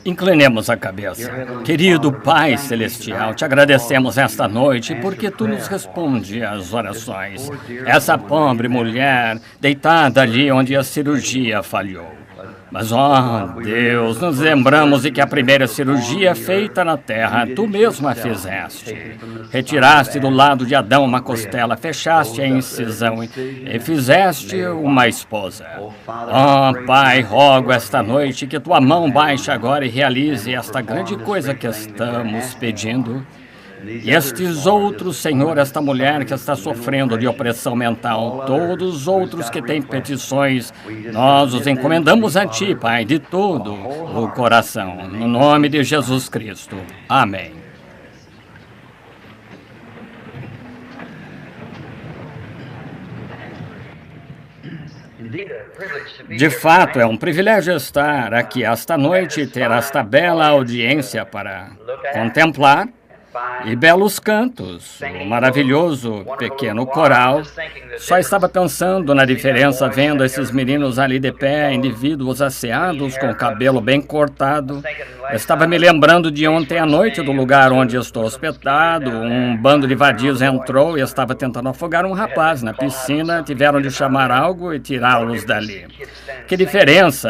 Inclinemos a cabeça. Querido Pai Celestial, te agradecemos esta noite porque tu nos responde às orações. Essa pobre mulher deitada ali onde a cirurgia falhou. Mas, ó Deus, nos lembramos de que a primeira cirurgia feita na terra, tu mesmo a fizeste. Retiraste do lado de Adão uma costela, fechaste a incisão e fizeste uma esposa. Ó Pai, rogo esta noite que tua mão baixe agora e realize esta grande coisa que estamos pedindo. E estes outros, Senhor, esta mulher que está sofrendo de opressão mental, todos os outros que têm petições, nós os encomendamos a Ti, Pai, de todo o coração. No nome de Jesus Cristo. Amém. De fato, é um privilégio estar aqui esta noite e ter esta bela audiência para contemplar. E belos cantos, o maravilhoso pequeno coral. Só estava pensando na diferença vendo esses meninos ali de pé, indivíduos asseados, com o cabelo bem cortado. Estava me lembrando de ontem à noite do lugar onde estou hospedado. Um bando de vadios entrou e estava tentando afogar um rapaz na piscina. Tiveram de chamar algo e tirá-los dali. Que diferença!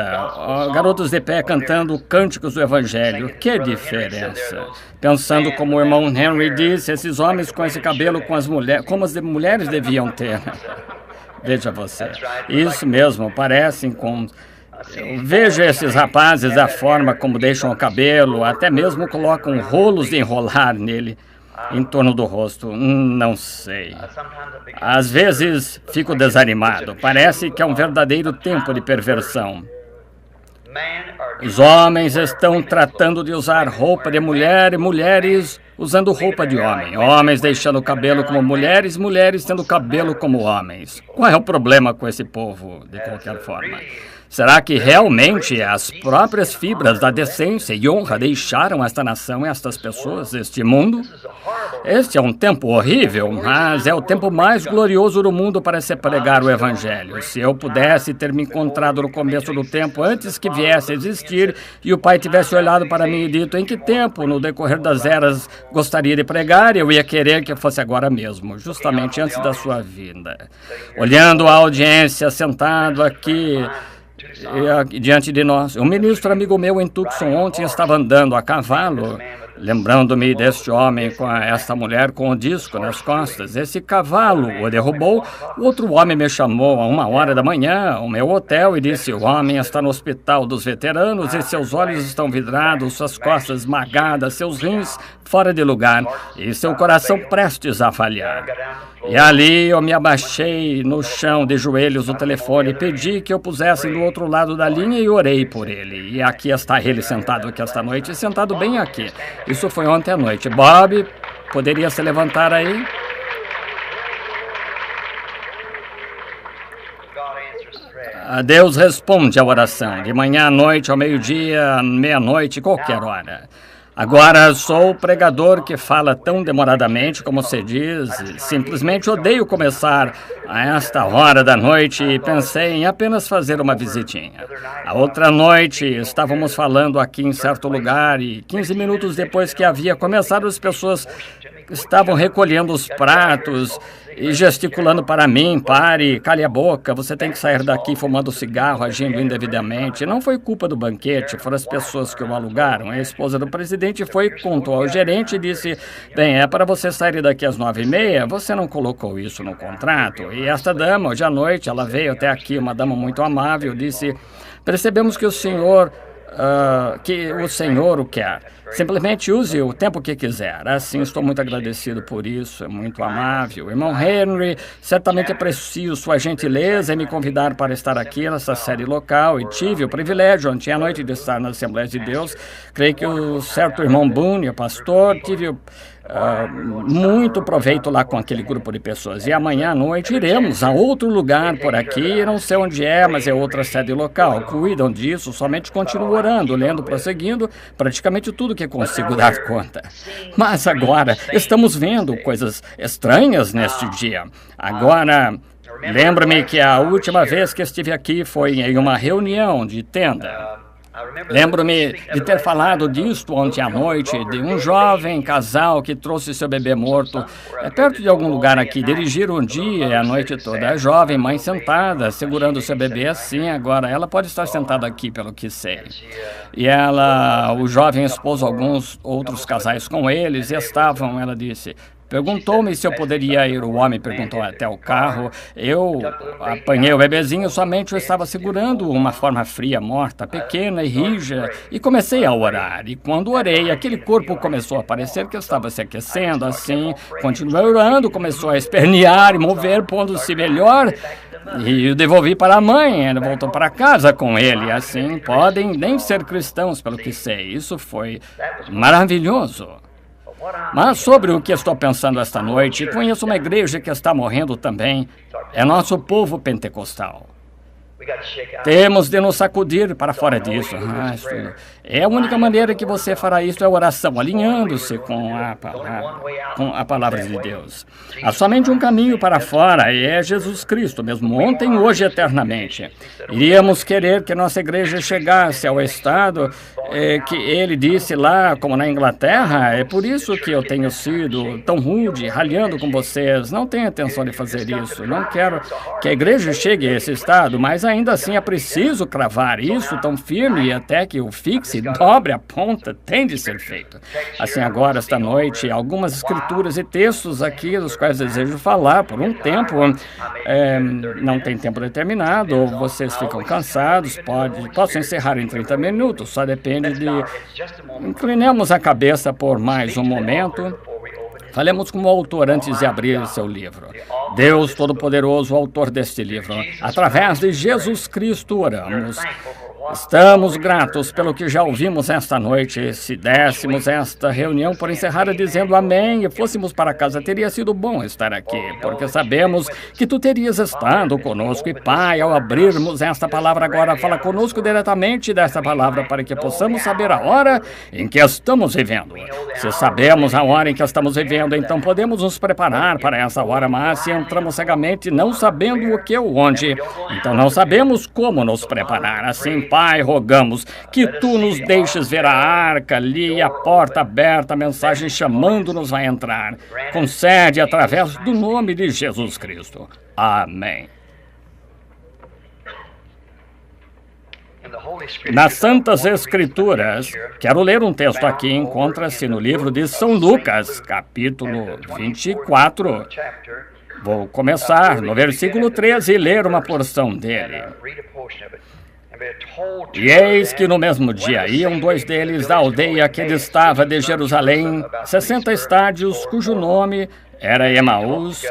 Garotos de pé cantando cânticos do Evangelho. Que diferença! Pensando como o irmão Henry disse, esses homens com esse cabelo como as mulheres deviam ter. Veja você. Isso mesmo, parecem com... Eu vejo esses rapazes, a forma como deixam o cabelo, até mesmo colocam rolos de enrolar nele, em torno do rosto. Não sei. Às vezes fico desanimado. Parece que é um verdadeiro tempo de perversão. Os homens estão tratando de usar roupa de mulher e mulheres usando roupa de homem. Homens deixando o cabelo como mulheres, mulheres tendo cabelo como homens. Qual é o problema com esse povo, de qualquer forma? Será que realmente as próprias fibras da decência e honra deixaram esta nação, estas pessoas, este mundo? Este é um tempo horrível, mas é o tempo mais glorioso do mundo para se pregar o Evangelho. Se eu pudesse ter me encontrado no começo do tempo, antes que viesse a existir, e o Pai tivesse olhado para mim e dito em que tempo, no decorrer das eras, gostaria de pregar, eu ia querer que fosse agora mesmo, justamente antes da sua vinda. Olhando a audiência, sentado aqui diante de nós. Um ministro amigo meu em Tucson ontem estava andando a cavalo, lembrando-me deste homem com esta mulher com o disco nas costas. Esse cavalo o derrubou. Outro homem me chamou a 1h da manhã ao meu hotel e disse: o homem está no hospital dos veteranos e seus olhos estão vidrados, suas costas esmagadas, seus rins fora de lugar e seu coração prestes a falhar. E ali eu me abaixei no chão de joelhos no telefone, pedi que eu pusesse do outro lado da linha e orei por ele. E aqui está ele sentado aqui esta noite, sentado bem aqui. Isso foi ontem à noite. Bob, poderia se levantar aí? Deus responde à oração, de manhã à noite, ao meio-dia, à meia-noite, qualquer hora. Agora, sou o pregador que fala tão demoradamente, como se diz. Simplesmente odeio começar a esta hora da noite e pensei em apenas fazer uma visitinha. A outra noite, estávamos falando aqui em certo lugar e 15 minutos depois que havia começado, as pessoas estavam recolhendo os pratos e gesticulando para mim: pare, cale a boca, você tem que sair daqui fumando cigarro, agindo indevidamente. Não foi culpa do banquete, foram as pessoas que o alugaram. A esposa do presidente foi, contou ao gerente e disse: bem, é para você sair daqui às 9h30, você não colocou isso no contrato. E esta dama, hoje à noite, ela veio até aqui, uma dama muito amável, disse: percebemos que o senhor o quer. Simplesmente use o tempo que quiser. Assim, estou muito agradecido por isso, é muito amável. Irmão Henry, certamente aprecio sua gentileza em me convidar para estar aqui nessa série local e tive o privilégio ontem à noite de estar na Assembleia de Deus. Creio que o certo irmão Boone, o pastor, tive muito proveito lá com aquele grupo de pessoas. E amanhã à noite iremos a outro lugar por aqui, não sei onde é, mas é outra sede local. Cuidam disso, somente continuo orando, lendo, prosseguindo, praticamente tudo que consigo dar conta. Mas agora, estamos vendo coisas estranhas neste dia. Agora, lembro-me que a última vez que estive aqui foi em uma reunião de tenda. Lembro-me de ter falado disto ontem à noite, de um jovem casal que trouxe seu bebê morto perto de algum lugar aqui. Dirigiram um dia e a noite toda. A jovem mãe sentada, segurando seu bebê assim. Agora, ela pode estar sentada aqui, pelo que sei. E o jovem esposo, alguns outros casais com eles, estavam, ela disse... Perguntou-me se eu poderia ir, o homem perguntou, até o carro. Eu apanhei o bebezinho, somente eu estava segurando uma forma fria, morta, pequena e rija, e comecei a orar. E quando orei, aquele corpo começou a parecer que estava se aquecendo, assim, continuei orando, começou a espernear e mover, pondo-se melhor, e o devolvi para a mãe, ela voltou para casa com ele, assim, podem nem ser cristãos, pelo que sei. Isso foi maravilhoso. Mas sobre o que estou pensando esta noite, conheço uma igreja que está morrendo também. É nosso povo pentecostal. Temos de nos sacudir para fora disso. É a única maneira que você fará isso é oração, alinhando-se com a palavra de Deus. Há somente um caminho para fora, e é Jesus Cristo, mesmo ontem, hoje e eternamente. Iríamos querer que nossa igreja chegasse ao estado que ele disse lá, como na Inglaterra. É por isso que eu tenho sido tão rude, ralhando com vocês. Não tenho intenção de fazer isso. Não quero que a igreja chegue a esse estado, mas ainda assim é preciso cravar isso tão firme até que o fixe, dobre a ponta, tem de ser feito. Assim, agora, esta noite, algumas escrituras e textos aqui, dos quais desejo falar por um tempo. Não tem tempo determinado, ou vocês ficam cansados, posso encerrar em 30 minutos, só depende de... Inclinemos a cabeça por mais um momento. Falemos com o autor antes de abrir seu livro. Deus Todo-Poderoso, autor deste livro, através de Jesus Cristo oramos. Estamos gratos pelo que já ouvimos esta noite. Se dessemos esta reunião por encerrada dizendo amém e fôssemos para casa, teria sido bom estar aqui, porque sabemos que tu terias estado conosco. E Pai, ao abrirmos esta palavra agora, fala conosco diretamente desta palavra para que possamos saber a hora em que estamos vivendo. Se sabemos a hora em que estamos vivendo, então podemos nos preparar para essa hora, mas se entramos cegamente não sabendo o que ou onde, então não sabemos como nos preparar. Assim, Pai, rogamos que tu nos deixes ver a arca ali, a porta aberta, a mensagem chamando-nos a entrar. Concede através do nome de Jesus Cristo. Amém. Nas Santas Escrituras, quero ler um texto aqui, encontra-se no livro de São Lucas, capítulo 24. Vou começar no versículo 13 e ler uma porção dele. E eis que no mesmo dia iam dois deles da aldeia que distava de Jerusalém, 60 estádios, cujo nome era Emaús,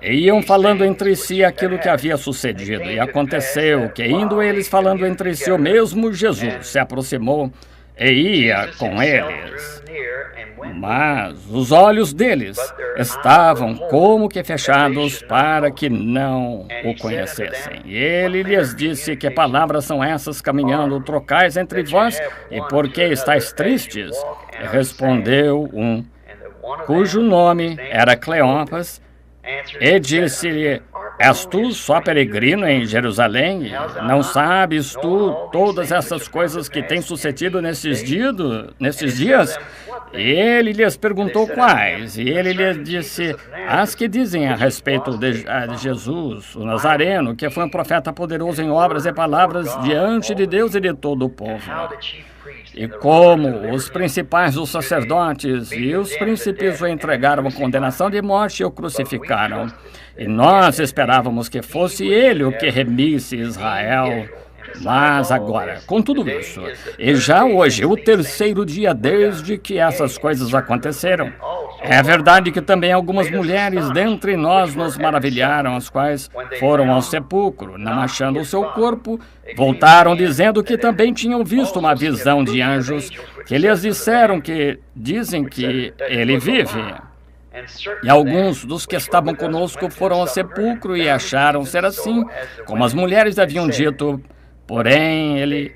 e iam falando entre si aquilo que havia sucedido. E aconteceu que, indo eles falando entre si, o mesmo Jesus se aproximou e ia com eles. Mas os olhos deles estavam como que fechados para que não o conhecessem. E ele lhes disse: que palavras são essas caminhando, trocais entre vós, e por que estáis tristes? E respondeu um, cujo nome era Cleopas, e disse-lhe: és tu só peregrino em Jerusalém? Não sabes tu todas essas coisas que têm sucedido nesses dias? E ele lhes perguntou quais, e ele lhes disse: as que dizem a respeito de Jesus, o Nazareno, que foi um profeta poderoso em obras e palavras diante de Deus e de todo o povo. E como os principais dos sacerdotes e os príncipes o entregaram à condenação de morte e o crucificaram. E nós esperávamos que fosse ele o que remisse Israel. Mas agora, com tudo isso, e já hoje, o terceiro dia desde que essas coisas aconteceram, é verdade que também algumas mulheres dentre nós nos maravilharam, as quais foram ao sepulcro, não achando o seu corpo, voltaram dizendo que também tinham visto uma visão de anjos, que lhes dizem que ele vive. E alguns dos que estavam conosco foram ao sepulcro e acharam ser assim, como as mulheres haviam dito, Porém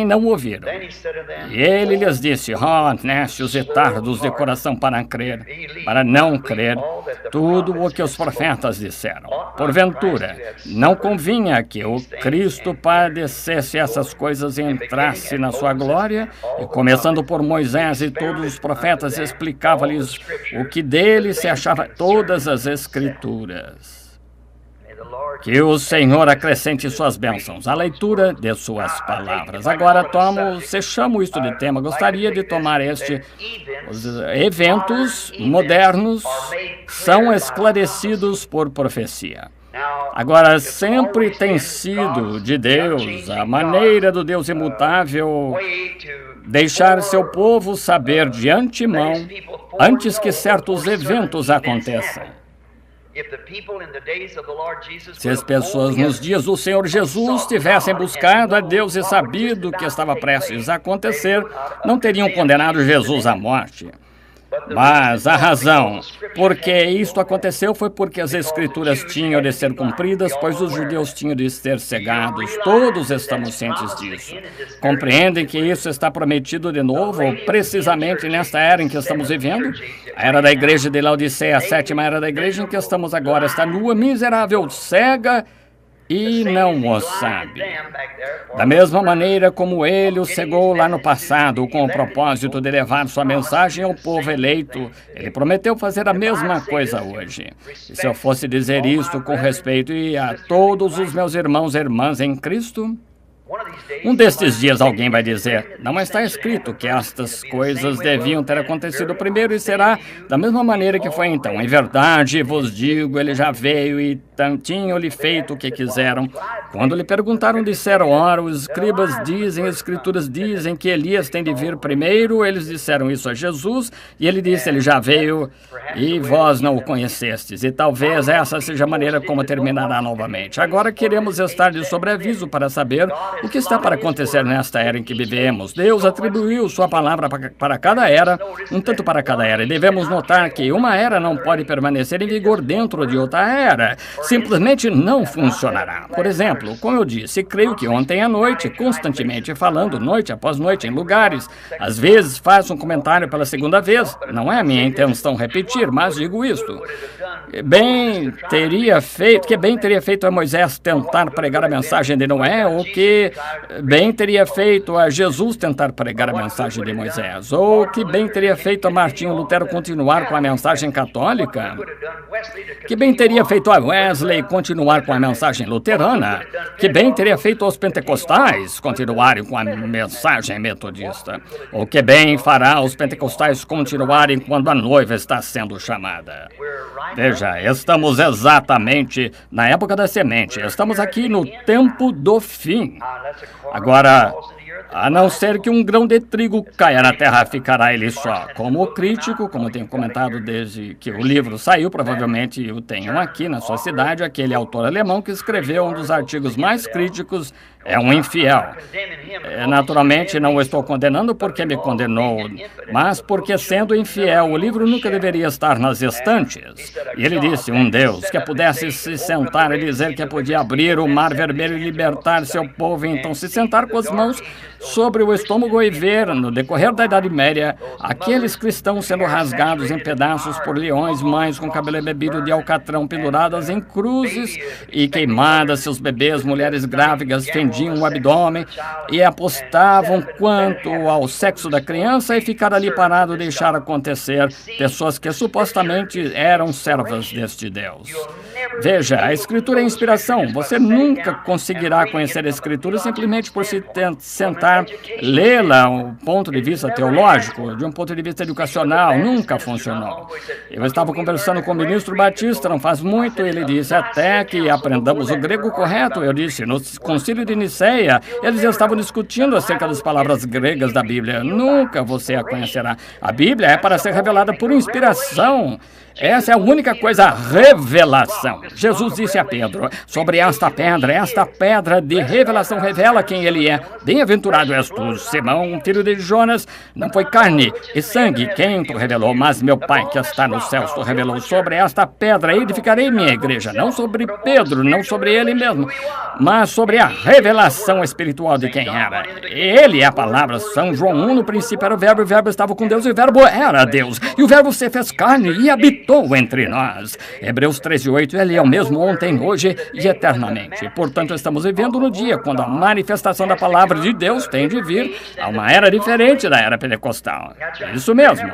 não ouviram. E ele lhes disse: nécios e tardos de coração para não crer tudo o que os profetas disseram. Porventura, não convinha que o Cristo padecesse essas coisas e entrasse na sua glória? E começando por Moisés e todos os profetas, explicava-lhes o que dele se achava todas as Escrituras. Que o Senhor acrescente suas bênçãos à leitura de suas palavras. Agora chamo isto de tema. Gostaria de tomar os eventos modernos são esclarecidos por profecia. Agora, sempre tem sido de Deus a maneira do Deus imutável deixar seu povo saber de antemão, antes que certos eventos aconteçam. Se as pessoas nos dias do Senhor Jesus tivessem buscado a Deus e sabido que estava prestes a acontecer, não teriam condenado Jesus à morte. Mas a razão por que isto aconteceu foi porque as Escrituras tinham de ser cumpridas, pois os judeus tinham de ser cegados. Todos estamos cientes disso. Compreendem que isso está prometido de novo, precisamente nesta era em que estamos vivendo? A era da igreja de Laodiceia, a sétima era da igreja em que estamos agora, está nua, miserável, cega e não o sabe. Da mesma maneira como ele o cegou lá no passado, com o propósito de levar sua mensagem ao povo eleito, ele prometeu fazer a mesma coisa hoje. E se eu fosse dizer isto com respeito a todos os meus irmãos e irmãs em Cristo, um destes dias alguém vai dizer: não está escrito que estas coisas deviam ter acontecido primeiro, e será da mesma maneira que foi então. Em verdade vos digo, ele já veio e tinham-lhe feito o que quiseram. Quando lhe perguntaram, disseram: ora, os escribas dizem, as Escrituras dizem que Elias tem de vir primeiro. Eles disseram isso a Jesus, e ele disse: ele já veio e vós não o conhecestes. E talvez essa seja a maneira como terminará novamente. Agora queremos estar de sobreaviso para saber o que está para acontecer nesta era em que vivemos. Deus atribuiu sua palavra para cada era, um tanto para cada era. E devemos notar que uma era não pode permanecer em vigor dentro de outra era. Simplesmente não funcionará. Por exemplo, como eu disse, creio que ontem à noite, constantemente falando, noite após noite, em lugares, às vezes faço um comentário pela segunda vez. Não é a minha intenção repetir, mas digo isto. Que bem teria feito a Moisés tentar pregar a mensagem de Noé, ou que bem teria feito a Jesus tentar pregar a mensagem de Moisés, ou que bem teria feito a Martinho Lutero continuar com a mensagem católica, que bem teria feito a Wesley continuar com a mensagem luterana, que bem teria feito aos pentecostais continuarem com a mensagem metodista, ou que bem fará os pentecostais continuarem quando a noiva está sendo chamada. Veja, estamos exatamente na época da semente, estamos aqui no tempo do fim. Agora, a não ser que um grão de trigo caia na terra, ficará ele só. Como crítico, como eu tenho comentado desde que o livro saiu, provavelmente o tenham aqui na sua cidade, aquele autor alemão que escreveu um dos artigos mais críticos, é um infiel. Naturalmente, não o estou condenando porque me condenou, mas porque, sendo infiel, o livro nunca deveria estar nas estantes. E ele disse: um Deus que pudesse se sentar e dizer que podia abrir o mar vermelho e libertar seu povo, e então se sentar com as mãos sobre o estômago e ver, no decorrer da Idade Média, aqueles cristãos sendo rasgados em pedaços por leões, mães com cabelo embebido de alcatrão penduradas em cruzes e queimadas, seus bebês, mulheres grávidas fendiam o abdômen e apostavam quanto ao sexo da criança, e ficar ali parado e deixar acontecer, pessoas que supostamente eram servas deste Deus. Veja, a Escritura é inspiração. Você nunca conseguirá conhecer a Escritura simplesmente por se sentar, lê-la do ponto de vista teológico, de um ponto de vista educacional. Nunca funcionou. Eu estava conversando com o ministro Batista não faz muito, ele disse: até que aprendamos o grego correto. Eu disse: no Concílio de Niceia, eles estavam discutindo acerca das palavras gregas da Bíblia. Nunca você a conhecerá. A Bíblia é para ser revelada por inspiração. Essa é a única coisa, a revelação. Jesus disse a Pedro, sobre esta pedra de revelação revela quem ele é. Bem-aventurado és tu, Simão, filho de Jonas. Não foi carne e sangue quem tu revelou, mas meu Pai que está nos céus tu revelou. Sobre esta pedra edificarei minha igreja. Não sobre Pedro, não sobre ele mesmo, mas sobre a revelação espiritual de quem era. Ele é a palavra. São João 1, no princípio era o verbo estava com Deus, e o verbo era Deus. E o verbo se fez carne e habitou entre nós. Hebreus 13:8, ele é o mesmo ontem, hoje e eternamente. Portanto, estamos vivendo no dia quando a manifestação da palavra de Deus tem de vir a uma era diferente da era pentecostal. É isso mesmo.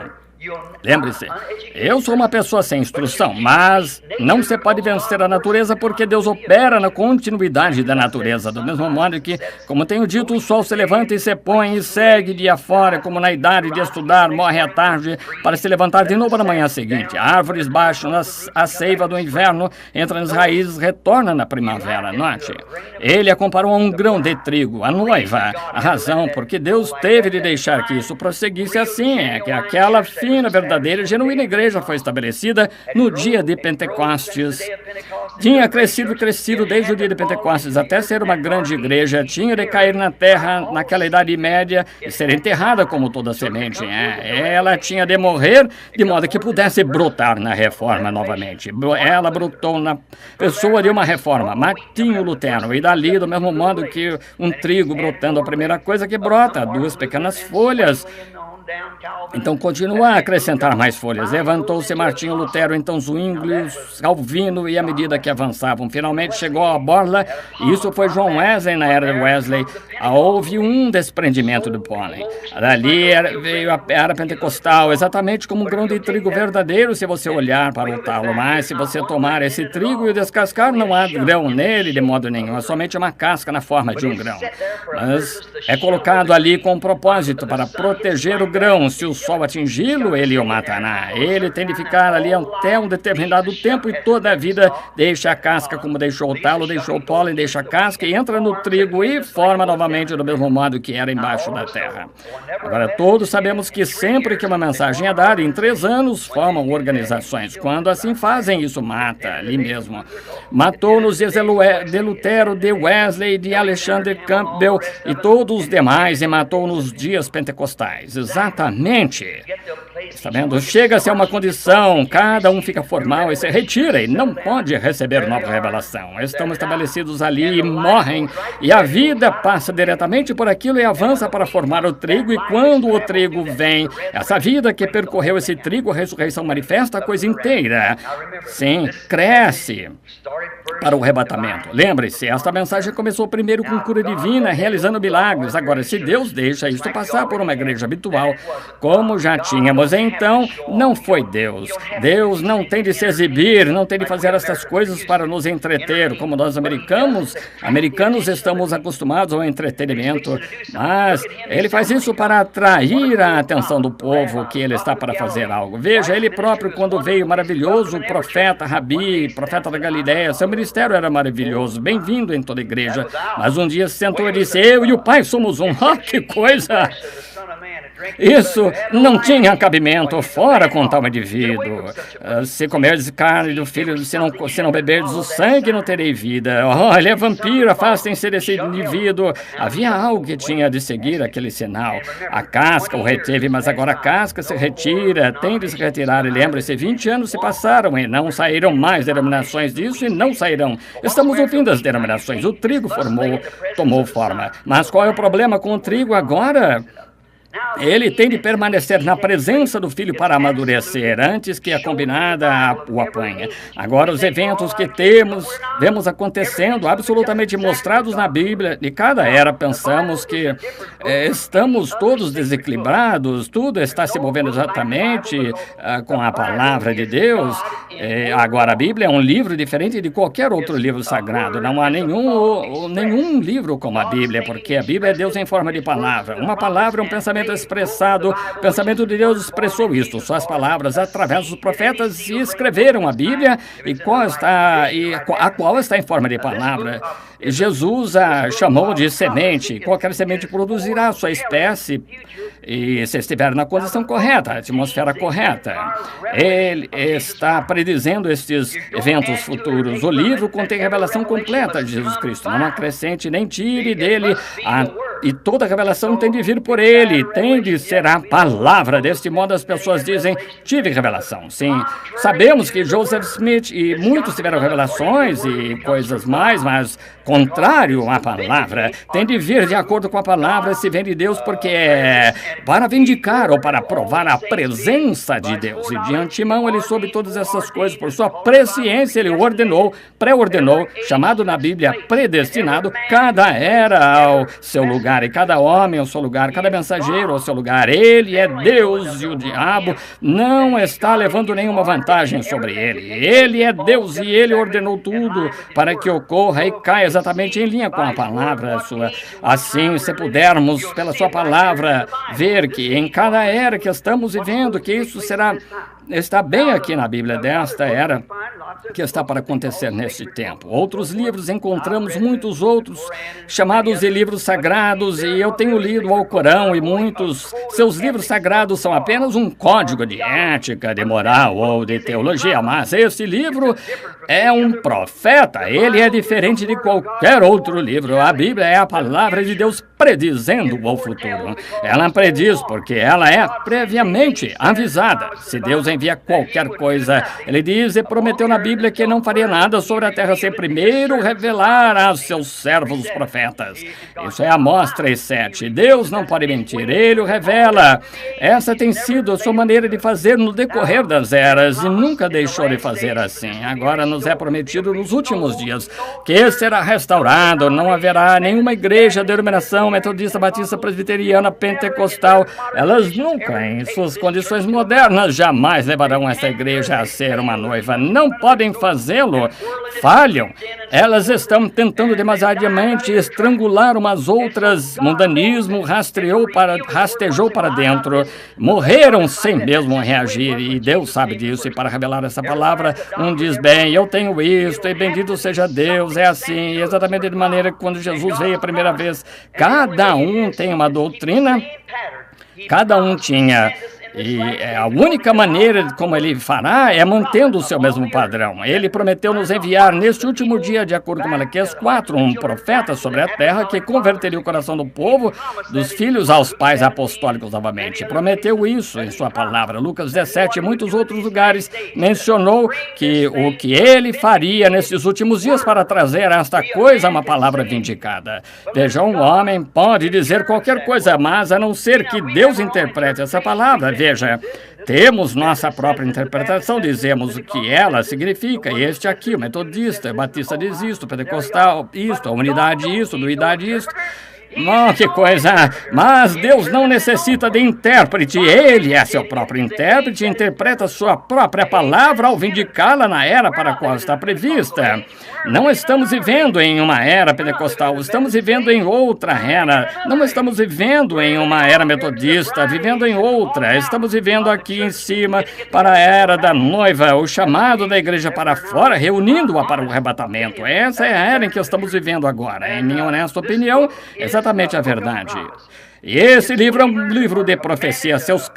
Lembre-se, eu sou uma pessoa sem instrução, mas não se pode vencer a natureza porque Deus opera na continuidade da natureza. Do mesmo modo que, como tenho dito, o sol se levanta e se põe e segue dia fora, como na idade de estudar, morre à tarde para se levantar de novo na manhã seguinte. Árvores baixam a seiva do inverno, entra nas raízes, retorna na primavera. Note, ele a comparou a um grão de trigo, a noiva. A razão porque Deus teve de deixar que isso prosseguisse assim é que aquela fina, verdadeira e genuína igreja foi estabelecida no dia de Pentecostes. Tinha crescido desde o dia de Pentecostes até ser uma grande igreja. Tinha de cair na terra naquela Idade Média e ser enterrada como toda semente. Ela tinha de morrer de modo que pudesse brotar na reforma novamente. Ela brotou na pessoa de uma reforma, Martinho Lutero. E dali, do mesmo modo que um trigo brotando, a primeira coisa que brota, duas pequenas folhas. Então continua a acrescentar mais folhas. Levantou-se Martinho Lutero, então Zwingli, Calvino, e à medida que avançavam, finalmente chegou a borla, e isso foi John Wesley na era de Wesley. Houve um desprendimento do pólen. Dali veio a era pentecostal, exatamente como um grão de trigo verdadeiro, se você olhar para o talo. Mas se você tomar esse trigo e descascar, não há grão nele de modo nenhum, é somente uma casca na forma de um grão. Mas é colocado ali com um propósito para proteger o grão. Se o sol atingi-lo, ele o matará. Ele tem de ficar ali até um determinado tempo e toda a vida deixa a casca como deixou o talo, deixou o pólen, deixa a casca e entra no trigo e forma novamente do mesmo modo que era embaixo da terra. Agora, todos sabemos que sempre que uma mensagem é dada, em 3 anos formam organizações. Quando assim fazem, isso mata ali mesmo. Matou-nos de Lutero, de Wesley, de Alexander Campbell e todos os demais, e matou nos dias pentecostais. Exatamente. Está vendo? Chega-se a uma condição, cada um fica formal e se retira e não pode receber nova revelação. Estão estabelecidos ali e morrem, e a vida passa diretamente por aquilo e avança para formar o trigo, e quando o trigo vem, essa vida que percorreu esse trigo, a ressurreição manifesta a coisa inteira. Sim, cresce para o arrebatamento. Lembre-se, esta mensagem começou primeiro com cura divina, realizando milagres. Agora, se Deus deixa isto passar por uma igreja habitual, como já tínhamos, então não foi Deus. Deus não tem de se exibir, não tem de fazer essas coisas para nos entreter, como nós americanos estamos acostumados ao entretenimento, mas ele faz isso para atrair a atenção do povo que ele está para fazer algo. Veja, ele próprio, quando veio maravilhoso, profeta, rabi, profeta da Galileia, seu ministério era maravilhoso, bem-vindo em toda a igreja, mas um dia se sentou e disse, eu e o Pai somos um. Oh, que coisa! Isso não tinha cabimento, fora com tal indivíduo. Se comerdes carne do filho, se não beberdes o sangue, não terei vida. Oh, ele é vampiro, afastem-se desse indivíduo. Havia algo que tinha de seguir aquele sinal. A casca o reteve, mas agora a casca se retira, tem de se retirar. E lembre-se, 20 anos se passaram e não saíram mais denominações disso e não sairão. Estamos no fim das denominações. O trigo tomou forma. Mas qual é o problema com o trigo agora? Ele tem de permanecer na presença do Filho para amadurecer, antes que a combinada o apanhe. Agora, os eventos que vemos acontecendo, absolutamente mostrados na Bíblia, de cada era, pensamos que estamos todos desequilibrados, tudo está se movendo exatamente com a palavra de Deus. Agora, a Bíblia é um livro diferente de qualquer outro livro sagrado. Não há nenhum livro como a Bíblia, porque a Bíblia é Deus em forma de palavra. Uma palavra é um pensamento expressado. O pensamento de Deus expressou isto. Suas palavras, através dos profetas, escreveram a Bíblia, a qual está em forma de palavra. Jesus a chamou de semente. Qualquer semente produzirá a sua espécie, e se estiver na condição correta, a atmosfera correta. Ele está predizendo estes eventos futuros. O livro contém revelação completa de Jesus Cristo. Não acrescente nem tire dele, e toda revelação tem de vir por ele, tem de ser a palavra. Deste modo as pessoas dizem, tive revelação. Sim, sabemos que Joseph Smith e muitos tiveram revelações e coisas mais, mas contrário à palavra. Tem de vir de acordo com a palavra, se vem de Deus, porque é para vindicar ou para provar a presença de Deus. E de antemão ele soube todas essas coisas. Por sua presciência ele ordenou, pré-ordenou, chamado na Bíblia predestinado, cada era ao seu lugar e cada homem ao seu lugar, cada mensageiro ao seu lugar. Ele é Deus e o diabo não está levando nenhuma vantagem sobre ele. Ele é Deus e ele ordenou tudo para que ocorra e caia exatamente em linha com a palavra sua. Assim, se pudermos, pela sua palavra, ver que em cada era que estamos vivendo, que isso está bem aqui na Bíblia desta era que está para acontecer neste tempo. Outros livros, encontramos muitos outros chamados de livros sagrados, e eu tenho lido o Alcorão, e muitos seus livros sagrados são apenas um código de ética, de moral ou de teologia, mas este livro é um profeta. Ele é diferente de qualquer outro livro. A Bíblia é a palavra de Deus predizendo o futuro. Ela prediz porque ela é previamente avisada. Se Deus envia qualquer coisa, ele diz e prometeu na Bíblia que não faria nada sobre a terra sem primeiro revelar a seus servos os profetas. Isso é Amós 7. Deus não pode mentir, ele o revela. Essa tem sido a sua maneira de fazer no decorrer das eras e nunca deixou de fazer assim. Agora nos é prometido nos últimos dias que será restaurado, não haverá nenhuma igreja, denominação metodista, batista, presbiteriana, pentecostal. Elas nunca, em suas condições modernas, jamais levarão essa igreja a ser uma noiva. Não podem fazê-lo. Falham. Elas estão tentando demasiadamente estrangular umas outras. Mundanismo rastejou para dentro. Morreram sem mesmo reagir. E Deus sabe disso. E para revelar essa palavra, um diz, bem, eu tenho isto, e bendito seja Deus. É assim, exatamente de maneira que quando Jesus veio a primeira vez, cada um tem uma doutrina, cada um tinha. E a única maneira como ele fará é mantendo o seu mesmo padrão. Ele prometeu nos enviar neste último dia, de acordo com Malaquias 4, um profeta sobre a terra que converteria o coração do povo, dos filhos aos pais apostólicos novamente. Prometeu isso em sua palavra. Lucas 17 e muitos outros lugares mencionou que o que ele faria nesses últimos dias para trazer esta coisa, uma palavra vindicada. Veja, um homem pode dizer qualquer coisa, mas a não ser que Deus interprete essa palavra. Veja, temos nossa própria interpretação, dizemos o que ela significa. Este aqui, o metodista, o batista diz isto, o pentecostal isto, a unidade isto, a duidade isto. Oh, que coisa! Mas Deus não necessita de intérprete. Ele é seu próprio intérprete e interpreta sua própria palavra ao vindicá-la na era para a qual está prevista. Não estamos vivendo em uma era pentecostal, estamos vivendo em outra era. Não estamos vivendo em uma era metodista, vivendo em outra. Estamos vivendo aqui em cima para a era da noiva, o chamado da igreja para fora, reunindo-a para o arrebatamento. Essa é a era em que estamos vivendo agora. Em minha honesta opinião, exatamente a verdade. E esse livro é um livro de profecia. A seus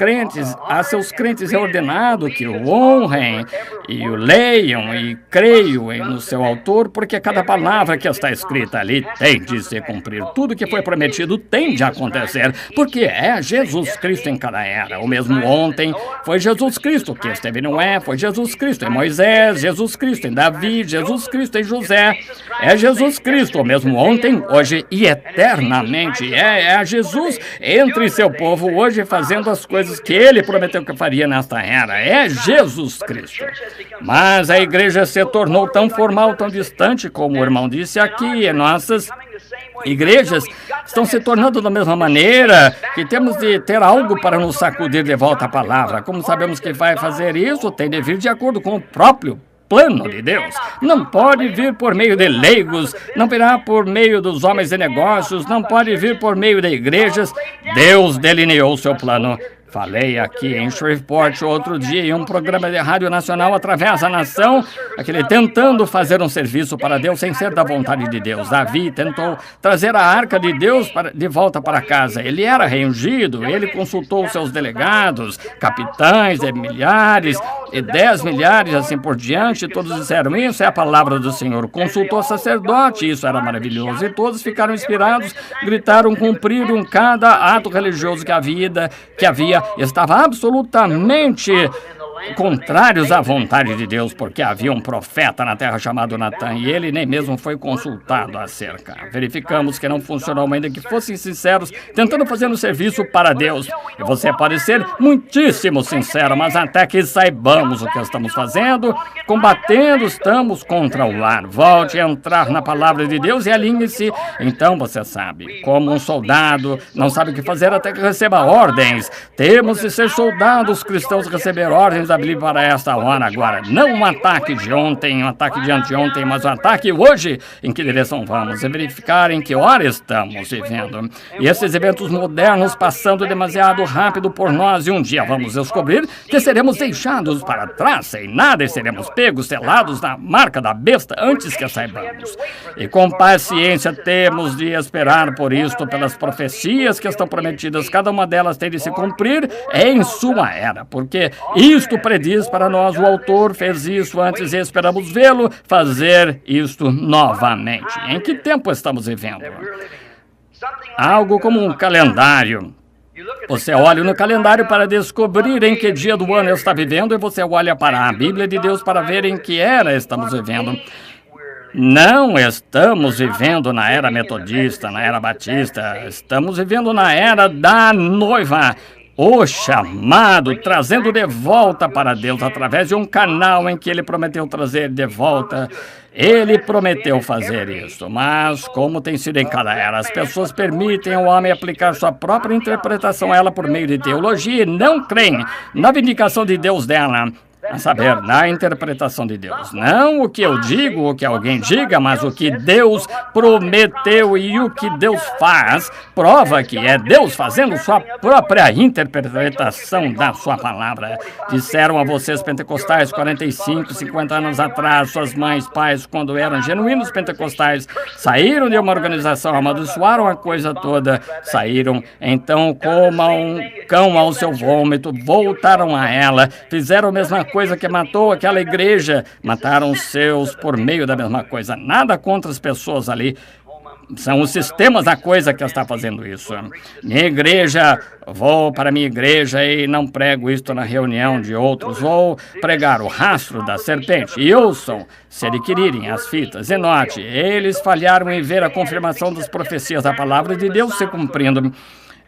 crentes é ordenado que o honrem e o leiam e creiam no seu autor, porque cada palavra que está escrita ali tem de se cumprir. Tudo que foi prometido tem de acontecer, porque é Jesus Cristo em cada era. O mesmo ontem foi Jesus Cristo que esteve em Noé, foi Jesus Cristo em Moisés, Jesus Cristo em Davi, Jesus Cristo em José. É Jesus Cristo, o mesmo ontem, hoje e eternamente. É Jesus entre seu povo hoje, fazendo as coisas que ele prometeu que faria nesta era. É Jesus Cristo. Mas a igreja se tornou tão formal, tão distante, como o irmão disse aqui. Nossas igrejas estão se tornando da mesma maneira, que temos de ter algo para nos sacudir de volta à palavra. Como sabemos que vai fazer isso, tem de vir de acordo com o próprio plano de Deus. Não pode vir por meio de leigos, não virá por meio dos homens de negócios, não pode vir por meio de igrejas. Deus delineou seu plano. Falei aqui em Shreveport outro dia em um programa de rádio nacional através da nação, aquele tentando fazer um serviço para Deus sem ser da vontade de Deus. Davi tentou trazer a arca de Deus de volta para casa. Ele era reungido, ele consultou seus delegados, capitães de milhares e 10 milhares, assim por diante. Todos disseram, isso é a palavra do Senhor. Consultou sacerdote, isso era maravilhoso. E todos ficaram inspirados, gritaram, cumpriram cada ato religioso que havia. Estava absolutamente contrários à vontade de Deus, porque havia um profeta na terra chamado Natã, e ele nem mesmo foi consultado acerca. Verificamos que não funcionou, ainda que fossem sinceros, tentando fazer um serviço para Deus. E você pode ser muitíssimo sincero, mas até que saibamos o que estamos fazendo, combatendo, estamos contra o ar. Volte a entrar na palavra de Deus e alinhe-se. Então você sabe, como um soldado não sabe o que fazer até que receba ordens. Temos de ser soldados cristãos, receber ordens da Bíblia para esta hora agora. Não um ataque de ontem, um ataque de anteontem, mas um ataque hoje. Em que direção vamos? E verificar em que hora estamos vivendo. E esses eventos modernos passando demasiado rápido por nós, e um dia vamos descobrir que seremos deixados para trás sem nada e seremos pegos, selados na marca da besta antes que saibamos. E com paciência temos de esperar por isto, pelas profecias que estão prometidas, cada uma delas tem de se cumprir em sua era, porque isto prediz para nós, o autor fez isso antes e esperamos vê-lo fazer isto novamente. Em que tempo estamos vivendo? Algo como um calendário. Você olha no calendário para descobrir em que dia do ano está vivendo, e você olha para a Bíblia de Deus para ver em que era estamos vivendo. Não estamos vivendo na era metodista, na era batista, estamos vivendo na era da noiva. O chamado, trazendo de volta para Deus, através de um canal em que Ele prometeu trazer de volta. Ele prometeu fazer isso, mas como tem sido em cada era, as pessoas permitem ao homem aplicar sua própria interpretação a ela por meio de teologia e não creem na vindicação de Deus dela. A saber, na interpretação de Deus. Não o que eu digo, o que alguém diga, mas o que Deus prometeu, e o que Deus faz prova que é Deus fazendo sua própria interpretação da sua palavra. Disseram a vocês pentecostais 45, 50 anos atrás, suas mães, pais, quando eram genuínos pentecostais, saíram de uma organização, amaldiçoaram a coisa toda, saíram, então, como um cão ao seu vômito, voltaram a ela, fizeram a mesma coisa que matou aquela igreja, mataram os seus por meio da mesma coisa. Nada contra as pessoas ali, são os sistemas da coisa que está fazendo isso. Minha igreja, vou para minha igreja e não prego isto na reunião de outros, vou pregar o rastro da serpente. E ouçam, se adquirirem as fitas, e note, eles falharam em ver a confirmação das profecias da palavra de Deus se cumprindo.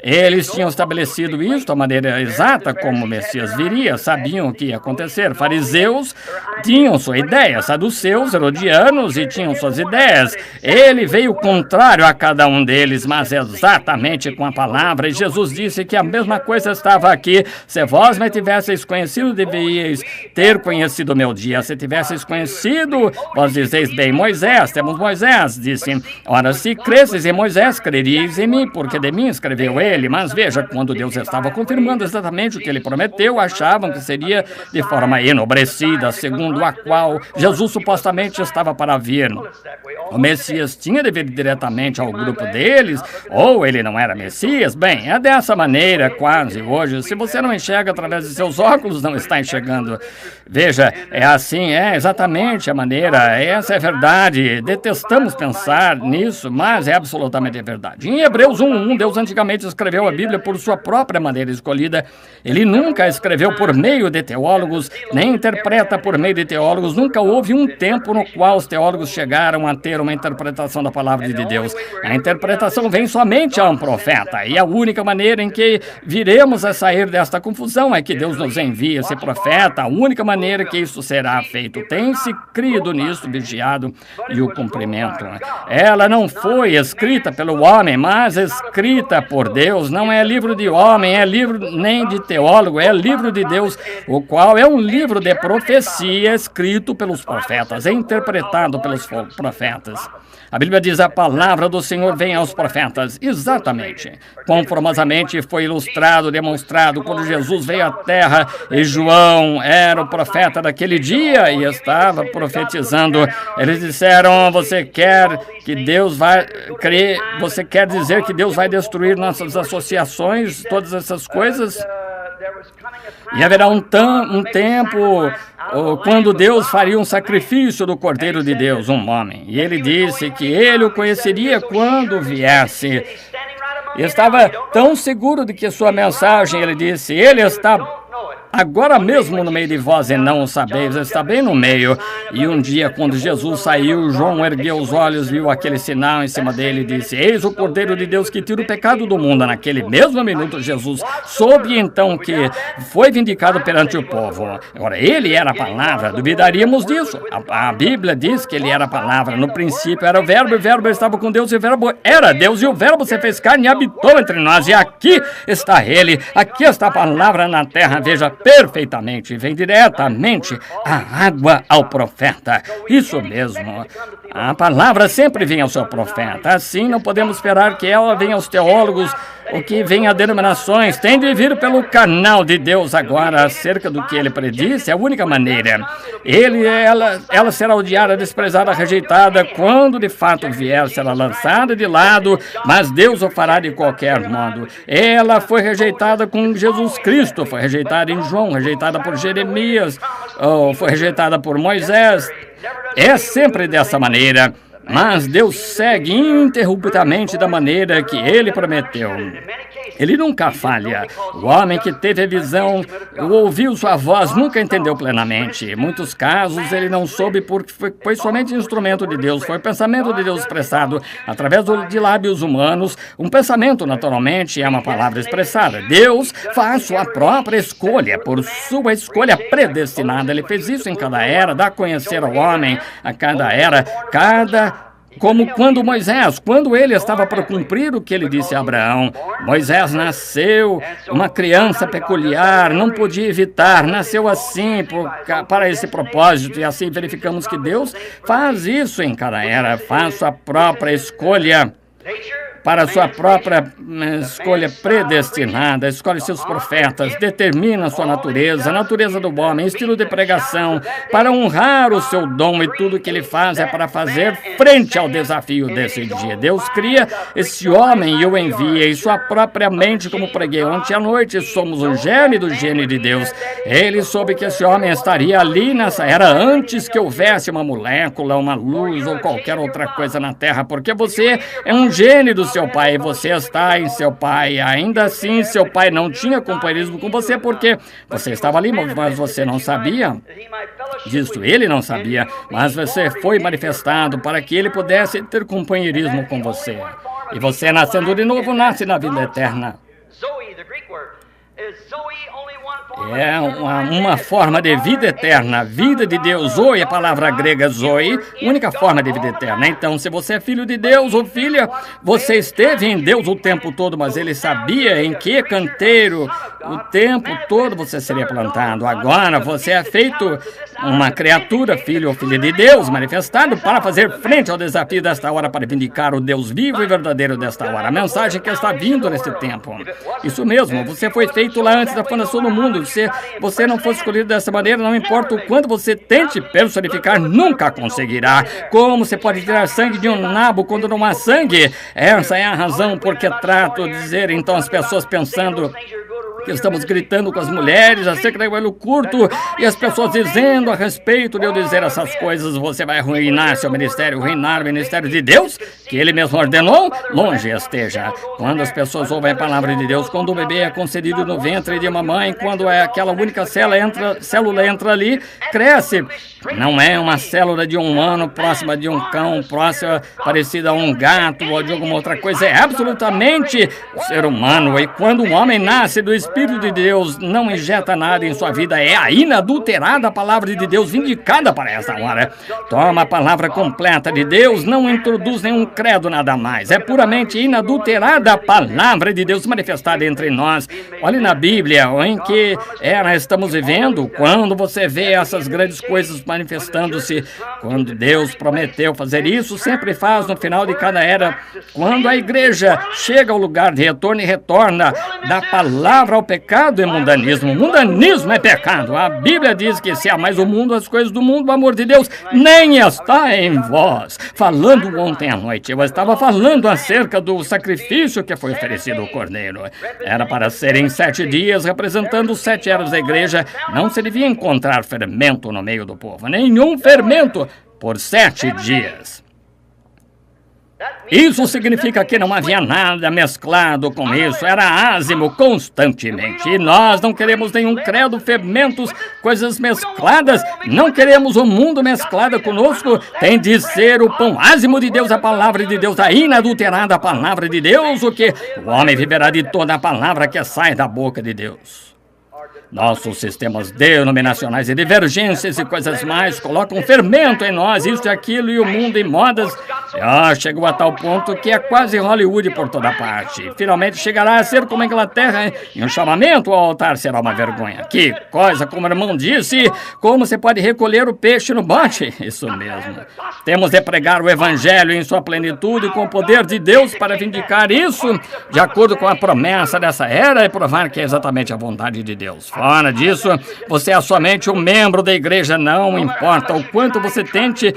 Eles tinham estabelecido isso da maneira exata como o Messias viria, sabiam o que ia acontecer. Fariseus tinham sua ideia, saduceus, herodianos, e tinham suas ideias. Ele veio contrário a cada um deles, mas exatamente com a palavra. E Jesus disse que a mesma coisa estava aqui. Se vós me tivesseis conhecido, deveríeis ter conhecido o meu dia. Se tivesseis conhecido, vós dizeis bem, Moisés, temos Moisés. Disse, ora, se cresceis em Moisés, creríeis em mim, porque de mim escreveu ele. Mas veja, quando Deus estava confirmando exatamente o que ele prometeu, achavam que seria de forma enobrecida, segundo a qual Jesus supostamente estava para vir. O Messias tinha de vir diretamente ao grupo deles, ou ele não era Messias? Bem, é dessa maneira quase hoje. Se você não enxerga através de seus óculos, não está enxergando. Veja, é assim, é exatamente a maneira, essa é a verdade. Detestamos pensar nisso, mas é absolutamente verdade. Em Hebreus 1:1, Deus antigamente escreveu a Bíblia por sua própria maneira escolhida. Ele nunca escreveu por meio de teólogos, nem interpreta por meio de teólogos. Nunca houve um tempo no qual os teólogos chegaram a ter uma interpretação da palavra de Deus. A interpretação vem somente a um profeta. E a única maneira em que viremos a sair desta confusão é que Deus nos envie esse profeta. A única maneira que isso será feito. Tem-se crido nisso, vigiado, e o cumprimento. Ela não foi escrita pelo homem, mas escrita por Deus. Deus, não é livro de homem, é livro nem de teólogo, é livro de Deus, o qual é um livro de profecia escrito pelos profetas, interpretado pelos profetas. A Bíblia diz: a palavra do Senhor vem aos profetas. Exatamente. Conformosamente foi ilustrado, demonstrado quando Jesus veio à terra e João era o profeta daquele dia e estava profetizando. Eles disseram: você quer que Deus vai crer, você quer dizer que Deus vai destruir nossas associações, todas essas coisas? E haverá um tempo quando Deus faria um sacrifício do Cordeiro de Deus, um homem. E ele disse que ele o conheceria quando viesse. E estava tão seguro de que sua mensagem, ele disse: ele está agora mesmo no meio de vós e não o sabeis, está bem no meio. E um dia, quando Jesus saiu, João ergueu os olhos, viu aquele sinal em cima dele e disse: eis o Cordeiro de Deus que tira o pecado do mundo. Naquele mesmo minuto, Jesus soube então que foi vindicado perante o povo. Agora, ele era a palavra, duvidaríamos disso. A Bíblia diz que ele era a palavra. No princípio era o verbo, e o verbo estava com Deus, e o verbo era Deus, e o verbo se fez carne e habitou entre nós. E aqui está ele, aqui está a palavra na terra. Veja perfeitamente, vem diretamente a água ao profeta. Isso mesmo. A palavra sempre vem ao seu profeta. Assim, não podemos esperar que ela venha aos teólogos ou que venha a denominações. Tem de vir pelo canal de Deus agora, acerca do que ele predisse. É a única maneira. Ela será odiada, desprezada, rejeitada. Quando de fato vier, será lançada de lado, mas Deus o fará de qualquer modo. Ela foi rejeitada com Jesus Cristo, foi rejeitada em João, rejeitada por Jeremias, foi rejeitada por Moisés. É sempre dessa maneira, mas Deus segue ininterruptamente da maneira que ele prometeu. Ele nunca falha. O homem que teve a visão, ouviu sua voz, nunca entendeu plenamente. Em muitos casos, ele não soube porque foi somente instrumento de Deus. Foi o pensamento de Deus expressado através de lábios humanos. Um pensamento, naturalmente, é uma palavra expressada. Deus faz sua própria escolha, por sua escolha predestinada. Ele fez isso em cada era, dá a conhecer ao homem a cada era, como quando Moisés, quando ele estava para cumprir o que ele disse a Abraão. Moisés nasceu uma criança peculiar, não podia evitar, nasceu assim para esse propósito. E assim verificamos que Deus faz isso em cada era, faz sua própria escolha, para a sua própria escolha predestinada, escolhe seus profetas, determina a sua natureza, a natureza do homem, estilo de pregação, para honrar o seu dom, e tudo que ele faz é para fazer frente ao desafio desse dia. Deus cria esse homem e o envia, e sua própria mente, como preguei ontem à noite, somos o gene do gene de Deus. Ele soube que esse homem estaria ali nessa era antes que houvesse uma molécula, uma luz ou qualquer outra coisa na Terra, porque você é um gene do seu pai, você está em seu pai. Ainda assim, seu pai não tinha companheirismo com você, porque você estava ali, mas você não sabia disso. Ele não sabia, mas você foi manifestado para que ele pudesse ter companheirismo com você. E você, nascendo de novo, nasce na vida eterna. É uma forma de vida eterna, vida de Deus. Zoe, a palavra grega Zoe, única forma de vida eterna. Então, se você é filho de Deus ou filha, você esteve em Deus o tempo todo, mas ele sabia em que canteiro o tempo todo você seria plantado. Agora, você é feito uma criatura, filho ou filha de Deus, manifestado para fazer frente ao desafio desta hora, para vindicar o Deus vivo e verdadeiro desta hora. A mensagem que está vindo nesse tempo. Isso mesmo, você foi feito lá antes da fundação do mundo. Se você não for escolhido dessa maneira, não importa o quanto você tente personificar, nunca conseguirá. Como você pode tirar sangue de um nabo quando não há sangue? Essa é a razão por que trato de dizer, então, as pessoas pensando que estamos gritando com as mulheres acerca do cabelo curto, e as pessoas dizendo a respeito de eu dizer essas coisas: você vai arruinar seu ministério, ruinar o ministério de Deus, que ele mesmo ordenou, longe esteja. Quando as pessoas ouvem a palavra de Deus, quando o bebê é concedido no ventre de uma mãe, quando é aquela única célula entra ali, cresce. Não é uma célula de um humano próxima de um cão, próxima, parecida a um gato ou de alguma outra coisa. É absolutamente o ser humano. E quando um homem nasce do Espírito Espírito de Deus não injeta nada em sua vida, é a inadulterada palavra de Deus vindicada para essa hora. Toma a palavra completa de Deus, não introduz nenhum credo, nada mais. É puramente inadulterada a palavra de Deus manifestada entre nós. Olhe na Bíblia, em que era estamos vivendo, quando você vê essas grandes coisas manifestando-se, quando Deus prometeu fazer isso, sempre faz no final de cada era, quando a igreja chega ao lugar de retorno e retorna da palavra ao pecado e mundanismo. Mundanismo é pecado. A Bíblia diz que se amais o mundo, as coisas do mundo, o amor de Deus nem está em vós. Falando ontem à noite, eu estava falando acerca do sacrifício que foi oferecido ao Cordeiro. Era para ser em 7 dias, representando os 7 eras da igreja. Não se devia encontrar fermento no meio do povo, nenhum fermento por 7 dias. Isso significa que não havia nada mesclado com isso, era ázimo constantemente. E nós não queremos nenhum credo, fermentos, coisas mescladas, não queremos o mundo mesclado conosco. Tem de ser o pão ázimo de Deus, a palavra de Deus, a inadulterada palavra de Deus, o que o homem viverá de toda a palavra que sai da boca de Deus. Nossos sistemas denominacionais e divergências e coisas mais colocam fermento em nós, isso e aquilo, e o mundo em modas. Chegou a tal ponto que é quase Hollywood por toda parte. Finalmente chegará a ser como a Inglaterra, e um chamamento ao altar será uma vergonha. Que coisa, como o irmão disse, como você pode recolher o peixe no bote? Isso mesmo. Temos de pregar o evangelho em sua plenitude com o poder de Deus para vindicar isso, de acordo com a promessa dessa era, e provar que é exatamente a vontade de Deus. Fora disso, você é somente um membro da igreja, não importa o quanto você tente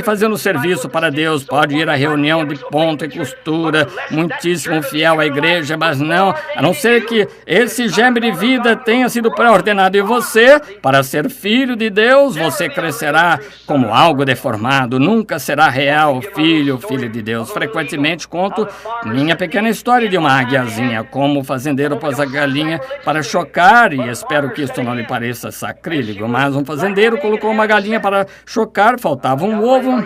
fazer no serviço para Deus. Pode ir à reunião de ponto e costura, muitíssimo fiel à igreja, mas não, a não ser que esse germe de vida tenha sido pré-ordenado em você, para ser filho de Deus, você crescerá como algo deformado, nunca será real filho de Deus. Frequentemente conto minha pequena história de uma águiazinha, como o fazendeiro pôs a galinha para chocar, e espero que isso não lhe pareça sacrílego, mas um fazendeiro colocou uma galinha para chocar, faltava um ovo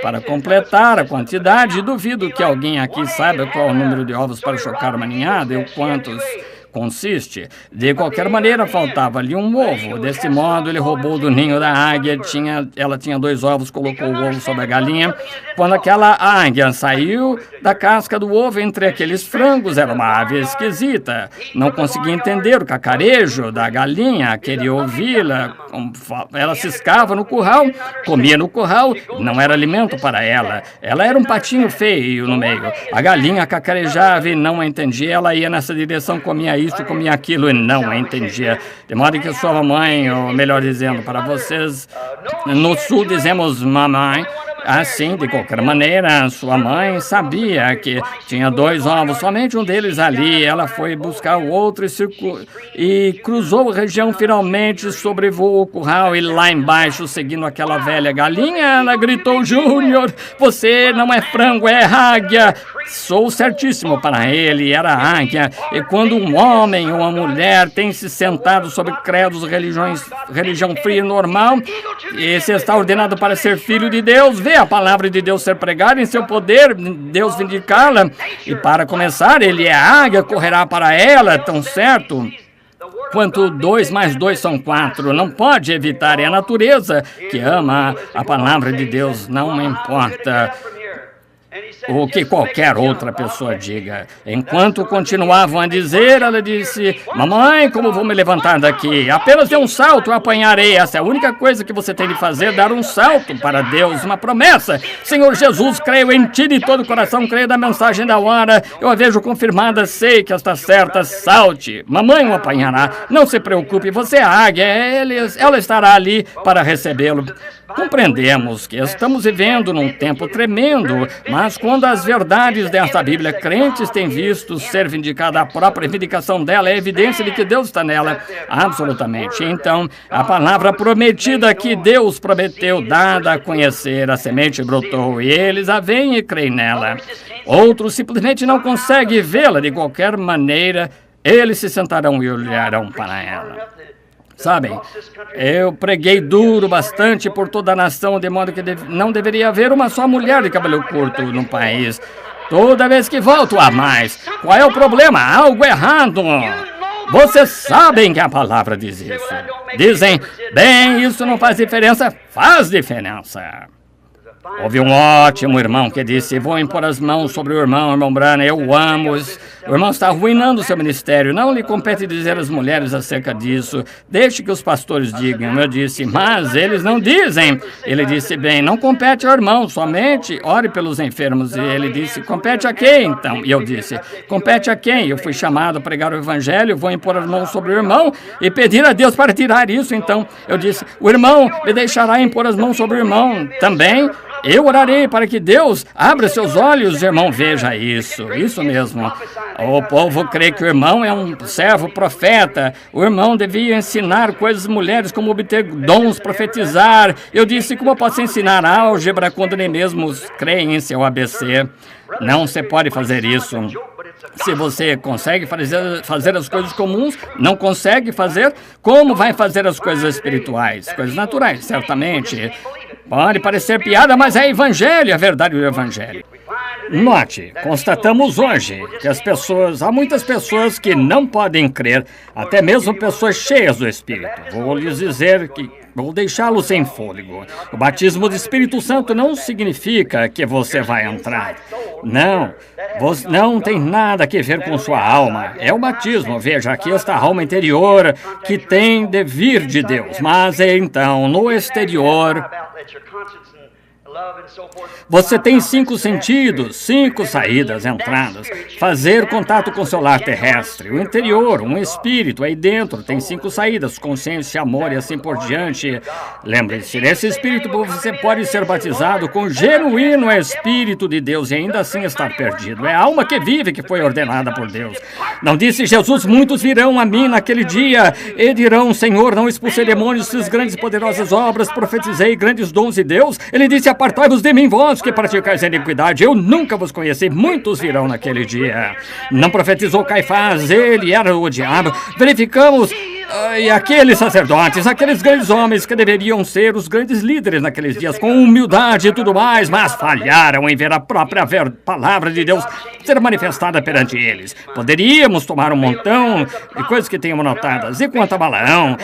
para completar a quantidade. Duvido que alguém aqui saiba qual é o número de ovos para chocar uma ninhada e o quantos consiste. De qualquer maneira, faltava-lhe um ovo. Desse modo, ele roubou do ninho da águia. Ela tinha 2 ovos, colocou o ovo sobre a galinha. Quando aquela águia saiu da casca do ovo entre aqueles frangos, era uma ave esquisita. Não conseguia entender o cacarejo da galinha, queria ouvi-la. Ela ciscava no curral, comia no curral, não era alimento para ela. Ela era um patinho feio no meio. A galinha cacarejava e não a entendia. Ela ia nessa direção, comia isso, comia aquilo e não a entendia. De modo que sua mamãe, ou melhor dizendo, para vocês, no sul dizemos mamãe. Assim, de qualquer maneira, sua mãe sabia que tinha 2 ovos, somente um deles ali. Ela foi buscar o outro e cruzou a região, finalmente sobrevoou o curral, e lá embaixo, seguindo aquela velha galinha, ela gritou: Júnior, você não é frango, é águia. Sou certíssimo para ele, era águia. E quando um homem ou uma mulher tem se sentado sobre credos, religião fria e normal, esse está ordenado para ser filho de Deus, vê a palavra de Deus ser pregada em seu poder, Deus vindicá-la. E para começar, ele é águia, correrá para ela, tão certo quanto 2 mais 2 são 4. Não pode evitar, é a natureza que ama a palavra de Deus, não importa o que qualquer outra pessoa diga. Enquanto continuavam a dizer, ela disse: mamãe, como vou me levantar daqui? Apenas dê um salto, eu apanharei. Essa é a única coisa que você tem de fazer, dar um salto para Deus, uma promessa. Senhor Jesus, creio em ti de todo o coração, creio na mensagem da hora, eu a vejo confirmada, sei que está certa, salte. Mamãe o apanhará, não se preocupe, você é a águia, ela estará ali para recebê-lo. Compreendemos que estamos vivendo num tempo tremendo, mas quando as verdades desta Bíblia, crentes têm visto ser vindicada, a própria vindicação dela é evidência de que Deus está nela, absolutamente. Então, a palavra prometida que Deus prometeu, dada a conhecer, a semente brotou, e eles a veem e creem nela. Outros simplesmente não conseguem vê-la de qualquer maneira, eles se sentarão e olharão para ela. Sabem, eu preguei duro bastante por toda a nação, de modo que não deveria haver uma só mulher de cabelo curto no país. Toda vez que volto há mais. Qual é o problema? Algo errado. Vocês sabem que a palavra diz isso. Dizem, bem, isso não faz diferença. Faz diferença. Houve um ótimo irmão que disse, vou impor as mãos sobre o irmão Branham, eu amo. O irmão está arruinando o seu ministério, não lhe compete dizer às mulheres acerca disso. Deixe que os pastores digam. Eu disse, mas eles não dizem. Ele disse, bem, não compete ao irmão, somente ore pelos enfermos. E ele disse, compete a quem então? E eu disse, compete a quem? Eu fui chamado a pregar o evangelho, vou impor as mãos sobre o irmão e pedir a Deus para tirar isso. Então eu disse, o irmão me deixará impor as mãos sobre o irmão também. Eu orarei para que Deus abra seus olhos, irmão, veja isso mesmo. O povo crê que o irmão é um servo profeta, o irmão devia ensinar coisas mulheres, como obter dons, profetizar. Eu disse, como eu posso ensinar álgebra quando nem mesmo creem em seu ABC? Não se pode fazer isso. Se você consegue fazer as coisas comuns, não consegue fazer, como vai fazer as coisas espirituais? Coisas naturais, certamente. Pode parecer piada, mas é evangelho, é verdade do evangelho. Note, constatamos hoje que há muitas pessoas que não podem crer, até mesmo pessoas cheias do Espírito. Vou lhes dizer que vou deixá-los sem fôlego. O batismo do Espírito Santo não significa que você vai entrar. Não tem nada a ver com sua alma. É o batismo. Veja, aqui está a alma interior que tem de vir de Deus. Mas então, no exterior, você tem 5 sentidos, 5 saídas, entradas. Fazer contato com seu lar terrestre, o interior, um espírito aí dentro, tem 5 saídas, consciência, amor e assim por diante. Lembre-se, nesse espírito você pode ser batizado com o genuíno Espírito de Deus e ainda assim estar perdido. É a alma que vive que foi ordenada por Deus. Não disse Jesus, muitos virão a mim naquele dia e dirão, Senhor, não expulsei demônios, fiz grandes e poderosas obras, profetizei grandes dons de Deus. Ele disse, apartai-vos de mim, vós que praticais a iniquidade, eu nunca vos conheci. Muitos virão naquele dia. Não profetizou Caifás, ele era o diabo. Verificamos, e aqueles sacerdotes, aqueles grandes homens que deveriam ser os grandes líderes naqueles dias, com humildade e tudo mais, mas falharam em ver a própria palavra de Deus ser manifestada perante eles. Poderíamos tomar um montão de coisas que tenham notadas. E quanto a Balaão,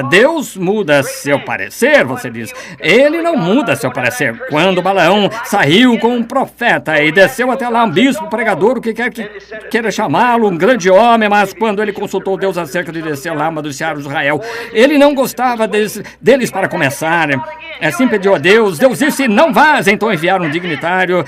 Deus muda seu parecer, você diz. Ele não muda seu parecer. Quando Balaão saiu com um profeta e desceu até lá um bispo, pregador, o que quer que queira chamá-lo, um grande homem, mas quando ele consultou Deus acerca de descer lá, amaldiçoar Israel, ele não gostava deles para começar. Assim pediu a Deus. Deus disse, não vás. Então enviaram um dignitário,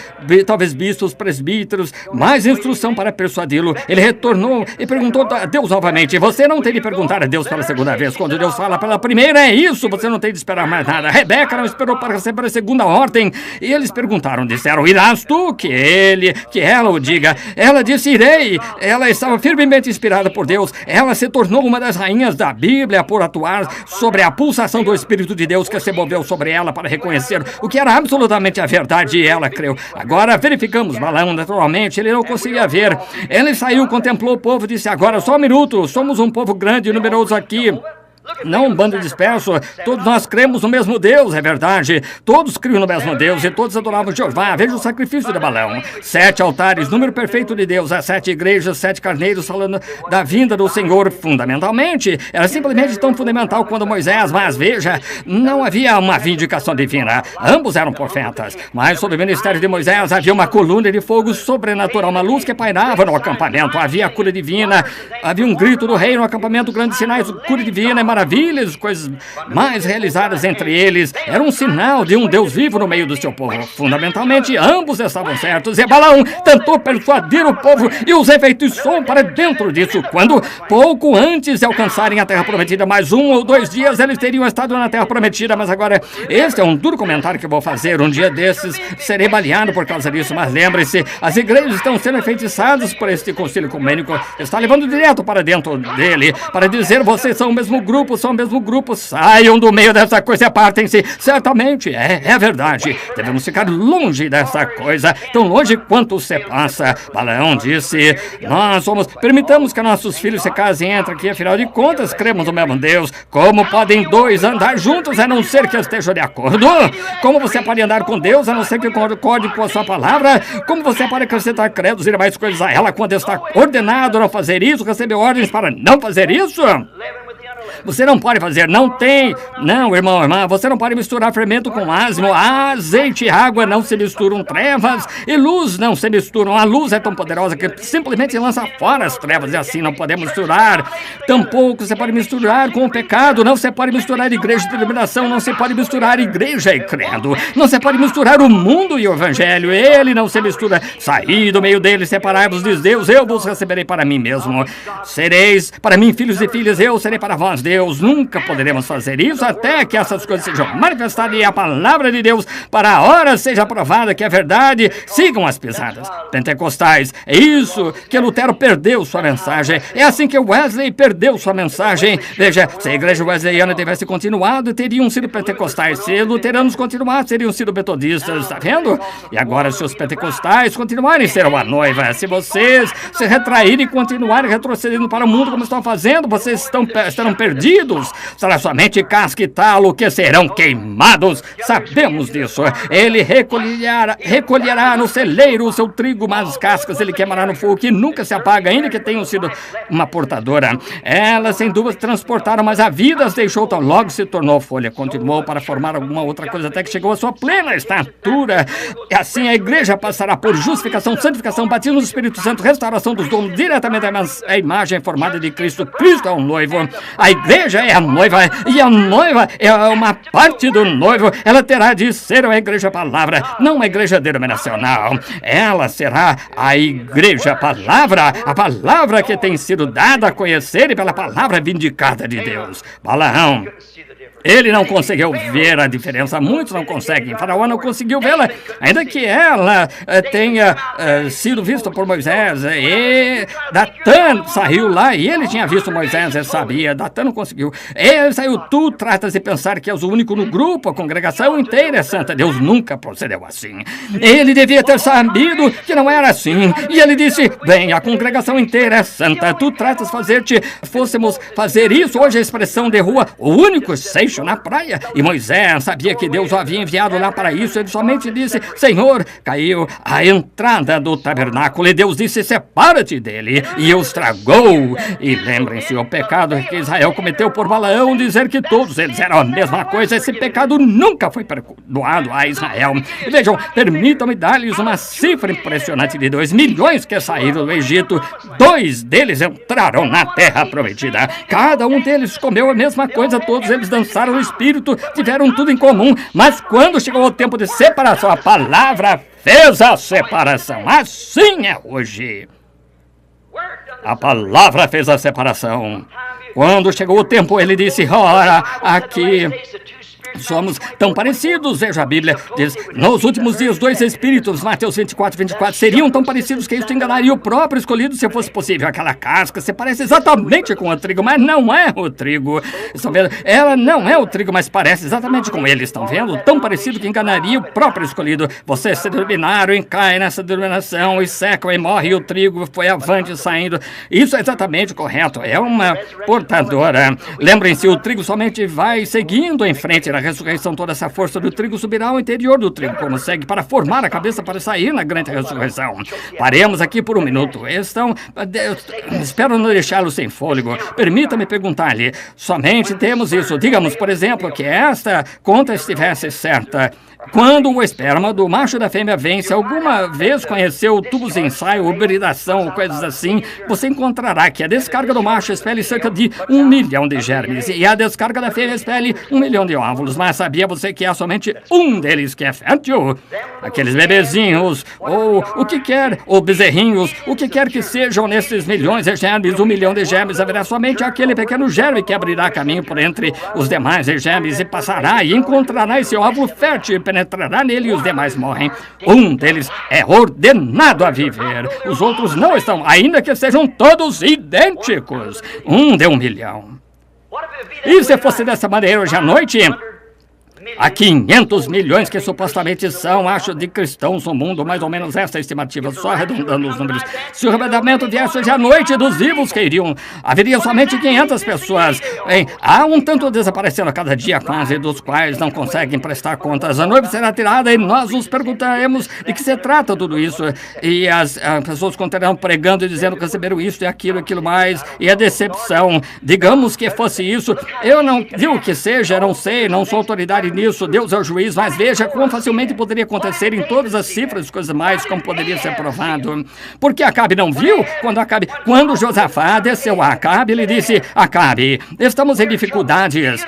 talvez bispos, presbíteros, mais instrução para persuadi-lo. Ele retornou e perguntou a Deus novamente. Você não tem de perguntar a Deus pela segunda vez. Quando Deus fala pela primeira, é isso. Você não tem de esperar mais nada. Rebeca não esperou para receber a segunda ordem. E eles perguntaram, disseram, irás tu? Que ela o diga. Ela disse, irei. Ela estava firmemente inspirada por Deus. Ela se tornou uma das rainhas da Bíblia por atuar sobre a pulsação do Espírito de Deus que se moveu sobre ela para reconhecer o que era absolutamente a verdade, e ela creu. Agora verificamos Balaão, naturalmente, ele não conseguia ver. Ele saiu, contemplou o povo e disse, agora só um minuto, somos um povo grande e numeroso aqui. Não um bando disperso, todos nós cremos no mesmo Deus, é verdade. Todos criam no mesmo Deus e todos adoravam Jeová. Veja o sacrifício de Balaão. 7 altares, número perfeito de Deus, as 7 igrejas, 7 carneiros falando da vinda do Senhor. Fundamentalmente, era simplesmente tão fundamental quanto Moisés, mas veja, não havia uma vindicação divina. Ambos eram profetas, mas sob o ministério de Moisés havia uma coluna de fogo sobrenatural, uma luz que pairava no acampamento. Havia a cura divina, havia um grito do rei no acampamento, grandes sinais, cura divina, maravilhas, coisas mais realizadas entre eles. Era um sinal de um Deus vivo no meio do seu povo. Fundamentalmente, ambos estavam certos. E Balaão tentou persuadir o povo e os enfeitiçou para dentro disso. Quando, pouco antes de alcançarem a Terra Prometida, mais 1 ou 2 dias, eles teriam estado na Terra Prometida. Mas agora, este é um duro comentário que eu vou fazer. Um dia desses, serei baleado por causa disso. Mas lembre-se, as igrejas estão sendo enfeitiçadas por este concílio ecumênico. Está levando direto para dentro dele, para dizer, vocês são o mesmo grupo são o mesmo grupo. Saiam do meio dessa coisa e apartem-se. Certamente, é verdade. Devemos ficar longe dessa coisa, tão longe quanto se passa. Balaão disse, permitamos que nossos filhos se casem entre aqui, afinal de contas, cremos no mesmo Deus. Como podem dois andar juntos a não ser que estejam de acordo? Como você pode andar com Deus a não ser que concorde com a sua palavra? Como você pode acrescentar credos e mais coisas a ela quando está ordenado a não fazer isso, receber ordens para não fazer isso? Você não pode fazer, não, irmão, irmã, você não pode misturar fermento com asmo, azeite e água não se misturam, trevas e luz não se misturam, a luz é tão poderosa que simplesmente lança fora as trevas e assim não podemos misturar, tampouco você pode misturar com o pecado, não se pode misturar igreja e denominação, não se pode misturar igreja e credo, não se pode misturar o mundo e o evangelho, ele não se mistura, saí do meio dele, separai-vos de Deus, eu vos receberei para mim mesmo, sereis para mim filhos e filhas, eu serei para vós Deus, nunca poderemos fazer isso até que essas coisas sejam manifestadas e a palavra de Deus para a hora seja provada que é verdade, sigam as pisadas pentecostais, é isso que Lutero perdeu sua mensagem, é assim que Wesley perdeu sua mensagem, veja, se a igreja wesleyana tivesse continuado, teriam sido pentecostais, se luteranos continuassem, teriam sido metodistas, está vendo? E agora se os pentecostais continuarem, serão a noiva, se vocês se retraírem e continuarem retrocedendo para o mundo como estão fazendo, vocês estarão perdidos, será somente casca e talo que serão queimados, sabemos disso, ele recolherá no celeiro o seu trigo, mas as cascas ele queimará no fogo que nunca se apaga, ainda que tenham sido uma portadora, elas sem dúvida transportaram, mas a vida as deixou tão logo se tornou folha, continuou para formar alguma outra coisa até que chegou à sua plena estatura, e assim a igreja passará por justificação, santificação, batismo do Espírito Santo, restauração dos dons, diretamente à imagem formada de Cristo, Cristo é o noivo, a igreja é a noiva, e a noiva é uma parte do noivo, ela terá de ser uma igreja palavra, não uma igreja denominacional, ela será a igreja palavra, a palavra que tem sido dada a conhecer e pela palavra vindicada de Deus. Balaão, ele não conseguiu ver a diferença, muitos não conseguem, Faraó não conseguiu vê-la, ainda que ela tenha sido vista por Moisés, e Datã saiu lá, e ele tinha visto Moisés, ele sabia, Datã não conseguiu, ele saiu, tu tratas de pensar que és o único no grupo, a congregação inteira é santa, Deus nunca procedeu assim, ele devia ter sabido que não era assim, e ele disse, bem, a congregação inteira é santa, tu tratas fôssemos fazer isso, hoje a expressão de rua, o único seixo na praia, e Moisés sabia que Deus o havia enviado lá para isso, ele somente disse, Senhor, caiu a entrada do tabernáculo, e Deus disse, separa-te dele, e o estragou, e lembrem-se, o pecado que Israel cometeu por Balaão, dizer que todos eles eram a mesma coisa, esse pecado nunca foi perdoado a Israel, e vejam, permitam-me dar-lhes uma cifra impressionante de 2 milhões que saíram do Egito, 2 deles entraram na terra prometida, cada um deles comeu a mesma coisa, todos eles dançaram no Espírito, tiveram tudo em comum, mas quando chegou o tempo de separação, a palavra fez a separação, assim é hoje. A palavra fez a separação. Quando chegou o tempo, ele disse, ora, aqui somos tão parecidos, veja a Bíblia, diz, nos últimos dias 2 espíritos, Mateus 24, seriam tão parecidos que isso enganaria o próprio escolhido se fosse possível. Aquela casca se parece exatamente com o trigo, mas não é o trigo. Estão vendo? Ela não é o trigo, mas parece exatamente com ele. Estão vendo? Tão parecido que enganaria o próprio escolhido. Vocês se denominaram e caem nessa denominação e secam e morrem, e o trigo foi avante saindo. Isso é exatamente correto. É uma portadora. Lembrem-se, o trigo somente vai seguindo em frente na ressurreição, toda essa força do trigo subirá ao interior do trigo, como segue, para formar a cabeça para sair na grande ressurreição. Paremos aqui por um minuto. Espero não deixá-lo sem fôlego. Permita-me perguntar-lhe, somente temos isso. Digamos, por exemplo, que esta conta estivesse certa. Quando o esperma do macho e da fêmea vence, alguma vez conheceu tubos de ensaio, hibridação ou coisas assim, você encontrará que a descarga do macho expele cerca de 1 milhão de germes e a descarga da fêmea expele 1 milhão de óvulos. Mas sabia você que há somente um deles que é fértil? Aqueles bebezinhos, ou o que quer, ou bezerrinhos, o que quer que sejam nesses milhões de germes, 1 milhão de germes, haverá somente aquele pequeno germe que abrirá caminho por entre os demais germes e passará e encontrará esse óvulo fértil, penetrará nele e os demais morrem. Um deles é ordenado a viver, os outros não estão, ainda que sejam todos idênticos. Um de 1 milhão. E se fosse dessa maneira hoje à noite? Há 500 milhões que supostamente são, acho, de cristãos no mundo, mais ou menos essa estimativa, só arredondando os números. Se o arrebatamento viesse hoje à noite dos vivos que iriam, haveria somente 500 pessoas. Bem, há um tanto desaparecendo a cada dia, quase, dos quais não conseguem prestar contas. A noiva será tirada e nós nos perguntaremos de que se trata tudo isso. E as pessoas continuarão pregando e dizendo que receberam isso e aquilo mais, e a decepção. Digamos que fosse isso, eu não vi o que seja, não sei, não sou autoridade nisso, Deus é o juiz, mas veja como facilmente poderia acontecer em todas as cifras, coisas mais, como poderia ser provado. Porque Acabe não viu? Quando Josafá desceu a Acabe, ele disse: Acabe, estamos em dificuldades.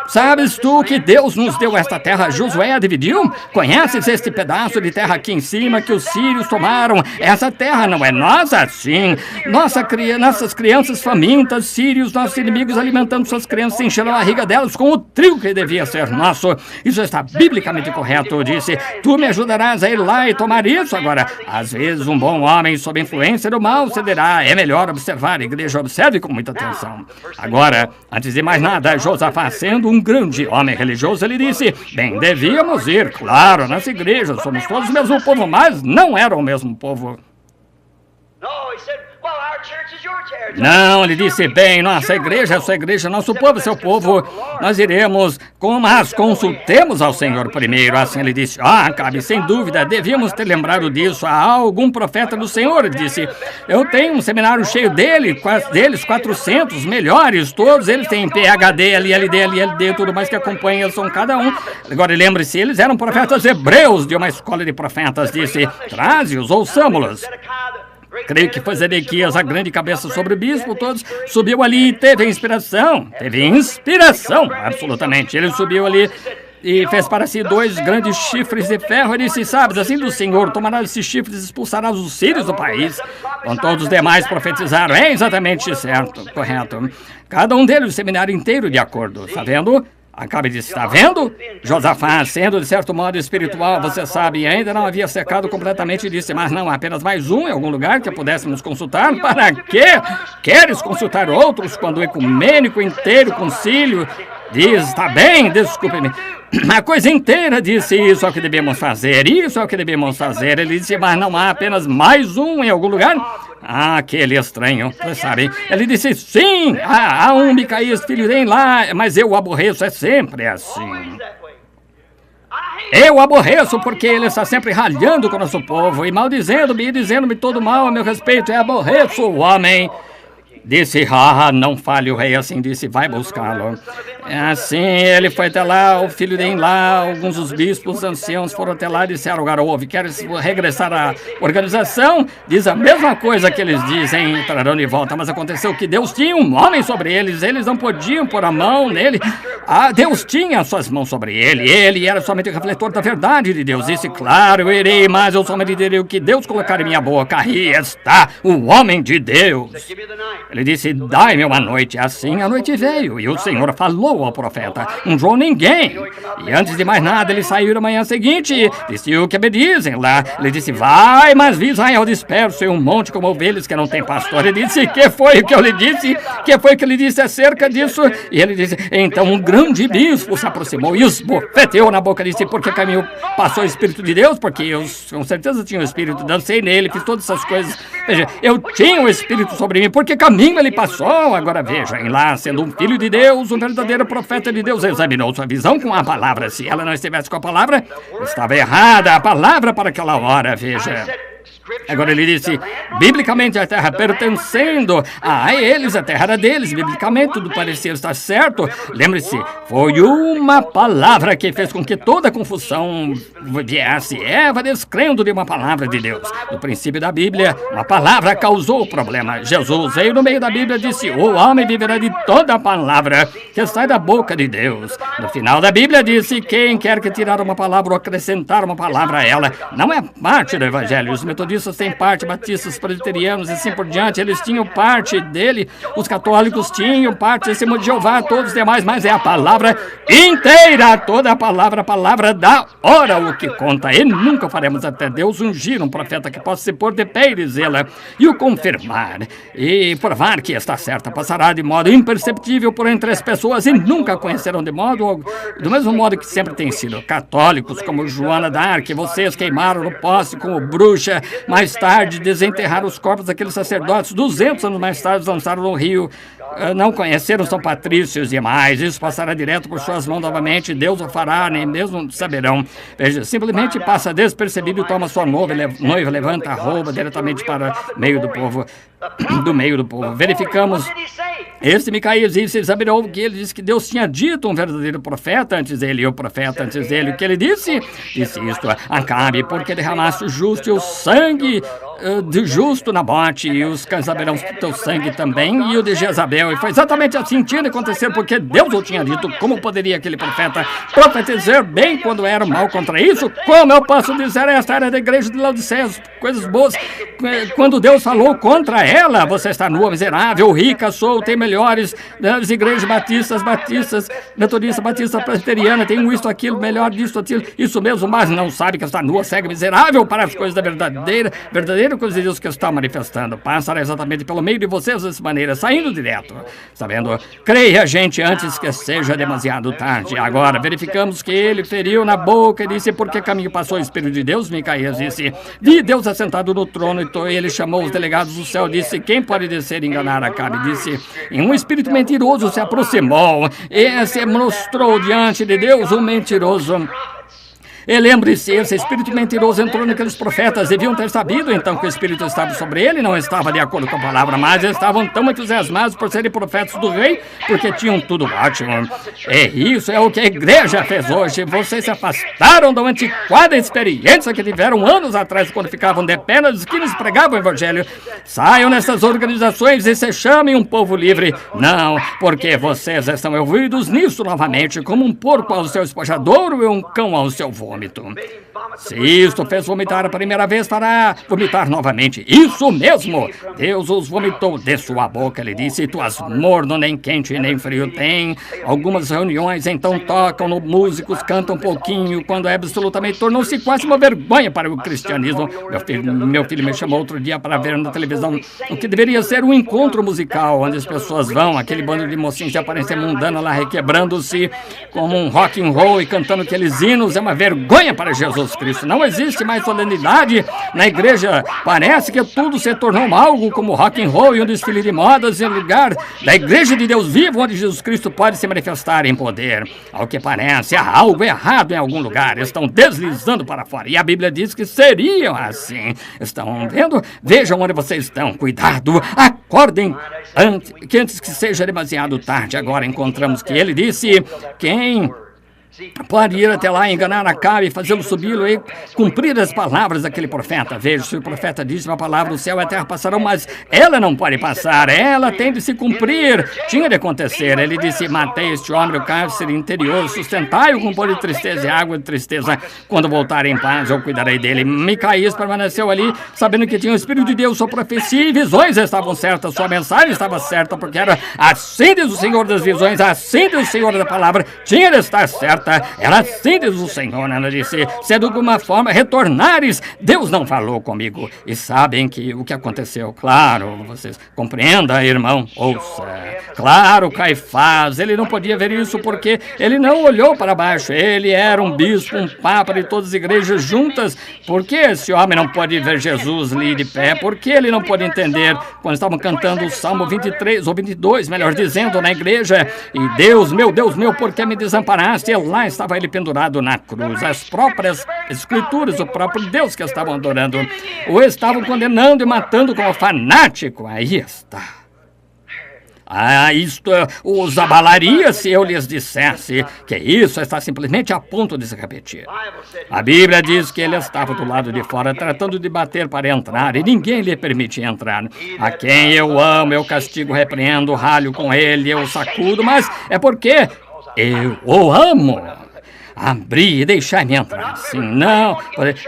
Sabes tu que Deus nos deu esta terra? Josué a dividiu? Conheces este pedaço de terra aqui em cima que os sírios tomaram? Essa terra não é nossa? Sim. Nossas crianças famintas, sírios, nossos inimigos alimentando suas crianças, enchendo a barriga delas com o trigo que devia ser nosso. Isso está biblicamente correto, disse. Tu me ajudarás a ir lá e tomar isso agora. Às vezes um bom homem sob influência do mal cederá. É melhor observar, a igreja observe com muita atenção. Agora, antes de mais nada, Josafá, sendo um grande homem religioso, ele disse: bem, devíamos ir, claro, nas igrejas, somos todos o mesmo povo, mas não eram o mesmo povo. Não, ele disse: bem, nossa igreja é sua igreja, nosso povo é seu povo, nós iremos, mas consultemos ao Senhor primeiro. Assim ele disse: Acabe, sem dúvida, devíamos ter lembrado disso. Há algum profeta do Senhor? Ele disse: eu tenho um seminário cheio deles, 400 melhores, todos eles têm PhD, LLD, tudo mais que acompanha, são cada um. Agora lembre-se, eles eram profetas hebreus de uma escola de profetas, disse: traze-os, ouçamos-los. Creio que foi Zedequias, a grande cabeça sobre o bispo, todos subiu ali e teve inspiração, absolutamente. Ele subiu ali e fez para si 2 grandes chifres de ferro e disse: sabes, assim do Senhor, tomarás esses chifres e expulsarás os sírios do país. Quando todos os demais profetizaram, é exatamente certo, correto. Cada um deles, o seminário inteiro de acordo, está vendo? Acabe de estar vendo? Josafá, sendo de certo modo espiritual, você sabe, ainda não havia secado completamente, disse: mas não, apenas mais um em algum lugar que pudéssemos consultar. Para quê? Queres consultar outros quando o ecumênico inteiro concílio diz: está bem, desculpe-me, a coisa inteira disse: isso é o que devemos fazer, isso é o que devemos fazer. Ele disse: mas não há apenas mais um em algum lugar? Aquele estranho, vocês sabem. Ele disse: sim, há um Micaías, filho de lá, mas eu o aborreço, é sempre assim. Eu aborreço porque ele está sempre ralhando com o nosso povo e maldizendo-me e dizendo-me todo mal a meu respeito. Eu aborreço o homem. Disse: não fale o rei, assim disse: vai buscá-lo. Assim ele foi até lá, o filho de Enlá, alguns dos bispos anciãos foram até lá e disseram: Garouve, queres regressar à organização? Diz a mesma coisa que eles dizem, entrarão de volta, mas aconteceu que Deus tinha um homem sobre eles não podiam pôr a mão nele. Deus tinha suas mãos sobre ele era somente o refletor da verdade de Deus. Disse: claro, eu irei, mas eu somente direi o que Deus colocar em minha boca. Aí está o homem de Deus. Ele disse: dai-me uma noite. Assim a noite veio, e o Senhor falou ao profeta: não usou ninguém. E antes de mais nada, ele saiu na manhã seguinte, disse o que me dizem lá. Ele disse: vai, mas vi Israel disperso em um monte como ovelhas que não tem pastor. Ele disse: que foi o que eu lhe disse? Que foi o que ele disse acerca disso? E ele disse: então um grande bispo se aproximou e os bofeteou na boca. Disse: porque caminho passou o Espírito de Deus? Porque eu com certeza tinha o Espírito, dancei nele, fiz todas essas coisas. Veja, eu tinha o Espírito sobre mim, porque caminho ele passou. Agora vejam, lá sendo um filho de Deus, um verdadeiro profeta de Deus, examinou sua visão com a palavra. Se ela não estivesse com a palavra, estava errada a palavra para aquela hora, veja. Agora ele disse: biblicamente a terra pertencendo a eles, a terra era deles, biblicamente tudo parecia estar certo. Lembre-se, foi uma palavra que fez com que toda a confusão viesse. Eva descrendo de uma palavra de Deus. No princípio da Bíblia, uma palavra causou o problema. Jesus veio no meio da Bíblia e disse: o homem viverá de toda a palavra que sai da boca de Deus. No final da Bíblia disse: quem quer que tirar uma palavra ou acrescentar uma palavra a ela, não é parte do evangelho. Os metodistas metodistas têm parte, batistas, presbiterianos e assim por diante, eles tinham parte dele, os católicos tinham parte, Testemunho de Jeová, todos os demais, mas é a palavra inteira, toda a palavra da hora o que conta. E nunca faremos até Deus ungir um profeta que possa se pôr de pé e dizê-la e o confirmar e provar que está certa. Passará de modo imperceptível por entre as pessoas e nunca a conhecerão do mesmo modo que sempre tem sido. Católicos como Joana d'Arc, vocês queimaram no poste como bruxa, mais tarde desenterraram os corpos daqueles sacerdotes, 200 anos mais tarde lançaram no rio, não conheceram São Patrícios e mais, isso passará direto por suas mãos novamente, Deus o fará, nem mesmo saberão. Veja, simplesmente passa despercebido e toma sua noiva, levanta a roupa diretamente para meio do povo, Verificamos esse Micaías disse, examinou que ele disse que Deus tinha dito um verdadeiro profeta antes dele, e o profeta antes dele. O que ele disse? Disse isto: Acabe, porque derramaste o justo e o sangue de justo Nabote, e os cães saberão o teu sangue também, e o de Jezabel. E foi exatamente assim que tinha de acontecer, porque Deus o tinha dito. Como poderia aquele profeta profetizar bem quando era mal contra isso? Como eu posso dizer esta era da igreja de Laodiceia, as coisas boas, quando Deus falou contra ela? Você está nua, miserável, rica, sou, tem melhores das igrejas batistas, metodistas, batista, presbiteriana, tem isto, aquilo, melhor disso, aquilo, isso mesmo, mas não sabe que está nua, cega, miserável para as coisas da verdadeira coisa de Deus que está manifestando. Passará exatamente pelo meio de vocês dessa maneira, saindo direto, sabendo, creia, gente, antes que seja demasiado tarde. Agora, verificamos que ele feriu na boca e disse, por que caminho passou o Espírito de Deus? Micaías disse, vi Deus assentado no trono, e ele chamou os delegados do céu, disse, quem pode descer e enganar Acabe? Disse, e um espírito mentiroso se aproximou e se mostrou diante de Deus um mentiroso. E lembre-se, esse espírito mentiroso entrou naqueles profetas, deviam ter sabido então que o espírito estava sobre ele, não estava de acordo com a palavra, mas estavam tão entusiasmados por serem profetas do rei, porque tinham tudo ótimo. E isso é o que a igreja fez hoje. Vocês se afastaram da antiquada experiência que tiveram anos atrás, quando ficavam de pé nas esquinas e pregavam o evangelho. Saiam nessas organizações e se chamem um povo livre. Não, porque vocês estão envolvidos nisso novamente, como um porco ao seu espojadouro e um cão ao seu vômito. Se isto fez vomitar a primeira vez, fará vomitar novamente. Isso mesmo! Deus os vomitou de sua boca. Ele disse, tuas morno, nem quente, nem frio tem. Algumas reuniões então tocam no músicos, cantam um pouquinho, quando é absolutamente tornou-se quase uma vergonha para o cristianismo. Meu filho me chamou outro dia para ver na televisão o que deveria ser um encontro musical, onde as pessoas vão, aquele bando de mocinhos de aparência mundana lá requebrando-se como um rock and roll e cantando aqueles hinos. É uma vergonha para Jesus Cristo. Não existe mais solenidade na igreja. Parece que tudo se tornou algo como rock and roll e um desfile de modas em lugar da igreja de Deus vivo, onde Jesus Cristo pode se manifestar em poder. Ao que parece, há algo errado em algum lugar. Estão deslizando para fora. E a Bíblia diz que seriam assim. Estão vendo? Vejam onde vocês estão. Cuidado. Acordem antes que seja demasiado tarde. Agora encontramos que ele disse, quem pode ir até lá, enganar Acabe, fazê-lo subi-lo e cumprir as palavras daquele profeta. Veja, se o profeta diz uma palavra, o céu e a terra passarão, mas ela não pode passar, ela tem de se cumprir. Tinha de acontecer. Ele disse, matei este homem, o cárcere interior, sustentai-o com pó de tristeza e água de tristeza. Quando voltar em paz, eu cuidarei dele. Micaías permaneceu ali, sabendo que tinha o Espírito de Deus, sua profecia e visões estavam certas, sua mensagem estava certa, porque era assim diz o Senhor das visões, assim diz o Senhor da palavra, tinha de estar certa. Ela assim diz o Senhor, ela disse, se de alguma forma retornares, Deus não falou comigo. E sabem que o que aconteceu, claro, vocês compreendam, irmão, ouça. Claro, Caifás, ele não podia ver isso porque ele não olhou para baixo. Ele era um bispo, um papa de todas as igrejas juntas. Por que esse homem não pode ver Jesus ali de pé? Por que ele não pode entender quando estavam cantando o Salmo 23, ou 22, melhor dizendo, na igreja? E Deus meu, por que me desamparaste? E lá estava ele pendurado na cruz. As próprias escrituras, o próprio Deus que estavam adorando, o estavam condenando e matando como fanático. Aí está. Isto os abalaria se eu lhes dissesse que isso está simplesmente a ponto de se repetir. A Bíblia diz que ele estava do lado de fora tratando de bater para entrar e ninguém lhe permitia entrar. A quem eu amo, eu castigo, repreendo, ralho com ele, eu sacudo, mas é porque eu o amo. abri e deixai-me entrar. Sim, não.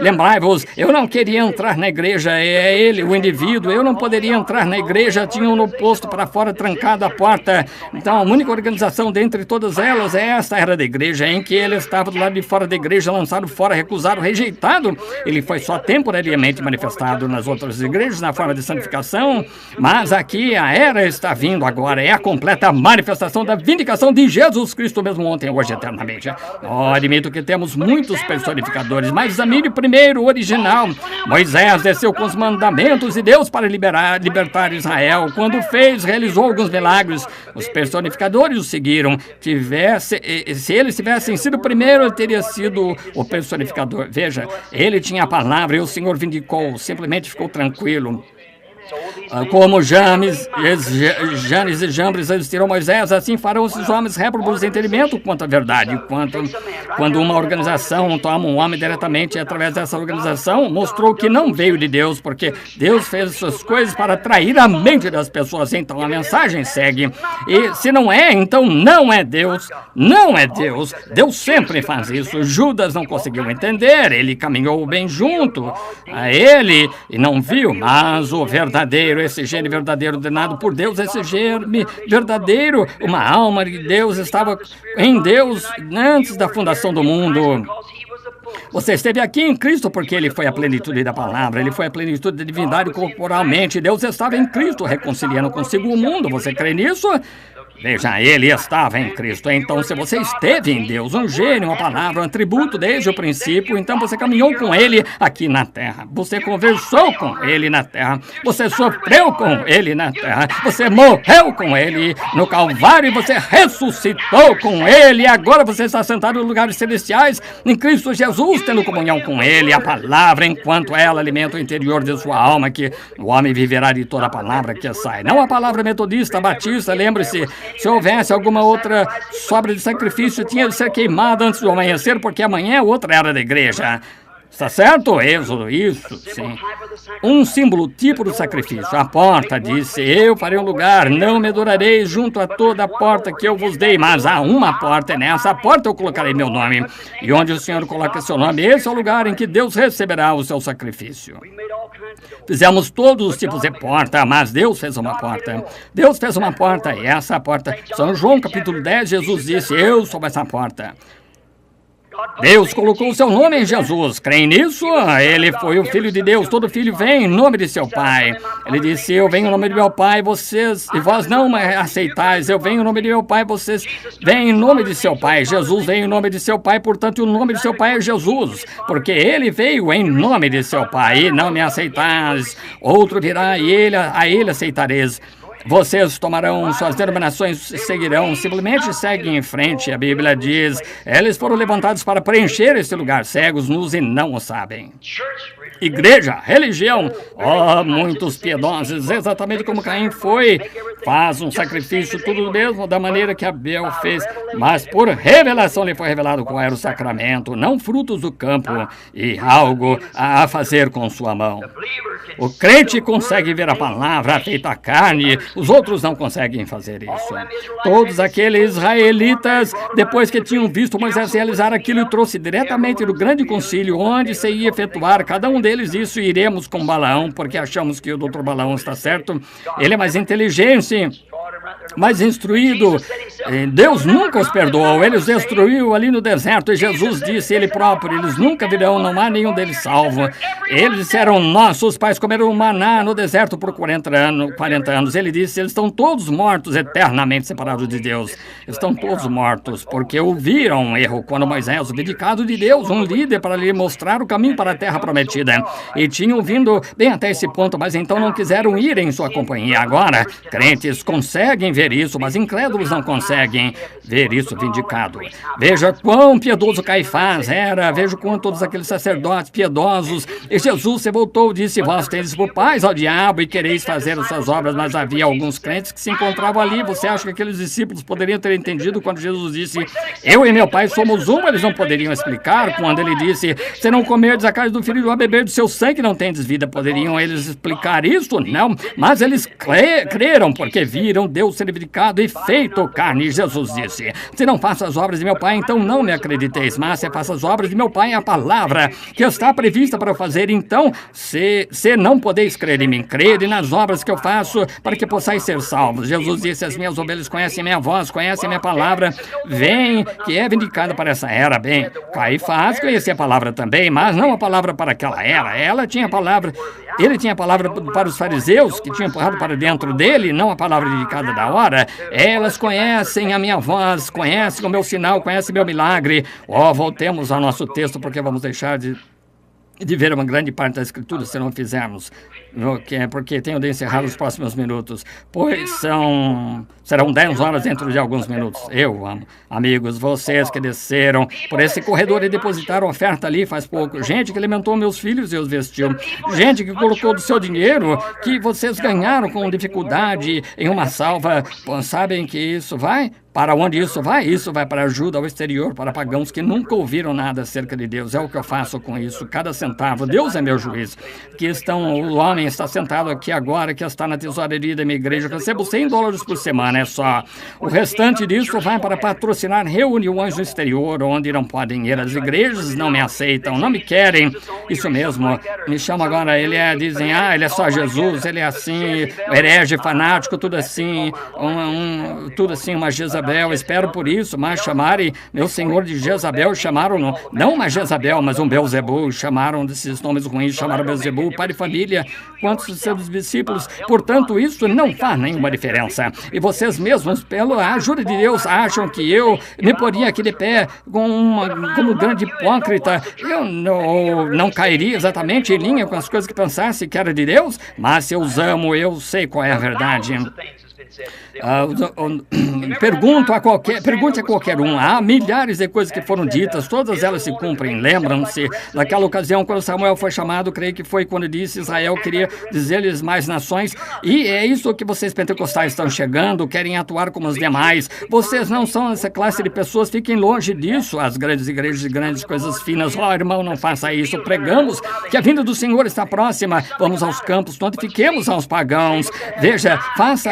Lembrai-vos, eu não queria entrar na igreja, é ele, o indivíduo. Eu não poderia entrar na igreja, tinham no posto para fora, trancado a porta. Então, a única organização dentre todas elas, esta era da igreja, em que ele estava do lado de fora da igreja, lançado fora, recusado, rejeitado. Ele foi só temporariamente manifestado nas outras igrejas, na forma de santificação, mas aqui a era está vindo agora, é a completa manifestação da vindicação de Jesus Cristo mesmo ontem, hoje, eternamente. Admito que temos muitos personificadores, mas examine primeiro o original. Moisés desceu com os mandamentos de Deus para libertar Israel. Quando realizou alguns milagres. Os personificadores o seguiram. Se eles tivessem sido o primeiro, ele teria sido o personificador. Veja, ele tinha a palavra e o Senhor vindicou, simplesmente ficou tranquilo. Como Janes e Jambres resistiram a Moisés, assim farão esses homens réprobos de entendimento quanto à verdade. Quando uma organização toma um homem diretamente através dessa organização, mostrou que não veio de Deus, porque Deus fez essas coisas para atrair a mente das pessoas. Então a mensagem segue. E se não é, então não é Deus. Não é Deus. Deus sempre faz isso. Judas não conseguiu entender. Ele caminhou bem junto a ele e não viu, mas o verdadeiro, esse gene verdadeiro ordenado por Deus, esse gene verdadeiro, uma alma de Deus estava em Deus antes da fundação do mundo. Você esteve aqui em Cristo porque ele foi a plenitude da palavra, ele foi a plenitude da divindade corporalmente. Deus estava em Cristo reconciliando consigo o mundo. Você crê nisso? Veja, ele estava em Cristo. Então, se você esteve em Deus, um gênio, uma palavra, um atributo desde o princípio, então você caminhou com ele aqui na terra. Você conversou com ele na terra. Você sofreu com ele na terra. Você morreu com ele no Calvário e você ressuscitou com ele. E agora você está sentado em lugares celestiais em Cristo Jesus, tendo comunhão com ele. A palavra, enquanto ela alimenta o interior de sua alma, que o homem viverá de toda a palavra que sai. Não a palavra metodista, batista, lembre-se. Se houvesse alguma outra sobra de sacrifício, tinha de ser queimada antes do amanhecer, porque amanhã é outra era da igreja. Está certo? Êxodo, isso, sim. Um símbolo tipo do sacrifício. A porta disse, eu farei um lugar, não me adorareis junto a toda a porta que eu vos dei, mas há uma porta, e nessa porta eu colocarei meu nome. E onde o Senhor coloca seu nome, esse é o lugar em que Deus receberá o seu sacrifício. Fizemos todos os tipos de porta, mas Deus fez uma porta. Deus fez uma porta, e essa porta, São João capítulo 10, Jesus disse, eu sou essa porta. Deus colocou o seu nome em Jesus. Creem nisso? Ele foi o Filho de Deus. Todo filho vem em nome de seu Pai. Ele disse, eu venho em nome de meu Pai, e vós não aceitais. Eu venho em nome de meu Pai, vocês vêm em nome de seu Pai. Jesus veio em nome de seu Pai, portanto o nome de seu Pai é Jesus. Porque ele veio em nome de seu Pai. E não me aceitais. Outro virá e a ele aceitareis. Vocês tomarão suas denominações, seguirão, simplesmente seguem em frente. A Bíblia diz, eles foram levantados para preencher esse lugar, cegos, nus e não o sabem. Igreja, religião, muitos piedosos, exatamente como Caim foi, faz um sacrifício, tudo mesmo da maneira que Abel fez, mas por revelação lhe foi revelado qual era o sacramento, não frutos do campo e algo a fazer com sua mão. O crente consegue ver a palavra feita a carne, os outros não conseguem fazer isso. Todos aqueles israelitas, depois que tinham visto Moisés realizar aquilo, trouxe diretamente do grande concílio, onde se ia efetuar cada um deles isso, iremos com Balaão, porque achamos que o doutor Balaão está certo. Ele é mais inteligente, mais instruído. Deus nunca os perdoou, ele os destruiu ali no deserto, e Jesus disse ele próprio, eles nunca virão, não há nenhum deles salvo. Eles disseram, nossos pais comeram maná no deserto por 40 anos. Ele disse, eles estão todos mortos, eternamente separados de Deus. Estão todos mortos, porque ouviram um erro quando Moisés, o dedicado de Deus, um líder para lhe mostrar o caminho para a terra prometida. E tinham vindo bem até esse ponto, mas então não quiseram ir em sua companhia. Agora, crentes conseguem ver isso, mas incrédulos não conseguem ver isso vindicado. Veja quão piedoso Caifás era, veja quanto todos aqueles sacerdotes piedosos. E Jesus se voltou e disse, vós tendes por pais ao diabo e quereis fazer as suas obras, mas havia alguns crentes que se encontravam ali. Você acha que aqueles discípulos poderiam ter entendido quando Jesus disse, eu e meu pai somos um? Eles não poderiam explicar quando ele disse, se não comerdes a carne do filho ou a beber do seu sangue, não tendes vida. Poderiam eles explicar isso? Não, mas eles creram porque viram Deus se vivificado e feito carne. Jesus disse, se não faço as obras de meu Pai, então não me acrediteis, mas se faço as obras de meu Pai, a palavra que está prevista para eu fazer, então, se não podeis crer em mim, crede nas obras que eu faço, para que possais ser salvos. Jesus disse, as minhas ovelhas conhecem minha voz, conhecem minha palavra, vem, que é vindicada para essa era. Bem, Caifás conhecia a palavra também, mas não a palavra para aquela era. Ele tinha a palavra para os fariseus, que tinham empurrado para dentro dele, não a palavra dedicada da hora. Elas conhecem a minha voz, conhecem o meu sinal, conhecem o meu milagre. Voltemos ao nosso texto, porque vamos deixar de ver uma grande parte da Escritura se não fizermos, porque tenho de encerrar os próximos minutos, pois serão 10 horas dentro de alguns minutos. Eu amo, amigos, vocês que desceram por esse corredor e depositaram oferta ali faz pouco, gente que alimentou meus filhos e os vestiu, gente que colocou do seu dinheiro, que vocês ganharam com dificuldade em uma salva. Sabem que isso vai? Para onde isso vai? Isso vai para ajuda ao exterior, para pagãos que nunca ouviram nada acerca de Deus. É o que eu faço com isso, cada centavo. Deus é meu juiz. O homem está sentado aqui agora, que está na tesouraria da minha igreja. Eu recebo $100 por semana, é só. O restante disso vai para patrocinar reuniões no exterior, onde não podem ir. As igrejas não me aceitam, não me querem. Isso mesmo. Me chamam agora, dizem, ele é só Jesus, ele é assim, herege, fanático, tudo assim, tudo assim, uma Jezabel. Espero por isso, mas chamarem meu senhor de Jezabel, chamaram não uma Jezabel, mas um Belzebu, chamaram desses nomes ruins, chamaram Belzebu, pai de família, quantos de seus discípulos. Portanto, isso não faz nenhuma diferença. E vocês mesmos, pela ajuda de Deus, acham que eu me poria aqui de pé como um grande hipócrita. Eu não cairia exatamente em linha com as coisas que pensasse que era de Deus, mas se eu os amo, eu sei qual é a verdade. Pergunte a qualquer um. Há milhares de coisas que foram ditas, todas elas se cumprem. Lembram-se daquela ocasião quando Samuel foi chamado, creio que foi quando disse Israel queria dizer-lhes mais nações, e é isso que vocês pentecostais estão chegando, querem atuar como os demais. Vocês não são essa classe de pessoas, fiquem longe disso. As grandes igrejas e grandes coisas finas, irmão, não faça isso. Pregamos que a vinda do Senhor está próxima. Vamos aos campos, notifiquemos aos pagãos. Veja, faça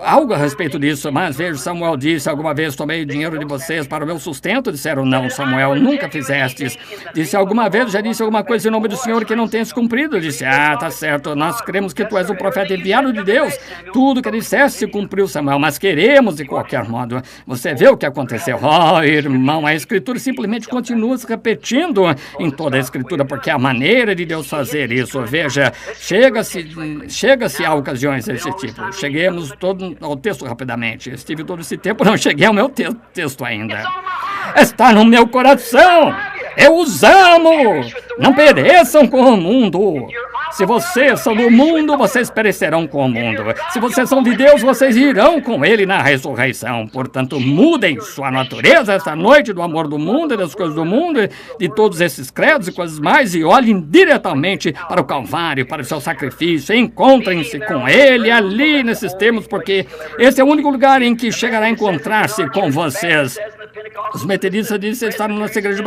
algo a respeito disso. Mas veja, Samuel disse, alguma vez tomei o dinheiro de vocês para o meu sustento? Disseram, não, Samuel, nunca fizestes. Disse, alguma vez já disse alguma coisa em nome do Senhor que não tenhas cumprido? Disse, tá certo, nós cremos que tu és o profeta enviado de Deus. Tudo que disseste se cumpriu, Samuel, mas queremos de qualquer modo. Você vê o que aconteceu? Irmão, a Escritura simplesmente continua se repetindo em toda a Escritura, porque é a maneira de Deus fazer isso. Veja, chega-se a ocasiões desse tipo. Cheguemos todo ao texto rapidamente. Estive todo esse tempo, não cheguei ao meu texto ainda. Está no meu coração. Eu os amo. Não pereçam com o mundo. Se vocês são do mundo, vocês perecerão com o mundo. Se vocês são de Deus, vocês irão com Ele na ressurreição. Portanto, mudem sua natureza esta noite do amor do mundo e das coisas do mundo, de todos esses credos e coisas mais, e olhem diretamente para o Calvário, para o seu sacrifício. Encontrem-se com Ele ali nesses termos, porque esse é o único lugar em que chegará a encontrar-se com vocês. Os metodistas dizem que estavam nas igrejas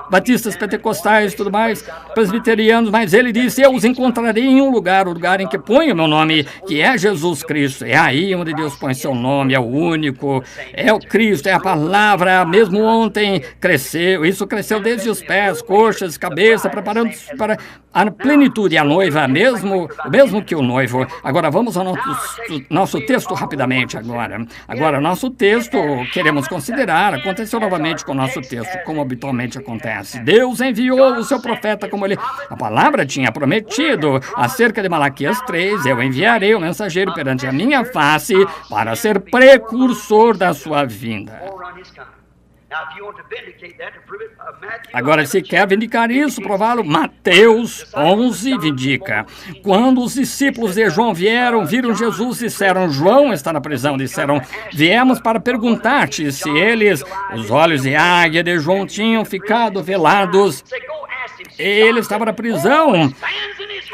batistas, pentecostais e tudo mais, presbiterianos, mas ele disse, eu os encontrarei em um lugar, o lugar em que ponho o meu nome, que é Jesus Cristo. É aí onde Deus põe seu nome, é o único, é o Cristo, é a palavra. Mesmo ontem cresceu, isso cresceu desde os pés, coxas, cabeça, preparando-se para a plenitude, a noiva, mesmo que o noivo. Agora vamos ao nosso texto rapidamente agora. Agora, nosso texto, queremos considerar, aconteceu novamente com o nosso texto, como habitualmente acontece. Deus enviou o seu profeta como a palavra tinha prometido. Acerca de Malaquias 3, eu enviarei o mensageiro perante a minha face para ser precursor da sua vinda. Agora, se quer vindicar isso, prová-lo, Mateus 11 vindica. Quando os discípulos de João viram Jesus, disseram, João está na prisão, disseram, viemos para perguntar-te se os olhos de águia de João tinham ficado velados. Ele estava na prisão.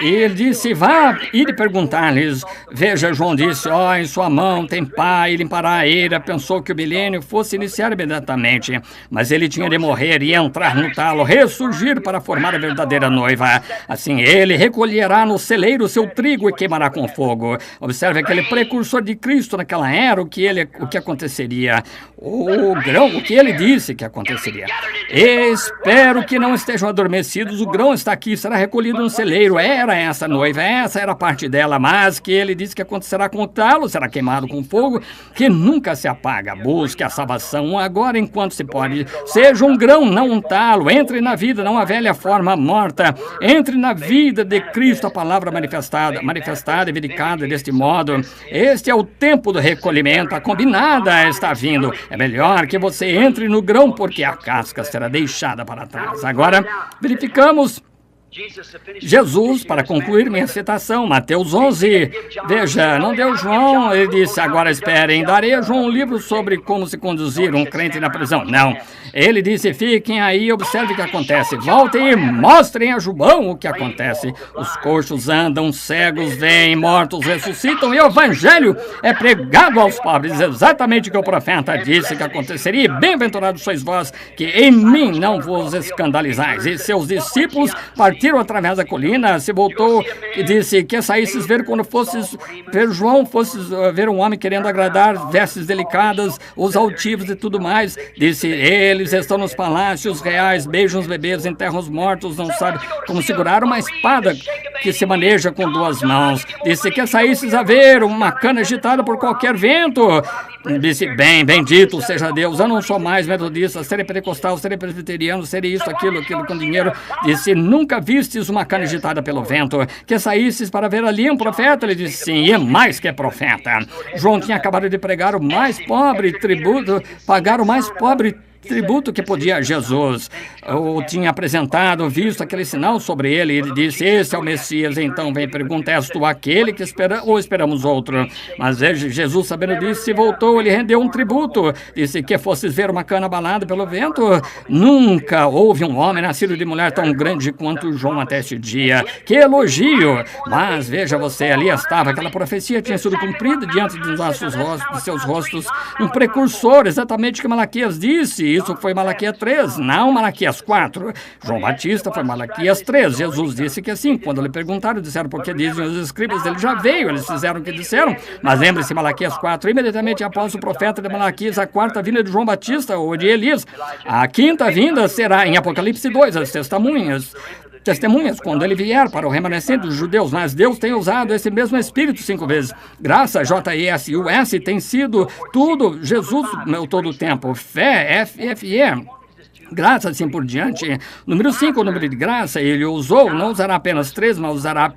E ele disse, vá e perguntar-lhes. Veja, João disse, em sua mão tem pá e limpará a eira. Pensou que o milênio fosse iniciar imediatamente, mas ele tinha de morrer e entrar no talo, ressurgir para formar a verdadeira noiva. Assim ele recolherá no celeiro seu trigo e queimará com fogo. Observe aquele precursor de Cristo naquela era, o que aconteceria. O grão, o que ele disse que aconteceria. Espero que não estejam adormecidos, o grão está aqui, será recolhido no celeiro. Era essa noiva, essa era a parte dela, mas que ele disse que acontecerá com o talo, será queimado com fogo, que nunca se apaga. Busque a salvação agora enquanto se pode. Seja um grão, não um talo. Entre na vida, não a velha forma morta. Entre na vida de Cristo, a palavra manifestada e verificada deste modo. Este é o tempo do recolhimento, a combinada está vindo. É melhor que você entre no grão, porque a casca será deixada para trás. Agora, verificamos Jesus, para concluir minha citação, Mateus 11. Veja, não deu João, ele disse, agora esperem, darei a João um livro sobre como se conduzir um crente na prisão. Não, ele disse, fiquem aí e observem o que acontece. Voltem e mostrem a João o que acontece. Os coxos andam, cegos vêm, mortos ressuscitam e o evangelho é pregado aos pobres. Exatamente o que o profeta disse que aconteceria. Bem-aventurados sois vós, que em mim não vos escandalizais. E seus discípulos partiram através da colina, se voltou e disse que saísses ver quando fosses ver João, fosses ver um homem querendo agradar, vestes delicadas, os altivos e tudo mais. Disse, eles estão nos palácios reais, beijam os bebês, enterram os mortos, não sabe como segurar uma espada que se maneja com duas mãos. Disse que saísses a ver uma cana agitada por qualquer vento. Disse, bendito seja Deus, eu não sou mais metodista, serei pentecostal, serei presbiteriano, serei isso, aquilo com dinheiro. Disse, nunca vistes uma cana agitada pelo vento, que saísses para ver ali um profeta? Ele disse, sim, e mais que profeta. João tinha acabado de pregar o mais pobre tributo, pagar o mais pobre tributo que podia a Jesus. Eu tinha apresentado, visto aquele sinal sobre ele. Ele disse, esse é o Messias. Então vem pergunta, és tu aquele que espera ou esperamos outro? Mas Jesus, sabendo disso, se voltou, ele rendeu um tributo. Disse que fosses ver uma cana abalada pelo vento. Nunca houve um homem nascido de mulher tão grande quanto João até este dia. Que elogio! Mas veja você, ali estava, aquela profecia tinha sido cumprida diante dos nossos rostos, de seus rostos. Um precursor, exatamente o que Malaquias disse. Isso foi Malaquias 3, não Malaquias 4. João Batista foi Malaquias 3. Jesus disse que sim. Quando lhe perguntaram, disseram porque dizem os escribas, ele já veio. Eles fizeram o que disseram. Mas lembre-se, Malaquias 4, imediatamente após o profeta de Malaquias, a quarta vinda de João Batista ou de Elias. A quinta vinda será em Apocalipse 2, as testemunhas, quando ele vier para o remanescente dos judeus, mas Deus tem usado esse mesmo Espírito 5 vezes. Graça, J-E-S-U-S, tem sido tudo, Jesus, todo o tempo. Fé, F-F-E. Graça, assim por diante. Número 5, o número de graça, ele usou, não usará apenas 3, mas usará...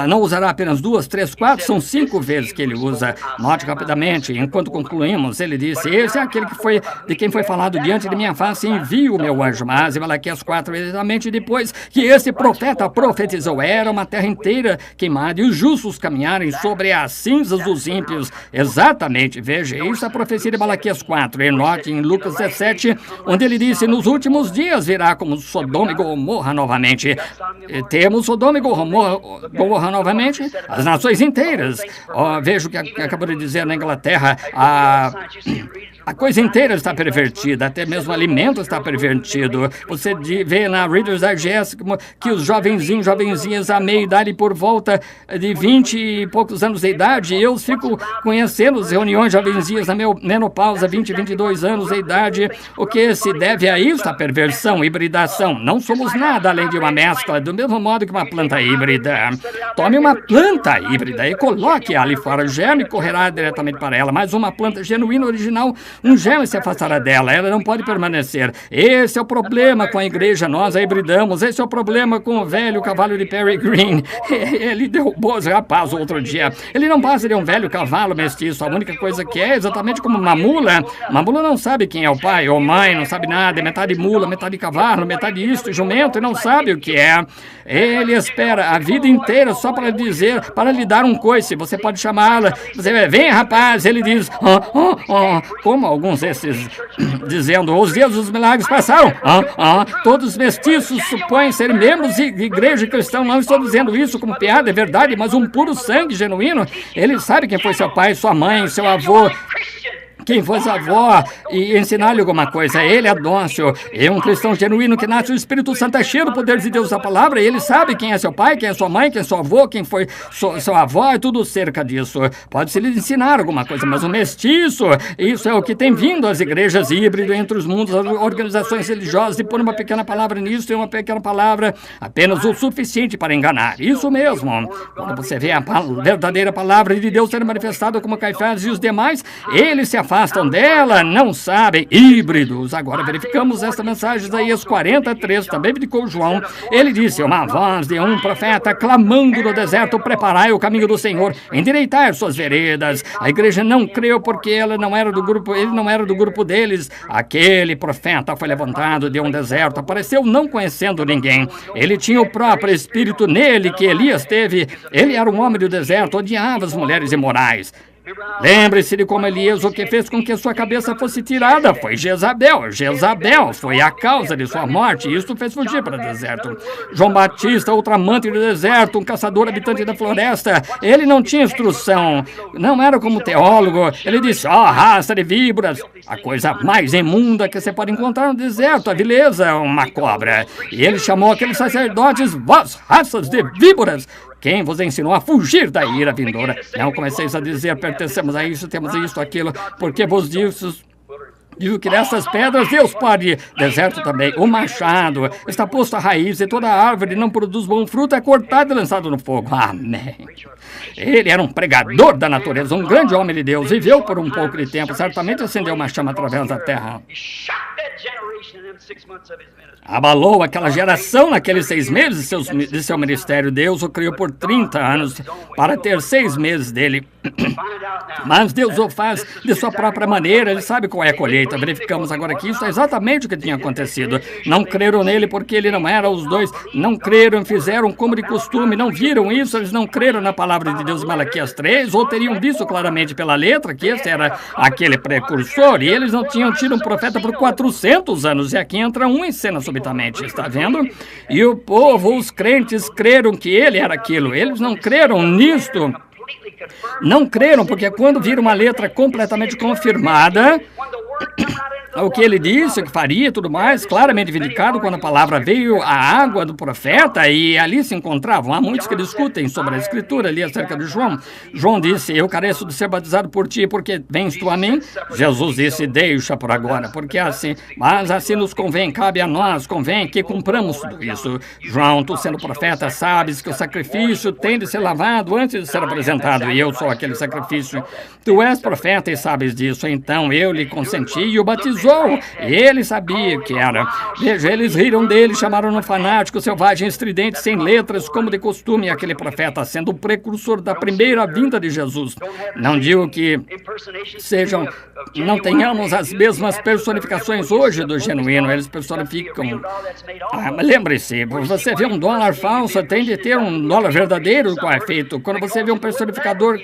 não usará apenas 2, 3, 4, são 5 vezes que ele usa. Note rapidamente, enquanto concluímos, ele disse, esse é aquele que foi, de quem foi falado diante de minha face, envio o meu anjo. Mas em Malaquias 4, exatamente depois que esse profeta profetizou, era uma terra inteira queimada e os justos caminharem sobre as cinzas dos ímpios. Exatamente, veja, isso é a profecia de Malaquias 4. E note em Lucas 17, onde ele disse, nos últimos dias virá como Sodoma e Gomorra novamente. Temos Sodoma e Gomorra novamente, as nações inteiras. Veja o que acabou de dizer na Inglaterra, a coisa inteira está pervertida, até mesmo o alimento está pervertido. Você vê na Reader's Digest que os jovenzinhas à meia-idade, por volta de 20 e poucos anos de idade, eu fico conhecendo as reuniões jovenzinhas na menopausa, 20, 22 anos de idade. O que se deve a isso? A perversão, hibridação. Não somos nada além de uma mescla, do mesmo modo que uma planta híbrida. Tome uma planta híbrida e coloque-a ali fora. O germe correrá diretamente para ela, mas uma planta genuína, original, um germe se afastará dela, ela não pode permanecer. Esse é o problema com a igreja, nós a hibridamos. Esse é o problema com o velho cavalo de Perry Green. Ele derrubou os rapazes outro dia. Ele não passa de um velho cavalo mestiço. A única coisa que é exatamente como uma mula. Uma mula não sabe quem é o pai ou mãe, não sabe nada. É metade mula, metade cavalo, metade isto, jumento, e não sabe o que é. Ele espera a vida inteira só para dizer, para lhe dar um coice. Você pode chamá-la. Você vem, rapaz. Ele diz, como? alguns desses dizendo, os dias dos milagres passaram. Todos os mestiços supõem serem membros de igreja cristã. Não estou dizendo isso como piada, é verdade, mas um puro sangue genuíno. Ele sabe quem foi seu pai, sua mãe, seu avô, quem foi sua avó, e ensinar-lhe alguma coisa. Ele é dócil, é um cristão genuíno que nasce, o Espírito Santo é cheio do poder de Deus da palavra, e ele sabe quem é seu pai, quem é sua mãe, quem é seu avô, quem foi seu avó, e tudo cerca disso. Pode-se lhe ensinar alguma coisa, mas o mestiço, isso é o que tem vindo às igrejas híbridas entre os mundos, as organizações religiosas, e pôr uma pequena palavra nisso e uma pequena palavra, apenas o suficiente para enganar. Isso mesmo. Quando você vê a verdadeira palavra de Deus sendo manifestada como Caifás e os demais, eles se afastam dela, não sabem, híbridos. Agora verificamos esta mensagem, Isaías 43, também verificou João. Ele disse, uma voz de um profeta clamando no deserto, preparai o caminho do Senhor, endireitai suas veredas. A igreja não creu porque ele não era do grupo deles. Aquele profeta foi levantado de um deserto, apareceu não conhecendo ninguém. Ele tinha o próprio Espírito nele que Elias teve. Ele era um homem do deserto, odiava as mulheres imorais. Lembre-se de como Elias, o que fez com que sua cabeça fosse tirada foi Jezabel. Jezabel foi a causa de sua morte, e isso fez fugir para o deserto. João Batista, outro amante do deserto, um caçador habitante da floresta, ele não tinha instrução, não era como teólogo. Ele disse, raça de víboras, a coisa mais imunda que você pode encontrar no deserto, a vileza, uma cobra. E ele chamou aqueles sacerdotes, vós, raças de víboras, quem vos ensinou a fugir da ira vindoura? Não comeceis a dizer, pertencemos a isso, temos isso, aquilo, porque vos digo que nessas pedras Deus pode, deserto também, o machado está posto à raiz e toda árvore não produz bom fruto, é cortado e lançado no fogo. Amém. Ele era um pregador da natureza, um grande homem de Deus, viveu por um pouco de tempo, certamente acendeu uma chama através da terra. Abalou aquela geração naqueles 6 meses de seu ministério. Deus o criou por 30 anos para ter 6 meses dele. Mas Deus o faz de sua própria maneira, ele sabe qual é a colheita. Verificamos agora que isso é exatamente o que tinha acontecido. Não creram nele porque ele não era, os dois não creram, fizeram como de costume, não viram isso, eles não creram na palavra de Deus, Malaquias 3, ou teriam visto claramente pela letra que esse era aquele precursor, e eles não tinham tido um profeta por 400 anos, e aqui entra um em cena subitamente, está vendo? E o povo, os crentes, creram que ele era aquilo, eles não creram nisto. Não creram, porque quando viram uma letra completamente confirmada, o que ele disse, que faria e tudo mais, claramente vindicado quando a palavra veio, a água do profeta, e ali se encontravam. Há muitos que discutem sobre a escritura ali acerca de João. João disse, eu careço de ser batizado por ti, porque vens tu a mim? Jesus disse, deixa por agora, porque assim, mas assim nos convém, cabe a nós, convém que cumpramos tudo isso. João, tu sendo profeta, sabes que o sacrifício tem de ser lavado antes de ser apresentado, e eu sou aquele sacrifício. Tu és profeta e sabes disso, então eu lhe consenti e o batizou. Ele sabia que era. Veja, eles riram dele, chamaram-no fanático, selvagem, estridente, sem letras, como de costume, aquele profeta, sendo o precursor da primeira vinda de Jesus. Não digo que não tenhamos as mesmas personificações hoje do genuíno, eles personificam. Mas lembre-se, você vê um dólar falso, tem de ter um dólar verdadeiro, qual é feito. Quando você vê um personificador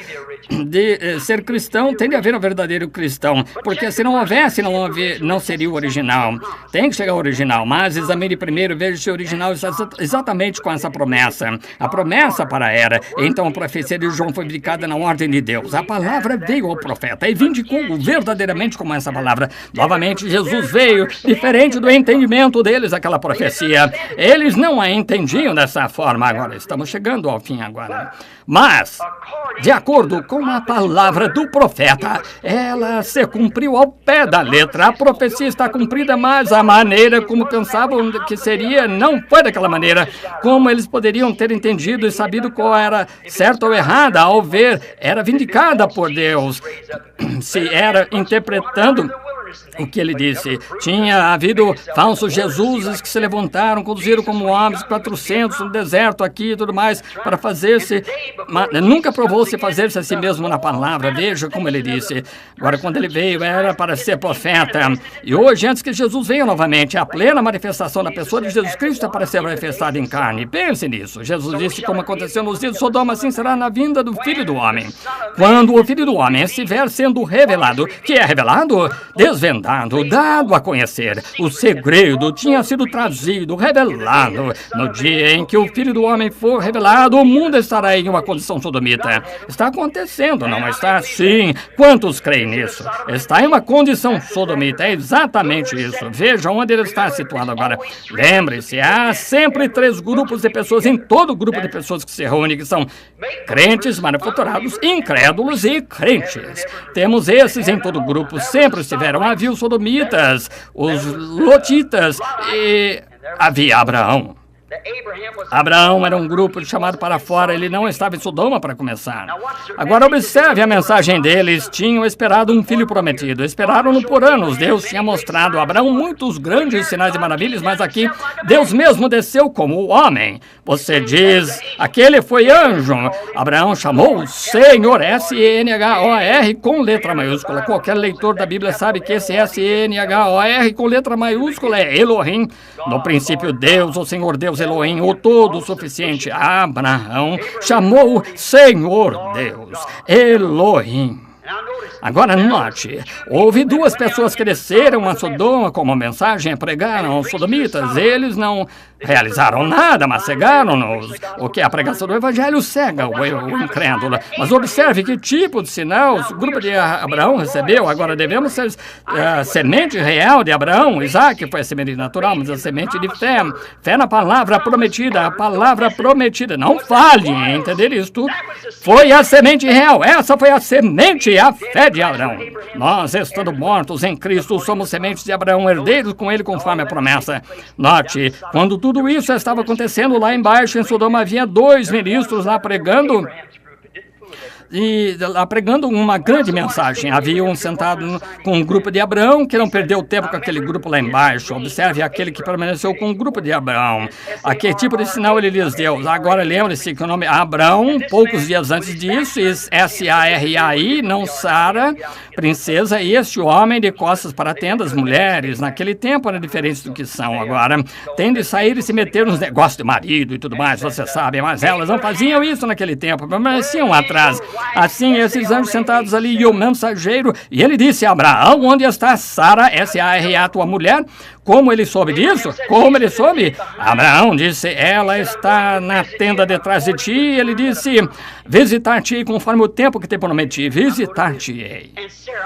de ser cristão, tem de haver um verdadeiro cristão, porque se não houvesse, não seria o original. Tem que chegar ao original, mas examine primeiro, veja se o original está exatamente com essa promessa. A promessa para a era. Então a profecia de João foi vindicada na ordem de Deus. A palavra veio ao profeta e vindicou verdadeiramente como essa palavra. Novamente Jesus veio, diferente do entendimento deles, aquela profecia. Eles não a entendiam dessa forma. Agora, estamos chegando ao fim agora. Mas, de acordo com a palavra do profeta, ela se cumpriu ao pé da letra. A profecia está cumprida, mas a maneira como pensavam que seria não foi daquela maneira. Como eles poderiam ter entendido e sabido qual era certa ou errada, ao ver, era vindicada por Deus. Se era interpretando o que ele disse. Tinha havido falsos jesuses que se levantaram, conduziram como homens 400 no deserto aqui e tudo mais, para fazer-se... Nunca provou-se fazer-se a si mesmo na palavra. Veja como ele disse. Agora, quando ele veio, era para ser profeta. E hoje, antes que Jesus venha novamente, a plena manifestação da pessoa de Jesus Cristo é para ser manifestada em carne. Pense nisso. Jesus disse como aconteceu nos dias de Sodoma, assim será na vinda do Filho do Homem. Quando o Filho do Homem estiver sendo revelado, que é revelado, desvendado, dado a conhecer, o segredo tinha sido trazido, revelado. No dia em que o Filho do Homem for revelado, o mundo estará em uma condição sodomita. Está acontecendo, não está? Sim. Quantos creem nisso? Está em uma condição sodomita. É exatamente isso. Veja onde ele está situado agora. Lembre-se, há sempre 3 grupos de pessoas em todo grupo de pessoas que se reúnem, que são crentes, manufaturados, incrédulos e crentes. Temos esses em todo grupo. Sempre estiveram. Havia os sodomitas, os lotitas e havia Abraão. Abraão era um grupo chamado para fora, ele não estava em Sodoma para começar. Agora observe a mensagem deles, tinham esperado um filho prometido, esperaram-no por anos. Deus tinha mostrado a Abraão muitos grandes sinais e maravilhas, mas aqui Deus mesmo desceu como o homem. Você diz, aquele foi anjo. Abraão chamou o Senhor, S-E-N-H-O-R com letra maiúscula. Qualquer leitor da Bíblia sabe que esse S-E-N-H-O-R com letra maiúscula é Elohim. No princípio Deus, o Senhor Deus Elohim, o todo-suficiente. Abraão chamou Senhor Deus, Elohim. Agora note, houve 2 pessoas que desceram a Sodoma como mensagem, pregaram aos sodomitas. Eles não realizaram nada, mas cegaram-nos. O que é a pregação do Evangelho cega o incrédulo. Mas observe que tipo de sinal o grupo de Abraão recebeu. Agora devemos ser a semente real de Abraão. Isaac foi a semente natural, mas a semente de fé. Fé na palavra prometida, a palavra prometida. Não falhe em entender isto. Foi a semente real. Essa foi a semente, a fé de Abraão. Nós, estando mortos em Cristo, somos sementes de Abraão, herdeiros com ele conforme a promessa. Note, quando tudo isso estava acontecendo lá embaixo, em Sodoma, havia 2 ministros lá pregando uma grande mensagem. Havia um sentado com um grupo de Abraão que não perdeu tempo com aquele grupo lá embaixo. Observe aquele que permaneceu com o grupo de Abraão. A que tipo de sinal ele lhes deu? Agora lembre-se que o nome Abraão, poucos dias antes disso, S-A-R-A-I, não Sara, princesa, e este homem de costas para a tenda, as mulheres, naquele tempo eram diferentes do que são agora. Tem de sair e se meter nos negócios de marido e tudo mais, você sabe, mas elas não faziam isso naquele tempo, permaneciam atrás. Assim, esses anjos sentados ali e o mensageiro, e ele disse a Abraão, onde está Sara, S-A-R-A, tua mulher? Como ele soube disso? Como ele soube? Abraão disse, ela está na tenda detrás de ti. Ele disse, visitar-te-ei conforme o tempo que te prometi, visitar-te-ei.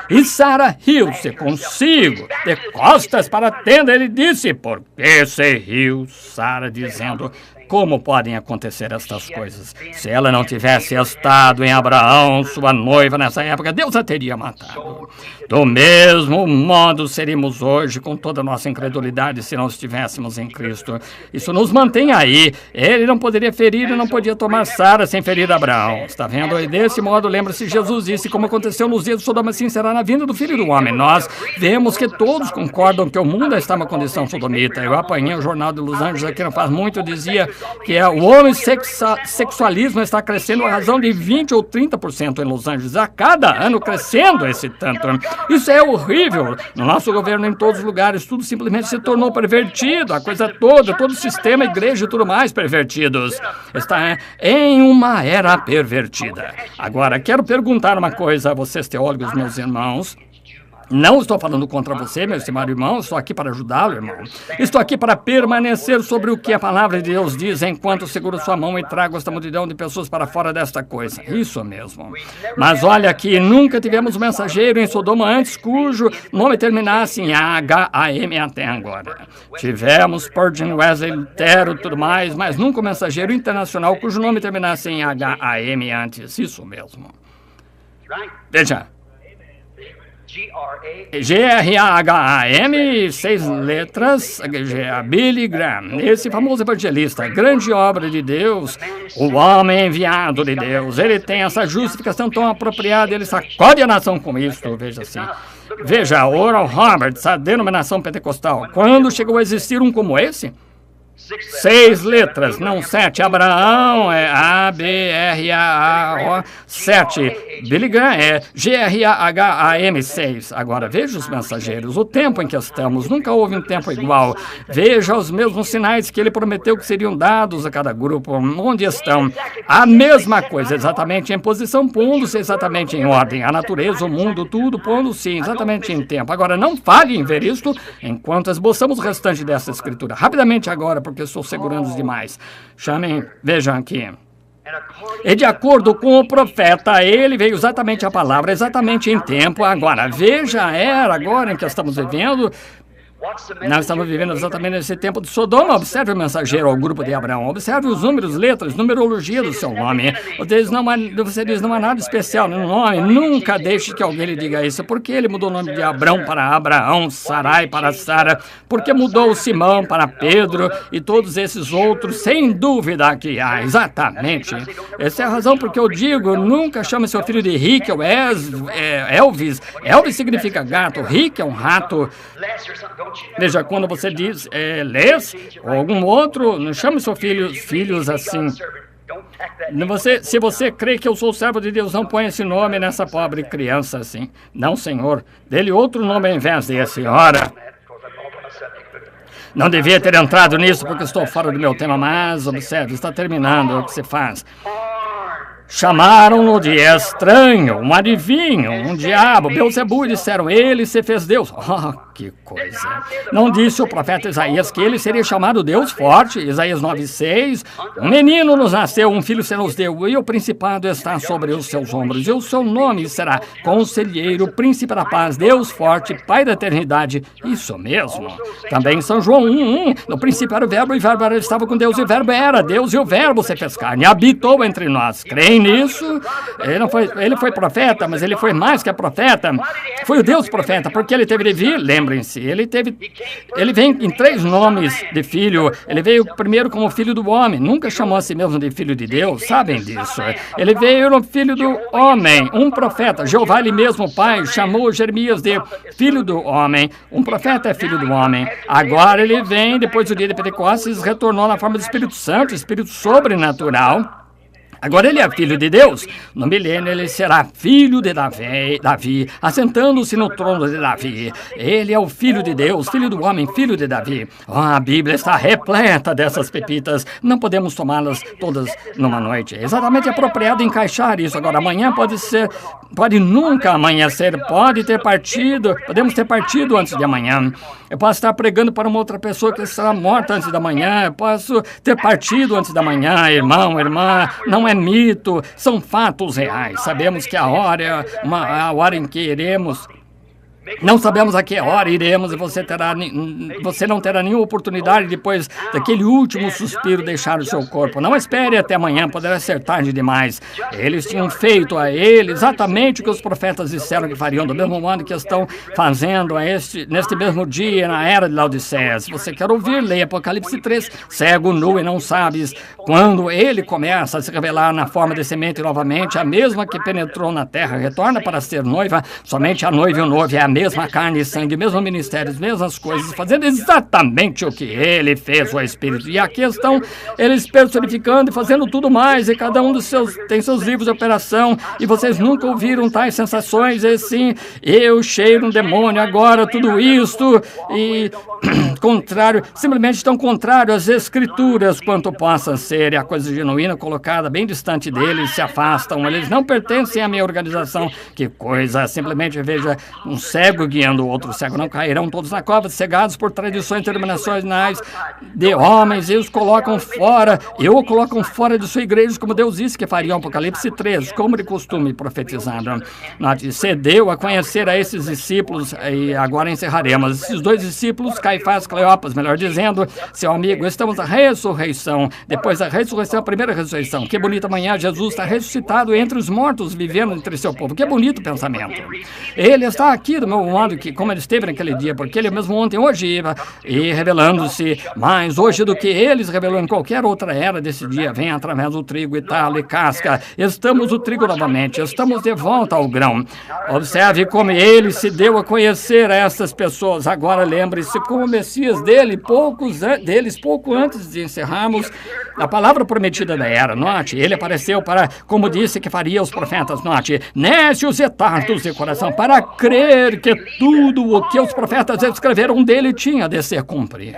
E Sara riu-se consigo, de costas para a tenda. Ele disse, por que se riu? Sara dizendo, como podem acontecer estas coisas? Se ela não tivesse estado em Abraão, sua noiva, nessa época, Deus a teria matado. Do mesmo modo seríamos hoje, com toda a nossa incredulidade, se não estivéssemos em Cristo. Isso nos mantém aí. Ele não poderia ferir e não podia tomar Sara sem ferir Abraão. Está vendo? E desse modo, lembra-se, Jesus disse, como aconteceu nos dias de Sodoma, assim será na vinda do Filho do Homem. Nós vemos que todos concordam que o mundo está em uma condição sodomita. Eu apanhei o jornal de Los Angeles aqui não faz muito, dizia que o homossexualismo está crescendo a razão de 20 ou 30% em Los Angeles, a cada ano crescendo esse tanto. Isso é horrível. No nosso governo, em todos os lugares, tudo simplesmente se tornou pervertido, a coisa toda, todo o sistema, igreja e tudo mais pervertidos. Está em uma era pervertida. Agora, quero perguntar uma coisa a vocês, teólogos, meus irmãos. Não estou falando contra você, meu estimado irmão, estou aqui para ajudá-lo, irmão. Estou aqui para permanecer sobre o que a palavra de Deus diz, enquanto seguro sua mão e trago esta multidão de pessoas para fora desta coisa. Isso mesmo. Mas olha aqui, nunca tivemos um mensageiro em Sodoma antes cujo nome terminasse em H-A-M até agora. Tivemos Spurgeon, Wesley, Lutero e tudo mais, mas nunca um mensageiro internacional cujo nome terminasse em H-A-M antes. Isso mesmo. Veja. G-R-A-H-A-M, 6 letras, Billy Graham, esse famoso evangelista, grande obra de Deus, o homem enviado de Deus. Ele tem essa justificação tão apropriada, ele sacode a nação com isso, veja assim. Veja, Oral Roberts, a denominação pentecostal. Quando chegou a existir um como esse? 6 letras, não 7. Abraão é A-B-R-A-A-O 7. Billy Graham é G-R-A-H-A-M 6. Agora, veja os mensageiros, o tempo em que estamos. Nunca houve um tempo igual. Veja os mesmos sinais que ele prometeu que seriam dados a cada grupo. Onde estão? A mesma coisa, exatamente em posição, pondo-se exatamente em ordem. A natureza, o mundo, tudo pondo-se exatamente em tempo. Agora, não falhe em ver isto enquanto esboçamos o restante dessa escritura. Rapidamente agora, porque estou segurando demais. Chamem, vejam aqui. E de acordo com o profeta, ele veio exatamente a palavra, exatamente em tempo. Agora, veja a era agora em que estamos vivendo. Nós estamos vivendo exatamente nesse tempo de Sodoma. Observe o mensageiro ao grupo de Abraão. Observe os números, letras, numerologia do seu nome. Você diz, não há nada especial no nome. Nunca deixe que alguém lhe diga isso. Por que ele mudou o nome de Abrão para Abraão, Sarai para Sara? Por que mudou Simão para Pedro e todos esses outros? Sem dúvida que há, exatamente. Essa é a razão porque eu digo, nunca chame seu filho de Rick ou Elvis. Elvis significa gato, Rick é um rato. Veja, quando você diz Les ou algum outro, não chame seus filhos assim. Se você crê que eu sou servo de Deus, não ponha esse nome nessa pobre criança assim. Não, Senhor. Dê-lhe outro nome ao invés desse. Ora, não devia ter entrado nisso porque estou fora do meu tema, mas observe, está terminando o que se faz. Chamaram-no de estranho, um adivinho, um diabo, Beelzebul, e disseram, ele se fez Deus. Oh, que coisa. Não disse o profeta Isaías que ele seria chamado Deus forte? Isaías 9:6. Um menino nos nasceu, um filho se nos deu, e o principado está sobre os seus ombros. E o seu nome será Conselheiro, Príncipe da Paz, Deus forte, Pai da eternidade. Isso mesmo. Também São João 1:1. No princípio era o verbo, e o verbo estava com Deus, e o verbo era Deus, e o verbo se fez carne, habitou entre nós. Creem nisso? Ele foi profeta, mas ele foi mais que profeta. Foi o Deus profeta, porque ele teve de vir, lembrem-se, ele vem em 3 nomes de filho. Ele veio primeiro como filho do homem, nunca chamou a si mesmo de filho de Deus, sabem disso. Ele veio no filho do homem, um profeta. Jeová, ele mesmo, pai, chamou Jeremias de filho do homem. Um profeta é filho do homem. Agora ele vem, depois do dia de Pentecostes, retornou na forma do Espírito Santo, Espírito sobrenatural. Agora ele é filho de Deus. No milênio ele será filho de Davi, assentando-se no trono de Davi. Ele é o filho de Deus, filho do homem, filho de Davi. Oh, a Bíblia está repleta dessas pepitas. Não podemos tomá-las todas numa noite. É exatamente apropriado encaixar isso. Agora, amanhã pode nunca amanhecer, pode ter partido, podemos ter partido antes de amanhã. Eu posso estar pregando para uma outra pessoa que estará morta antes da manhã. Eu posso ter partido antes da manhã, irmão, irmã. Não é mito, são fatos reais. Sabemos que a hora é a hora em que iremos. Não sabemos a que hora iremos e você não terá nenhuma oportunidade depois daquele último suspiro deixar o seu corpo. Não espere até amanhã, poderá ser tarde demais. Eles tinham feito a ele exatamente o que os profetas disseram que fariam, do mesmo modo que estão fazendo neste mesmo dia, na era de Laodiceia. Se você quer ouvir, leia Apocalipse 3. Cego, nu e não sabes. Quando ele começa a se revelar na forma de semente novamente, a mesma que penetrou na terra retorna para ser noiva. Somente a noiva e o noivo é a mesma carne e sangue, mesmo ministério, as mesmas coisas, fazendo exatamente o que ele fez, o Espírito. E aqui estão eles personificando e fazendo tudo mais, e cada um tem seus livros de operação, e vocês nunca ouviram tais sensações, e assim, eu cheiro um demônio, agora tudo isto, e simplesmente estão contrário às Escrituras, quanto possa ser, e a coisa genuína colocada bem distante deles, se afastam, eles não pertencem à minha organização. Que coisa, simplesmente veja um cego guiando o outro cego, não cairão todos na cova, cegados por tradições denominacionais de homens, e os colocam fora, o colocam fora de sua igreja, como Deus disse que faria. Apocalipse 3, como de costume profetizado. Cedeu a conhecer a esses discípulos, e agora encerraremos. Esses 2 discípulos, Caifás, Cleopas, melhor dizendo, seu amigo, estamos na ressurreição, depois da ressurreição, a primeira ressurreição. Que bonita manhã, Jesus está ressuscitado entre os mortos, vivendo entre seu povo. Que bonito pensamento. Ele está aqui do meu mesmo modo que como ele esteve naquele dia, porque ele mesmo ontem, hoje e revelando-se mais hoje do que eles revelou em qualquer outra era desse dia, vem através do trigo e talo e casca. Estamos o trigo novamente, estamos de volta ao grão. Observe como ele se deu a conhecer a essas pessoas. Agora lembre-se como o Messias deles, pouco antes de encerrarmos a palavra prometida da era. Note, ele apareceu para, como disse que faria os profetas, note, nécios e tardos de coração, para crer que tudo o que os profetas escreveram dele tinha de ser cumprido.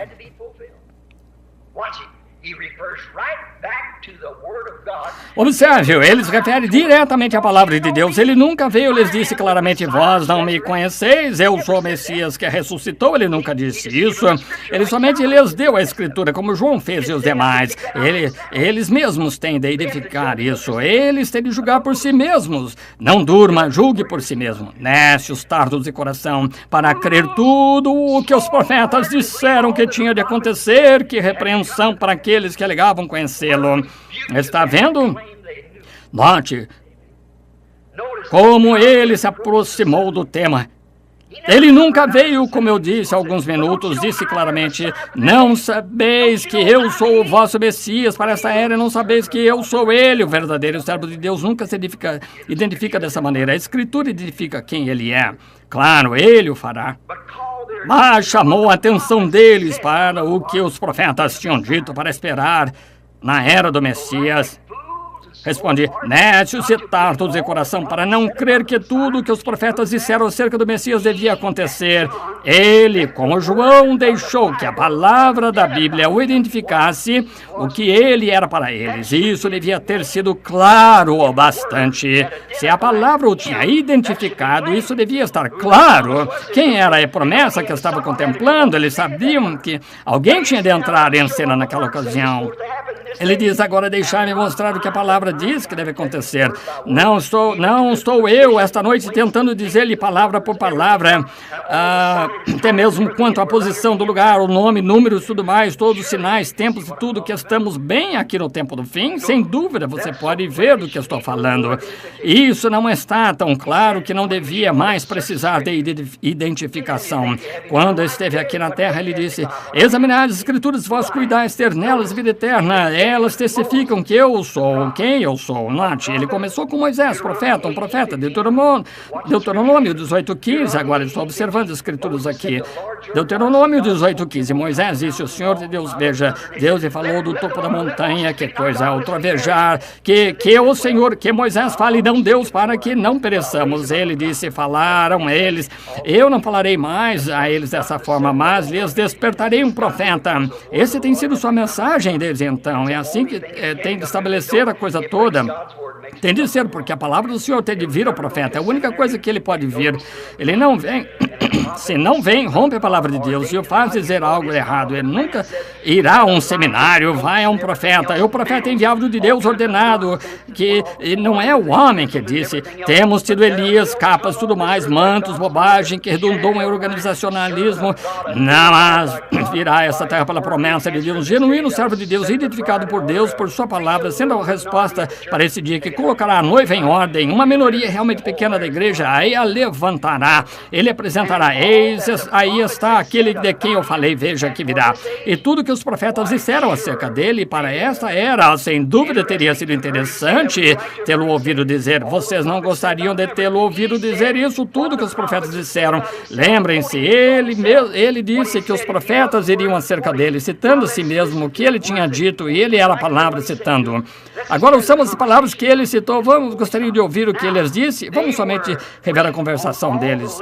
Observe, ele se refere diretamente à palavra de Deus. Ele nunca veio, lhes disse claramente, vós não me conheceis, eu sou o Messias que ressuscitou. Ele nunca disse isso. Ele somente lhes deu a escritura, como João fez e os demais. Eles mesmos têm de edificar isso. Eles têm de julgar por si mesmos. Não durma, julgue por si mesmo. Nécios, tardos de coração, para crer tudo o que os profetas disseram que tinha de acontecer, que repreensão para aqueles que alegavam conhecê-lo. Está vendo? Note como ele se aproximou do tema. Ele nunca veio, como eu disse há alguns minutos, disse claramente, não sabeis que eu sou o vosso Messias para esta era, não sabeis que eu sou ele, o verdadeiro servo de Deus. Nunca se identifica dessa maneira. A Escritura identifica quem ele é. Claro, ele o fará. Mas chamou a atenção deles para o que os profetas tinham dito para esperar na era do Messias. Respondi, nécios e tardos de coração, para não crer que tudo o que os profetas disseram acerca do Messias devia acontecer. Ele, como João, deixou que a palavra da Bíblia o identificasse o que ele era para eles. E isso devia ter sido claro o bastante. Se a palavra o tinha identificado, isso devia estar claro. Quem era a promessa que estava contemplando? Eles sabiam que alguém tinha de entrar em cena naquela ocasião. Ele diz, agora deixai-me mostrar o que a palavra diz que deve acontecer. Não estou eu esta noite tentando dizer-lhe palavra por palavra, até mesmo quanto à posição do lugar, o nome, números, tudo mais, todos os sinais, tempos e tudo, que estamos bem aqui no tempo do fim. Sem dúvida, você pode ver do que eu estou falando. Isso não está tão claro que não devia mais precisar de identificação. Quando esteve aqui na terra, ele disse, examinai as escrituras, vós cuidais ter nelas vida eterna. Elas testificam que eu sou quem eu sou. Note, ele começou com Moisés, um profeta, Deuteronômio 18:15. Agora estou observando as escrituras aqui. Deuteronômio 18:15. Moisés disse, o Senhor de Deus, veja, Deus lhe falou do topo da montanha, que coisa ao trovejar, que o Senhor, que Moisés fale, não Deus, para que não pereçamos. Ele disse, falaram eles, eu não falarei mais a eles dessa forma, mas lhes despertarei um profeta. Esse tem sido sua mensagem desde então. É assim que tem de estabelecer a coisa toda. Tem de ser, porque a palavra do Senhor tem de vir ao profeta. É a única coisa que ele pode vir. Ele não vem. Se não vem, rompe a palavra de Deus e o faz dizer algo errado. Ele nunca irá a um seminário, vai a um profeta. E o profeta é enviado de Deus ordenado, que não é o homem que disse. Temos tido Elias, capas, tudo mais, mantos, bobagem, que redundou em organizacionalismo. Não, mas virá essa terra pela promessa de Deus, um genuíno servo de Deus, identificado por Deus, por sua palavra, sendo a resposta para esse dia que colocará a noiva em ordem. Uma minoria realmente pequena da igreja, aí a levantará. Ele apresentará, eis, aí está aquele de quem eu falei, veja que virá. E tudo que os profetas disseram acerca dele para esta era, sem dúvida teria sido interessante tê-lo ouvido dizer. Vocês não gostariam de tê-lo ouvido dizer isso, tudo que os profetas disseram. Lembrem-se, ele disse que os profetas iriam acerca dele, citando a si mesmo o que ele tinha dito, e ele era a palavra citando. Agora usamos as palavras que ele citou. Gostariam de ouvir o que ele disse? Vamos somente rever a conversação deles.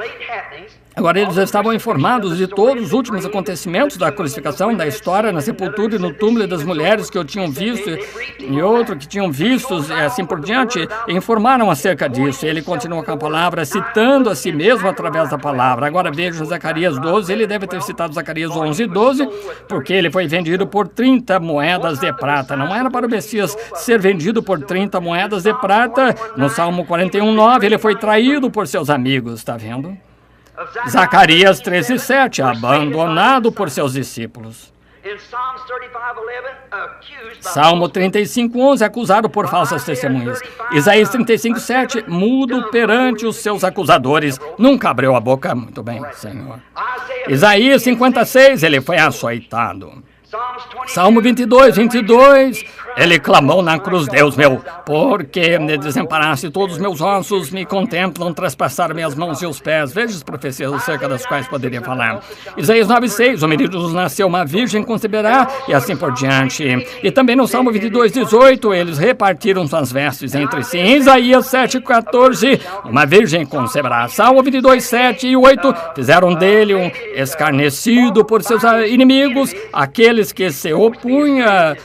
Agora, eles estavam informados de todos os últimos acontecimentos da crucificação, da história, na sepultura e no túmulo das mulheres que eu tinham visto e outro que tinham visto, e assim por diante, e informaram acerca disso. Ele continua com a palavra, citando a si mesmo através da palavra. Agora vejam Zacarias 12, ele deve ter citado Zacarias 11:12, porque ele foi vendido por 30 moedas de prata. Não era para o Messias ser vendido por 30 moedas de prata. No Salmo 41:9, ele foi traído por seus amigos, está vendo? Zacarias 13:7, abandonado por seus discípulos. Salmo 35:11, acusado por falsas testemunhas. Isaías 35:7, mudo perante os seus acusadores, nunca abriu a boca. Muito bem, Senhor. Isaías 56, ele foi açoitado. Salmo 22, ele clamou na cruz: Deus meu, porque me desamparaste, todos os meus ossos me contemplam, traspassaram minhas mãos e os pés. Veja as profecias acerca das quais poderia falar. Isaías 9:6, o menino nos nasceu, uma virgem conceberá, e assim por diante. E também no Salmo 22:18, eles repartiram suas vestes entre si. Em Isaías 7:14, uma virgem conceberá. Salmo 22:7 e 8, fizeram dele um escarnecido por seus inimigos, aqueles que se opunham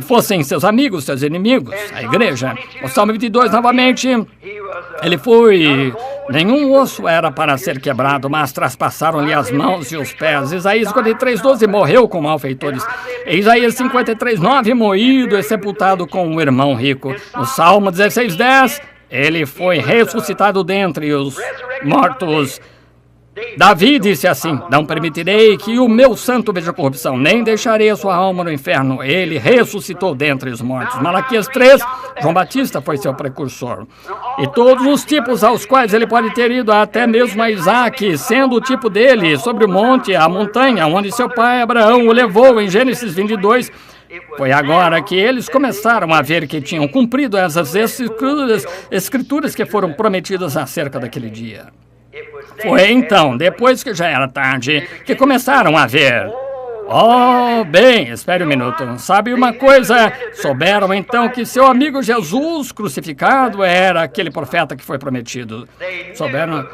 fossem seus amigos, seus inimigos, a igreja. O Salmo 22, novamente, ele foi: nenhum osso era para ser quebrado, mas traspassaram-lhe as mãos e os pés. Isaías 53:12, morreu com malfeitores. Isaías 53:9, moído e sepultado com um irmão rico. No Salmo 16:10, ele foi ressuscitado dentre os mortos. Davi disse assim: não permitirei que o meu santo veja corrupção, nem deixarei a sua alma no inferno. Ele ressuscitou dentre os mortos. Malaquias 3, João Batista foi seu precursor. E todos os tipos aos quais ele pode ter ido, até mesmo a Isaac, sendo o tipo dele, sobre o monte, a montanha, onde seu pai Abraão o levou, em Gênesis 22, foi agora que eles começaram a ver que tinham cumprido essas escrituras que foram prometidas acerca daquele dia. Foi então, depois que já era tarde, que começaram a ver. Oh, bem, espere um minuto. Sabe uma coisa? Souberam então que seu amigo Jesus crucificado era aquele profeta que foi prometido. Souberam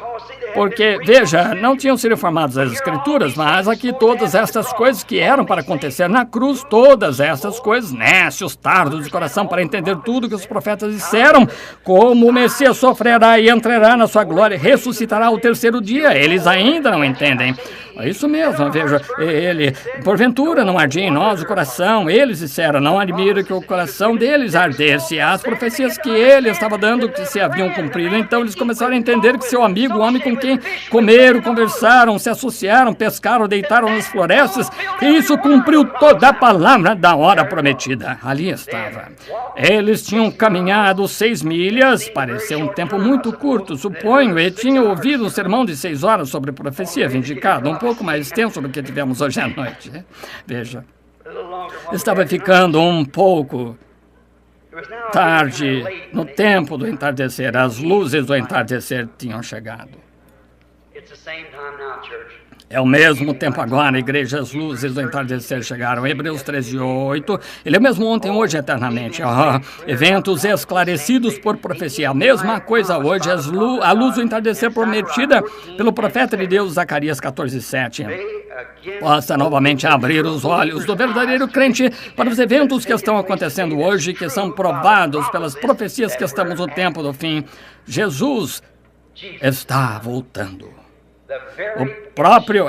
porque, veja, não tinham sido informados as escrituras, mas aqui todas estas coisas que eram para acontecer na cruz, todas estas coisas, nécios, tardos de coração para entender tudo que os profetas disseram, como o Messias sofrerá e entrará na sua glória, ressuscitará ao terceiro dia. Eles ainda não entendem. É isso mesmo, veja, ele, porventura não ardia em nós o coração. Eles disseram: não admira que o coração deles ardesse. As profecias que ele estava dando que se haviam cumprido. Então eles começaram a entender que seu amigo, o homem com quem comeram, conversaram, se associaram, pescaram, deitaram nas florestas, e isso cumpriu toda a palavra da hora prometida. Ali estava. Eles tinham caminhado 6 milhas, pareceu um tempo muito curto, suponho, e tinham ouvido um sermão de 6 horas sobre profecia vindicada, um pouco mais extenso do que tivemos hoje à noite. Veja, estava ficando um pouco tarde no tempo do entardecer. As luzes do entardecer tinham chegado. É o mesmo tempo agora, igreja, as luzes do entardecer chegaram. Hebreus 13:8, ele é o mesmo ontem, hoje, eternamente. Eventos esclarecidos por profecia. A mesma coisa hoje, a luz do entardecer prometida pelo profeta de Deus, Zacarias 14:7. Possa novamente abrir os olhos do verdadeiro crente para os eventos que estão acontecendo hoje, que são provados pelas profecias que estamos no tempo do fim. Jesus está voltando. O próprio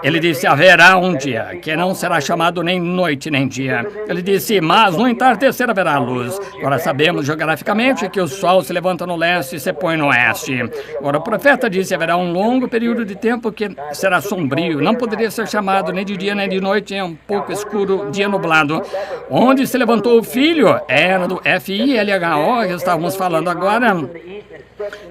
ele disse: haverá um dia que não será chamado nem noite nem dia. Ele disse: mas no entardecer haverá luz. Agora sabemos geograficamente que o sol se levanta no leste e se põe no oeste. Agora o profeta disse: haverá um longo período de tempo que será sombrio. Não poderia ser chamado nem de dia nem de noite, é um pouco escuro, dia nublado. Onde se levantou o filho era do FILHO, que estávamos falando agora.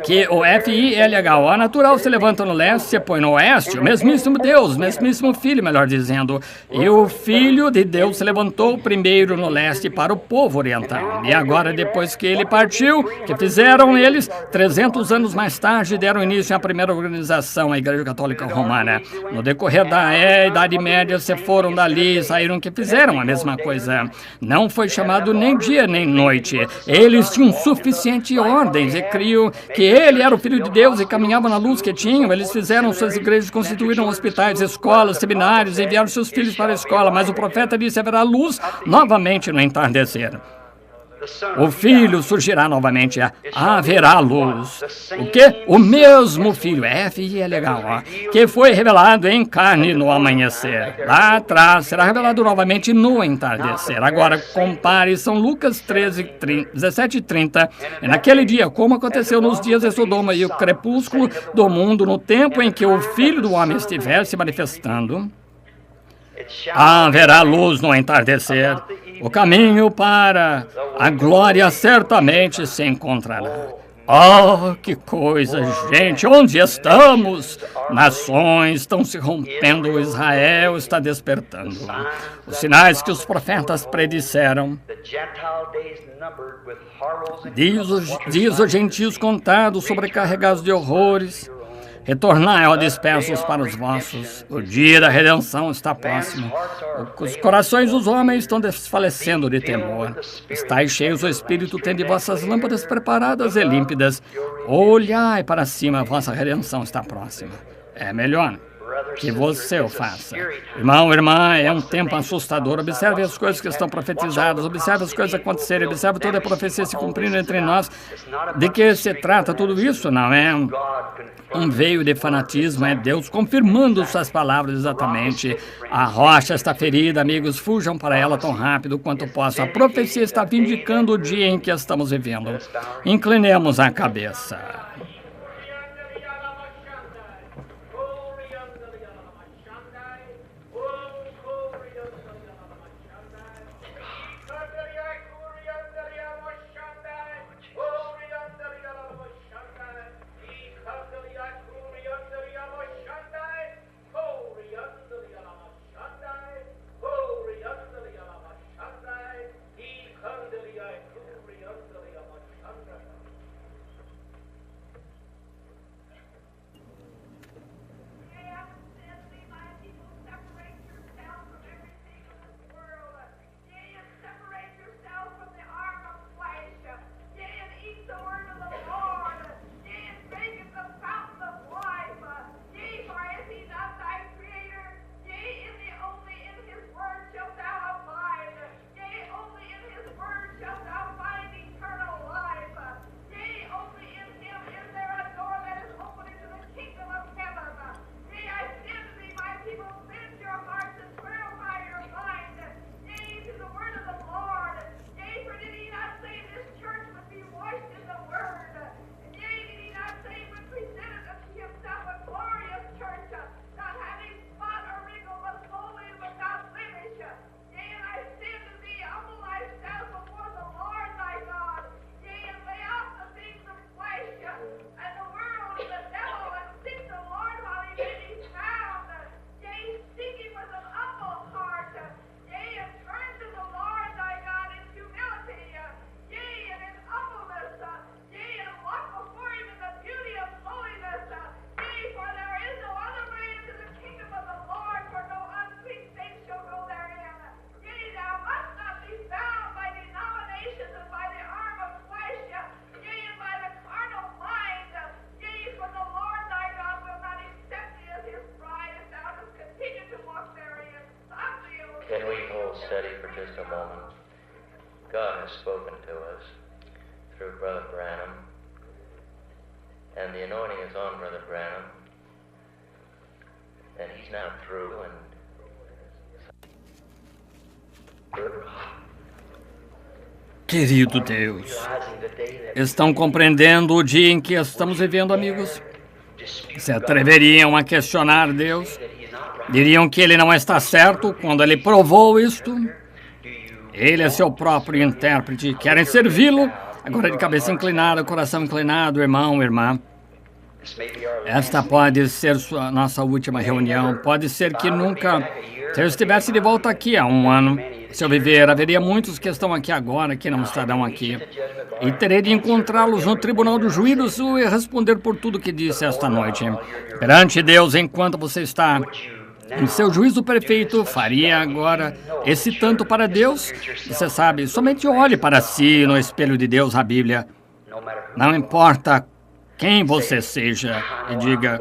Que o FILHO natural se levanta no leste, se põe no oeste, o mesmíssimo Deus, o mesmíssimo Filho, melhor dizendo. E o Filho de Deus se levantou primeiro no leste para o povo oriental. E agora, depois que ele partiu, que fizeram eles? 300 anos mais tarde, deram início à primeira organização, a Igreja Católica Romana. No decorrer da Idade Média, se foram dali e saíram que fizeram a mesma coisa. Não foi chamado nem dia nem noite. Eles tinham suficiente ordens e criam que ele era o Filho de Deus e caminhava na luz que tinham. Eles fizeram suas igrejas, constituíram hospitais, escolas, seminários, enviaram seus filhos para a escola, mas o profeta disse: haverá luz novamente no entardecer. O Filho surgirá novamente, haverá luz. O quê? O mesmo Filho, FILHO, que foi revelado em carne no amanhecer. Lá atrás, será revelado novamente no entardecer. Agora, compare São Lucas 17:30. E naquele dia, como aconteceu nos dias de Sodoma e o crepúsculo do mundo, no tempo em que o Filho do Homem estiver se manifestando, Haverá luz no entardecer. O caminho para a glória certamente se encontrará. Oh, que coisa, gente! Onde estamos? Nações estão se rompendo, Israel está despertando. Os sinais que os profetas predisseram. Diz os gentios contados, sobrecarregados de horrores. Retornai, ó dispersos, para os vossos. O dia da redenção está próximo. Os corações dos homens estão desfalecendo de temor. Estais cheios do Espírito, tende vossas lâmpadas preparadas e límpidas. Olhai para cima, a vossa redenção está próxima. É melhor que você o faça. Irmão, irmã, é um tempo assustador. Observe as coisas que estão profetizadas, observe as coisas acontecerem, observe toda a profecia se cumprindo entre nós. De que se trata tudo isso? Não é um veio de fanatismo, é Deus confirmando suas palavras exatamente. A rocha está ferida, amigos, fujam para ela tão rápido quanto possam. A profecia está vindicando o dia em que estamos vivendo. Inclinemos a cabeça. Can we hold steady for just a moment? God has spoken to us through Brother Branham, and the anointing is on Brother Branham, and he's now through, and Querido Deus, estão compreendendo o dia em que estamos vivendo, amigos? Se atreveriam a questionar Deus? Diriam que ele não está certo quando ele provou isto? Ele é seu próprio intérprete. Querem servi-lo? Agora de cabeça inclinada, coração inclinado, irmão, irmã. Esta pode ser nossa última reunião. Pode ser que nunca... Se eu estivesse de volta aqui há um ano, se eu viver, haveria muitos que estão aqui agora que não estarão aqui. E terei de encontrá-los no tribunal do juízo e responder por tudo que disse esta noite. Perante Deus, enquanto você está em seu juízo perfeito, faria agora esse tanto para Deus? Você sabe, somente olhe para si no espelho de Deus, a Bíblia. Não importa quem você seja, e diga: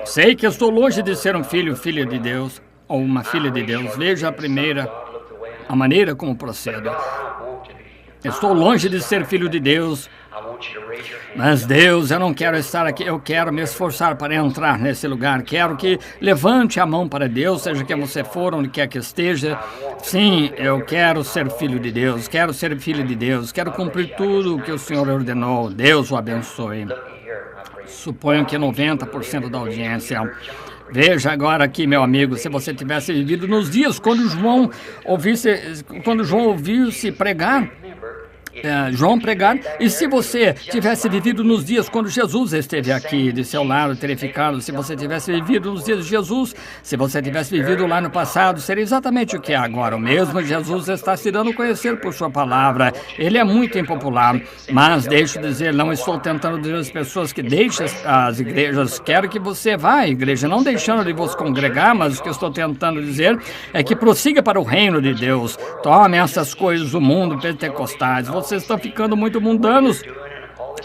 sei que estou longe de ser um filho, filha de Deus, ou uma filha de Deus. Veja a maneira como procedo. Estou longe de ser filho de Deus, mas Deus, eu não quero estar aqui, eu quero me esforçar para entrar nesse lugar. Quero que levante a mão para Deus, seja quem você for, onde quer que esteja. Sim, eu quero ser filho de Deus, quero ser filho de Deus, quero cumprir tudo o que o Senhor ordenou. Deus o abençoe. Suponho que 90% da audiência Veja agora aqui, meu amigo, se você tivesse vivido nos dias quando João ouvisse pregar, João pregar, e se você tivesse vivido nos dias quando Jesus esteve aqui de seu lado, teria ficado. Se você tivesse vivido nos dias de Jesus, se você tivesse vivido lá no passado, seria exatamente o que é agora. O mesmo Jesus está se dando a conhecer por sua palavra. Ele é muito impopular, mas deixo dizer, não estou tentando dizer às pessoas que deixem as igrejas. Quero que você vá à igreja, não deixando de vos congregar, mas o que eu estou tentando dizer é que prossiga para o reino de Deus. Tome essas coisas do mundo pentecostais. Vocês estão ficando muito mundanos,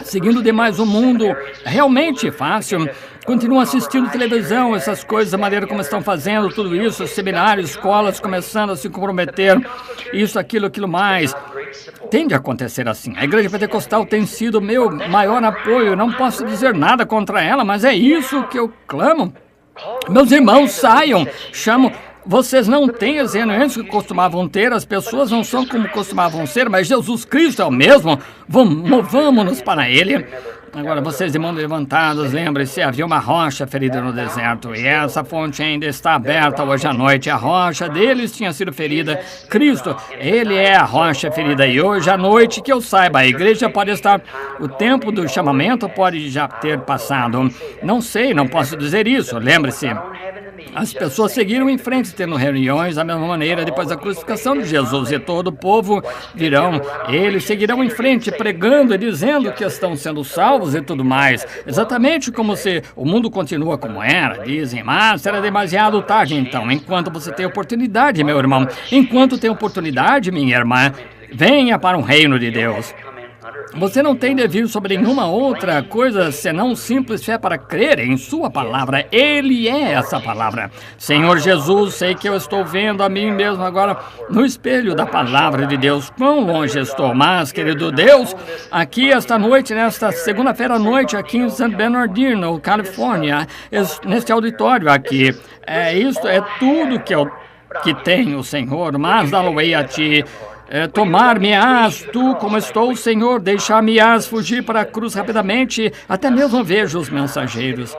seguindo demais o mundo. Realmente fácil. Continuam assistindo televisão, essas coisas, a maneira como estão fazendo tudo isso, seminários, escolas começando a se comprometer, isso, aquilo mais. Tem de acontecer assim. A igreja pentecostal tem sido meu maior apoio. Não posso dizer nada contra ela, mas é isso que eu clamo. Meus irmãos, saiam, chamo. Vocês não têm as reuniões que costumavam ter, as pessoas não são como costumavam ser, mas Jesus Cristo é o mesmo. Movamos-nos para Ele. Agora, vocês de mãos levantadas, lembre-se, havia uma rocha ferida no deserto, e essa fonte ainda está aberta hoje à noite. A rocha deles tinha sido ferida. Cristo, Ele é a rocha ferida, e hoje à noite, que eu saiba, a igreja pode estar, o tempo do chamamento pode já ter passado. Não sei, não posso dizer isso, lembre-se. As pessoas seguiram em frente, tendo reuniões da mesma maneira depois da crucificação de Jesus, e todo o povo virão, eles seguirão em frente, pregando e dizendo que estão sendo salvos e tudo mais, exatamente como se o mundo continua como era, dizem, mas será demasiado tarde então, enquanto você tem oportunidade, meu irmão, enquanto tem oportunidade, minha irmã, venha para o reino de Deus. Você não tem de vir sobre nenhuma outra coisa senão simples fé para crer em sua palavra. Ele é essa palavra. Senhor Jesus, sei que eu estou vendo a mim mesmo agora no espelho da palavra de Deus. Quão longe estou, mas, querido Deus, aqui esta noite, nesta segunda-feira à noite, aqui em San Bernardino, Califórnia, neste auditório aqui, isto é tudo que tenho, Senhor, mas dá-lo-ei a Ti. Tomar-me-ás tu como estou, Senhor, deixar-me-ás fugir para a cruz rapidamente, até mesmo vejo os mensageiros.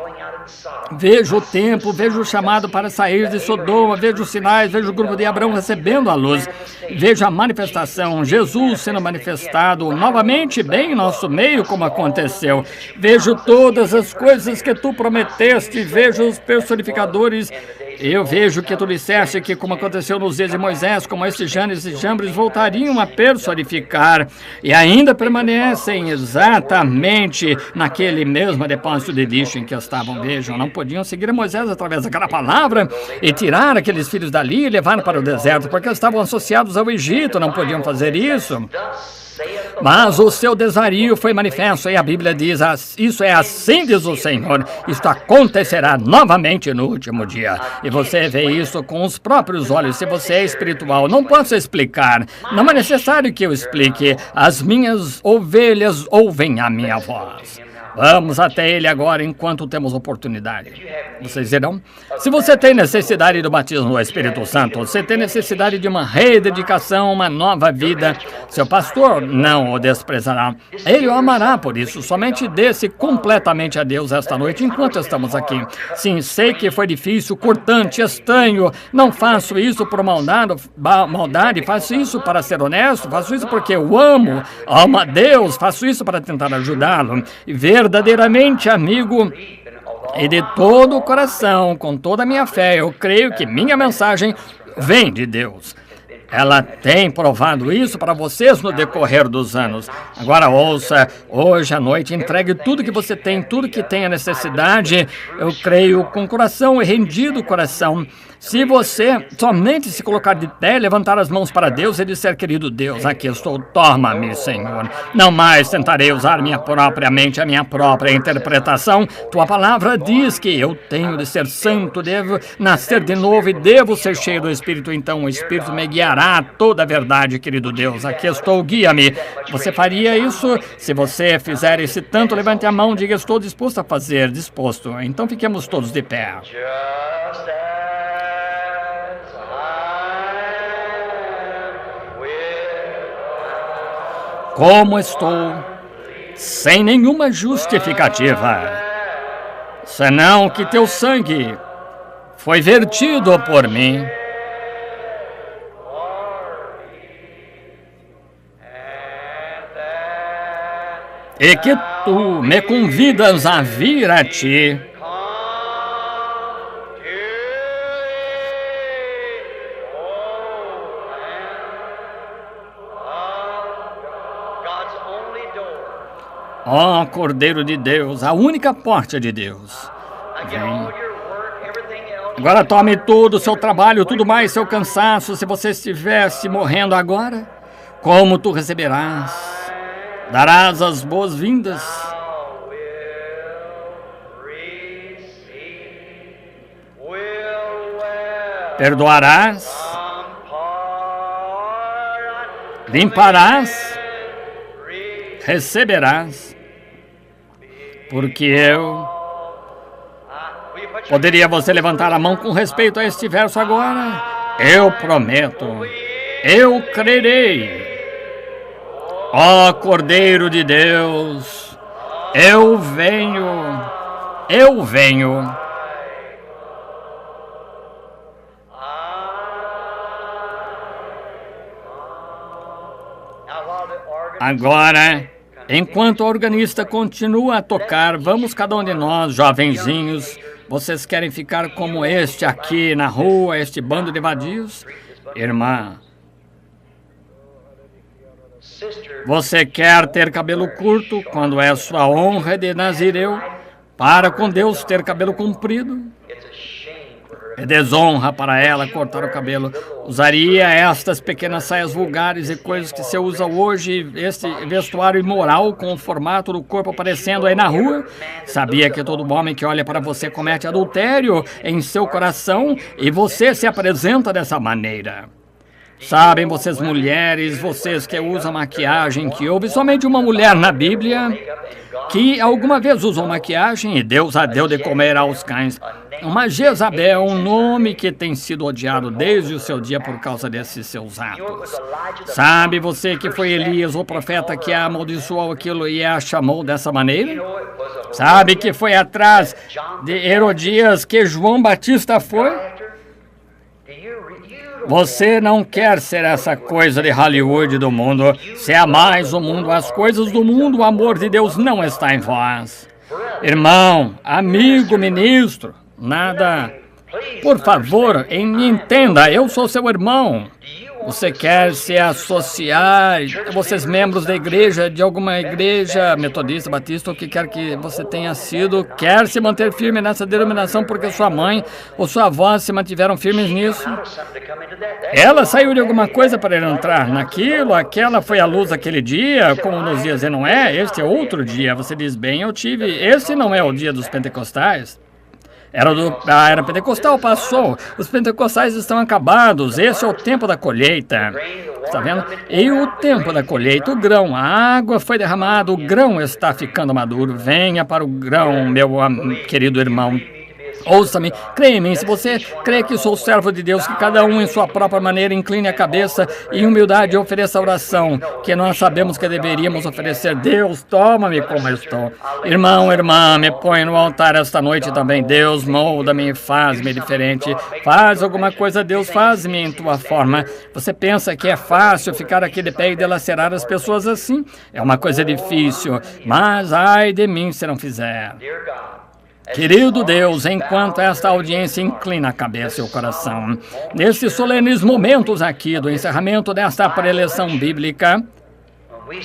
Vejo o tempo, vejo o chamado para sair de Sodoma, vejo os sinais, vejo o grupo de Abraão recebendo a luz, vejo a manifestação, Jesus sendo manifestado novamente bem em nosso meio, como aconteceu. Vejo todas as coisas que tu prometeste, vejo os personificadores. Eu vejo que tu disseste que, como aconteceu nos dias de Moisés, como esses Janes e Jambres voltariam a personificar e ainda permanecem exatamente naquele mesmo depósito de lixo em que estavam. Vejam, não podiam seguir Moisés através daquela palavra e tirar aqueles filhos dali e levar para o deserto, porque estavam associados ao Egito, não podiam fazer isso. Mas o seu desvario foi manifesto, e a Bíblia diz, isso é assim diz o Senhor, isto acontecerá novamente no último dia. E você vê isso com os próprios olhos. Se você é espiritual, não posso explicar, não é necessário que eu explique, as minhas ovelhas ouvem a minha voz. Vamos até ele agora enquanto temos oportunidade. Vocês dirão? Se você tem necessidade do batismo do Espírito Santo, você tem necessidade de uma rededicação, uma nova vida, seu pastor não o desprezará. Ele o amará por isso. Somente dê-se completamente a Deus esta noite enquanto estamos aqui. Sim, sei que foi difícil, cortante, estranho. Não faço isso por maldade, faço isso para ser honesto, faço isso porque eu amo a Deus, faço isso para tentar ajudá-lo e verdadeiramente, amigo, e de todo o coração, com toda a minha fé, eu creio que minha mensagem vem de Deus. Ela tem provado isso para vocês no decorrer dos anos. Agora ouça, hoje à noite, entregue tudo que você tem, tudo que tem a necessidade, eu creio, com coração e rendido coração. Se você somente se colocar de pé, levantar as mãos para Deus e disser, querido Deus, aqui estou, toma-me, Senhor. Não mais tentarei usar minha própria mente, a minha própria interpretação. Tua palavra diz que eu tenho de ser santo, devo nascer de novo e devo ser cheio do Espírito. Então o Espírito me guiará a toda a verdade, querido Deus. Aqui estou, guia-me. Você faria isso? Se você fizer esse tanto, levante a mão, diga, estou disposto a fazer, disposto. Então fiquemos todos de pé. Como estou, sem nenhuma justificativa, senão que teu sangue foi vertido por mim. E que tu me convidas a vir a ti. Ó Cordeiro de Deus, a única porta de Deus. Vem. Agora tome tudo, seu trabalho, tudo mais, seu cansaço. Se você estivesse morrendo agora, como tu receberás? Darás as boas-vindas. Perdoarás. Limparás. Receberás. Porque eu... Poderia você levantar a mão com respeito a este verso agora? Eu prometo. Eu crerei. Ó Cordeiro de Deus, eu venho. Agora, enquanto o organista continua a tocar, vamos cada um de nós, jovenzinhos, vocês querem ficar como este aqui na rua, este bando de vadios? Irmã, você quer ter cabelo curto quando é sua honra de nazireu? Para com Deus ter cabelo comprido? É desonra para ela cortar o cabelo. Usaria estas pequenas saias vulgares e coisas que se usa hoje, este vestuário imoral com o formato do corpo aparecendo aí na rua? Sabia que todo homem que olha para você comete adultério em seu coração e você se apresenta dessa maneira? Sabem vocês mulheres, vocês que usam maquiagem, que houve somente uma mulher na Bíblia que alguma vez usou maquiagem e Deus a deu de comer aos cães. Uma Jezabel, um nome que tem sido odiado desde o seu dia por causa desses seus atos. Sabe você que foi Elias, o profeta, que a amaldiçoou aquilo e a chamou dessa maneira? Sabe que foi atrás de Herodias que João Batista foi? Você não quer ser essa coisa de Hollywood do mundo. Se amais o mundo, as coisas do mundo, o amor de Deus não está em vós. Irmão, amigo, ministro, nada. Por favor, entenda, eu sou seu irmão. Você quer se associar, vocês membros da igreja, de alguma igreja metodista, batista, ou que quer que você tenha sido, quer se manter firme nessa denominação porque sua mãe ou sua avó se mantiveram firmes nisso? Ela saiu de alguma coisa para entrar naquilo, aquela foi a luz aquele dia, como nos dias de Noé, este é outro dia. Você diz, bem, eu tive, esse não é o dia dos pentecostais. A era pentecostal passou, os pentecostais estão acabados, esse é o tempo da colheita, está vendo? E o tempo da colheita, o grão, a água foi derramada, o grão está ficando maduro, venha para o grão, meu querido irmão. Ouça-me, creia em mim, se você crê que sou servo de Deus, que cada um em sua própria maneira incline a cabeça e em humildade ofereça a oração que nós sabemos que deveríamos oferecer. Deus, toma-me como eu estou. Irmão, irmã, me põe no altar esta noite também. Deus, molda-me e faz-me diferente. Faz alguma coisa, Deus, faz-me em tua forma. Você pensa que é fácil ficar aqui de pé e dilacerar as pessoas assim? É uma coisa difícil, mas ai de mim se não fizer. Querido Deus, enquanto esta audiência inclina a cabeça e o coração, nesses solenes momentos aqui do encerramento desta preleção bíblica,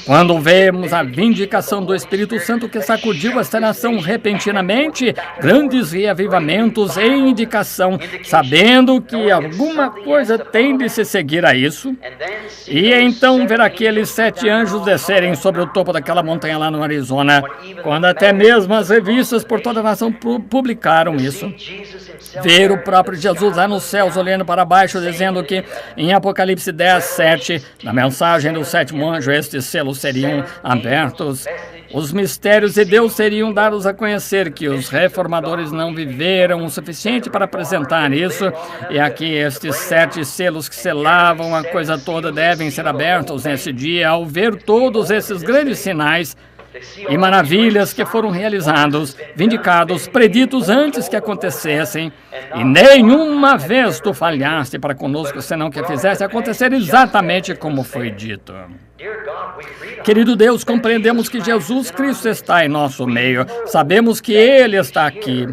quando vemos a vindicação do Espírito Santo que sacudiu esta nação repentinamente, grandes reavivamentos em indicação, sabendo que alguma coisa tem de se seguir a isso, e então ver aqueles 7 anjos descerem sobre o topo daquela montanha lá no Arizona, quando até mesmo as revistas por toda a nação publicaram isso. Ver o próprio Jesus lá nos céus olhando para baixo, dizendo que em Apocalipse 10, 7, na mensagem do 7º anjo, estes selos seriam abertos, os mistérios de Deus seriam dados a conhecer, que os reformadores não viveram o suficiente para apresentar isso, e aqui estes 7 selos que selavam a coisa toda devem ser abertos nesse dia. Ao ver todos esses grandes sinais, e maravilhas que foram realizados, vindicados, preditos antes que acontecessem, e nenhuma vez tu falhaste para conosco, senão que fizesse acontecer exatamente como foi dito. Querido Deus, compreendemos que Jesus Cristo está em nosso meio. Sabemos que Ele está aqui.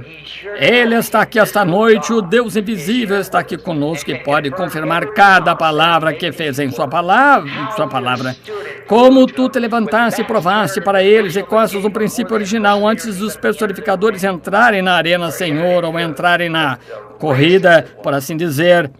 Ele está aqui esta noite. O Deus invisível está aqui conosco e pode confirmar cada palavra que fez em sua palavra. Como tu te levantaste e provaste para eles e costas no princípio original, antes dos personificadores entrarem na arena, Senhor, ou entrarem na corrida, por assim dizer,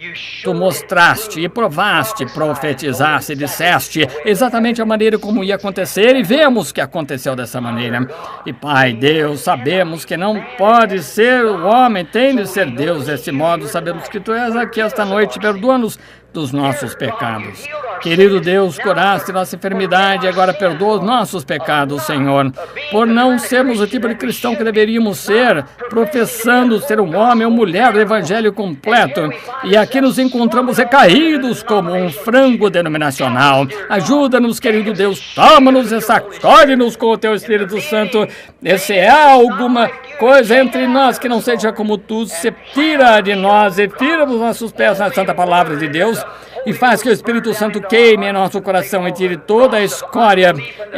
tu mostraste e provaste, profetizaste, disseste exatamente a maneira como ia acontecer e vemos que aconteceu dessa maneira. E Pai, Deus, sabemos que não pode ser o homem, tem de ser Deus desse modo. Sabemos que tu és aqui esta noite, perdoa-nos dos nossos pecados. Querido Deus, curaste nossa enfermidade e agora perdoa os nossos pecados, Senhor, por não sermos o tipo de cristão que deveríamos ser, professando ser um homem ou mulher do evangelho completo. E aqui nos encontramos recaídos como um frango denominacional. Ajuda-nos, querido Deus, toma-nos e sacode-nos com o teu Espírito Santo. E se há alguma coisa entre nós que não seja como tu, se tira de nós e tira dos nossos pés na santa palavra de Deus. E faz que o Espírito Santo queime em nosso coração e tire toda a escória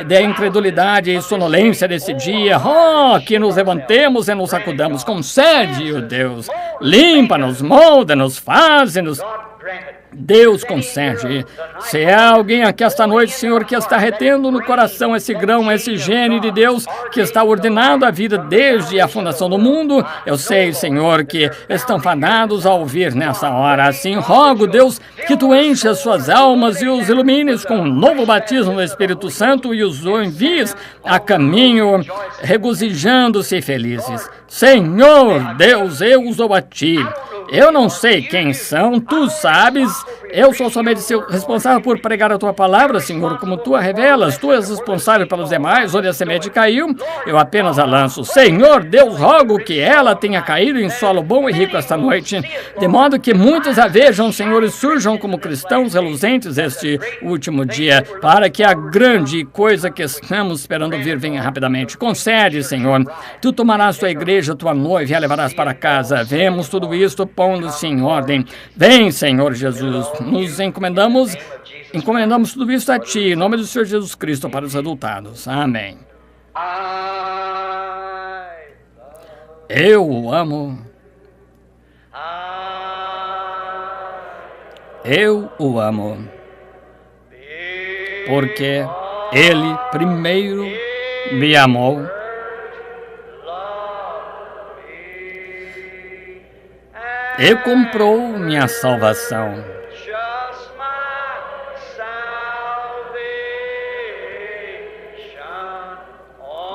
da incredulidade e sonolência desse dia. Oh, que nos levantemos e nos sacudamos. Concede, ó Deus. Limpa-nos, molda-nos, faze-nos. Deus concede. Se há alguém aqui esta noite, Senhor, que está retendo no coração esse grão, esse gene de Deus que está ordenando a vida desde a fundação do mundo, eu sei, Senhor, que estão fadados a ouvir nessa hora. Assim, rogo, Deus, que tu enches suas almas e os ilumines com um novo batismo do Espírito Santo e os envies a caminho, regozijando-se felizes. Senhor, Deus, eu os dou a ti. Eu não sei quem são, tu sabes. Eu sou somente responsável por pregar a tua palavra, Senhor, como tu a revelas. Tu és responsável pelos demais, onde a semente caiu, eu apenas a lanço. Senhor, Deus, rogo que ela tenha caído em solo bom e rico esta noite, de modo que muitos a vejam, Senhor, e surjam como cristãos reluzentes este último dia, para que a grande coisa que estamos esperando vir venha rapidamente. Concede, Senhor, tu tomarás tua igreja, tua noiva, e a levarás para casa. Vemos tudo isto pondo-se em ordem. Vem, Senhor Jesus, nos encomendamos tudo isso a ti, em nome do Senhor Jesus Cristo, para os resultados. Amém. Eu o amo. Eu o amo. Porque ele primeiro me amou. E comprou minha salvação.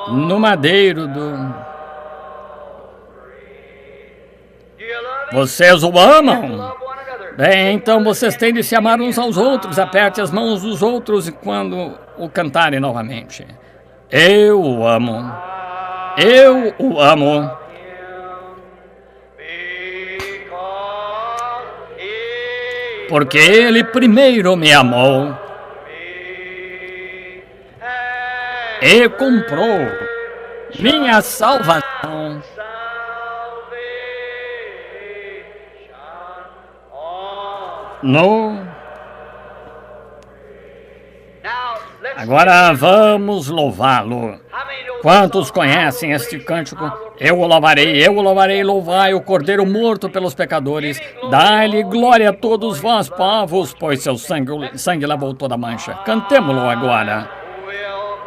No madeiro do... Vocês o amam? Bem, então vocês têm de se amar uns aos outros. Aperte as mãos dos outros quando o cantarem novamente. Eu o amo. Eu o amo. Porque ele primeiro me amou e comprou minha salvação. Agora vamos louvá-lo. Quantos conhecem este cântico? Eu o louvarei, louvai o Cordeiro morto pelos pecadores. Dai-lhe glória a todos vós, povos, pois seu sangue lavou toda a mancha. Cantemo-lo agora.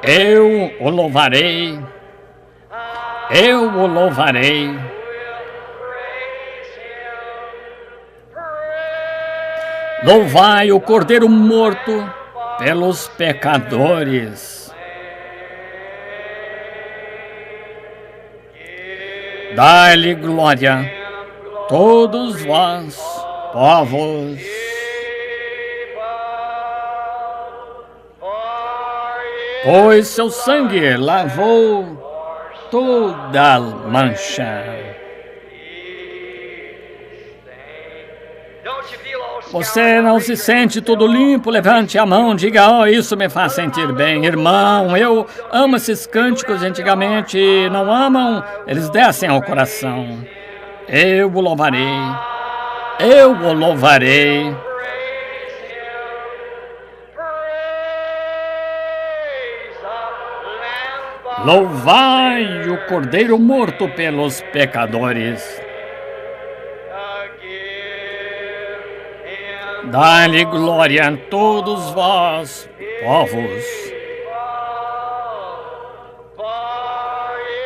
Eu o louvarei. Eu o louvarei. Louvai o Cordeiro morto pelos pecadores. Dai-lhe glória, todos vós, povos. Pois seu sangue lavou toda a mancha. Você não se sente tudo limpo? Levante a mão, diga, oh, isso me faz sentir bem. Irmão, eu amo esses cânticos de antigamente. Não amam? Eles descem ao coração. Eu o louvarei. Eu o louvarei. Louvai o Cordeiro morto pelos pecadores. Dá-lhe glória a todos vós, povos,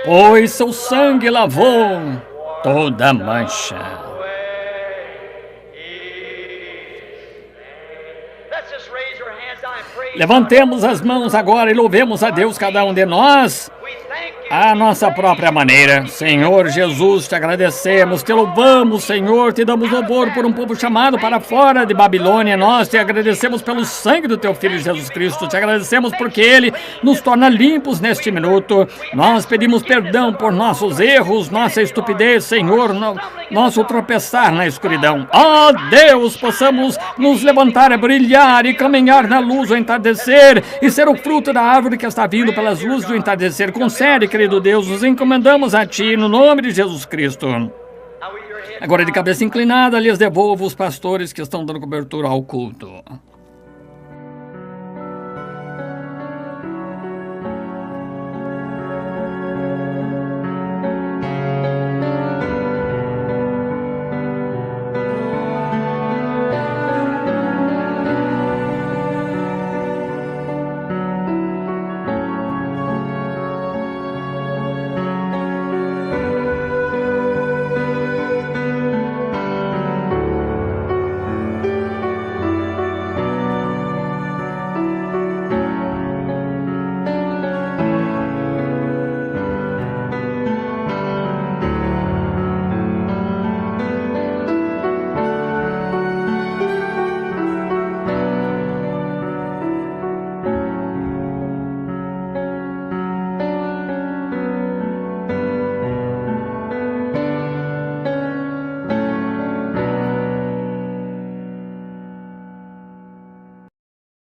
pois seu sangue lavou toda mancha. Levantemos as mãos agora e louvemos a Deus, cada um de nós, à nossa própria maneira. Senhor Jesus, te agradecemos, te louvamos, Senhor, te damos louvor por um povo chamado para fora de Babilônia. Nós te agradecemos pelo sangue do teu Filho Jesus Cristo, te agradecemos porque ele nos torna limpos neste minuto. Nós pedimos perdão por nossos erros, nossa estupidez, Senhor, nosso tropeçar na escuridão. Ó Deus, possamos nos levantar, brilhar e caminhar na luz do entardecer e ser o fruto da árvore que está vindo pelas luzes do entardecer. Concede, querido Deus, nos encomendamos a Ti, no nome de Jesus Cristo. Agora, de cabeça inclinada, lhes devolvo os pastores que estão dando cobertura ao culto.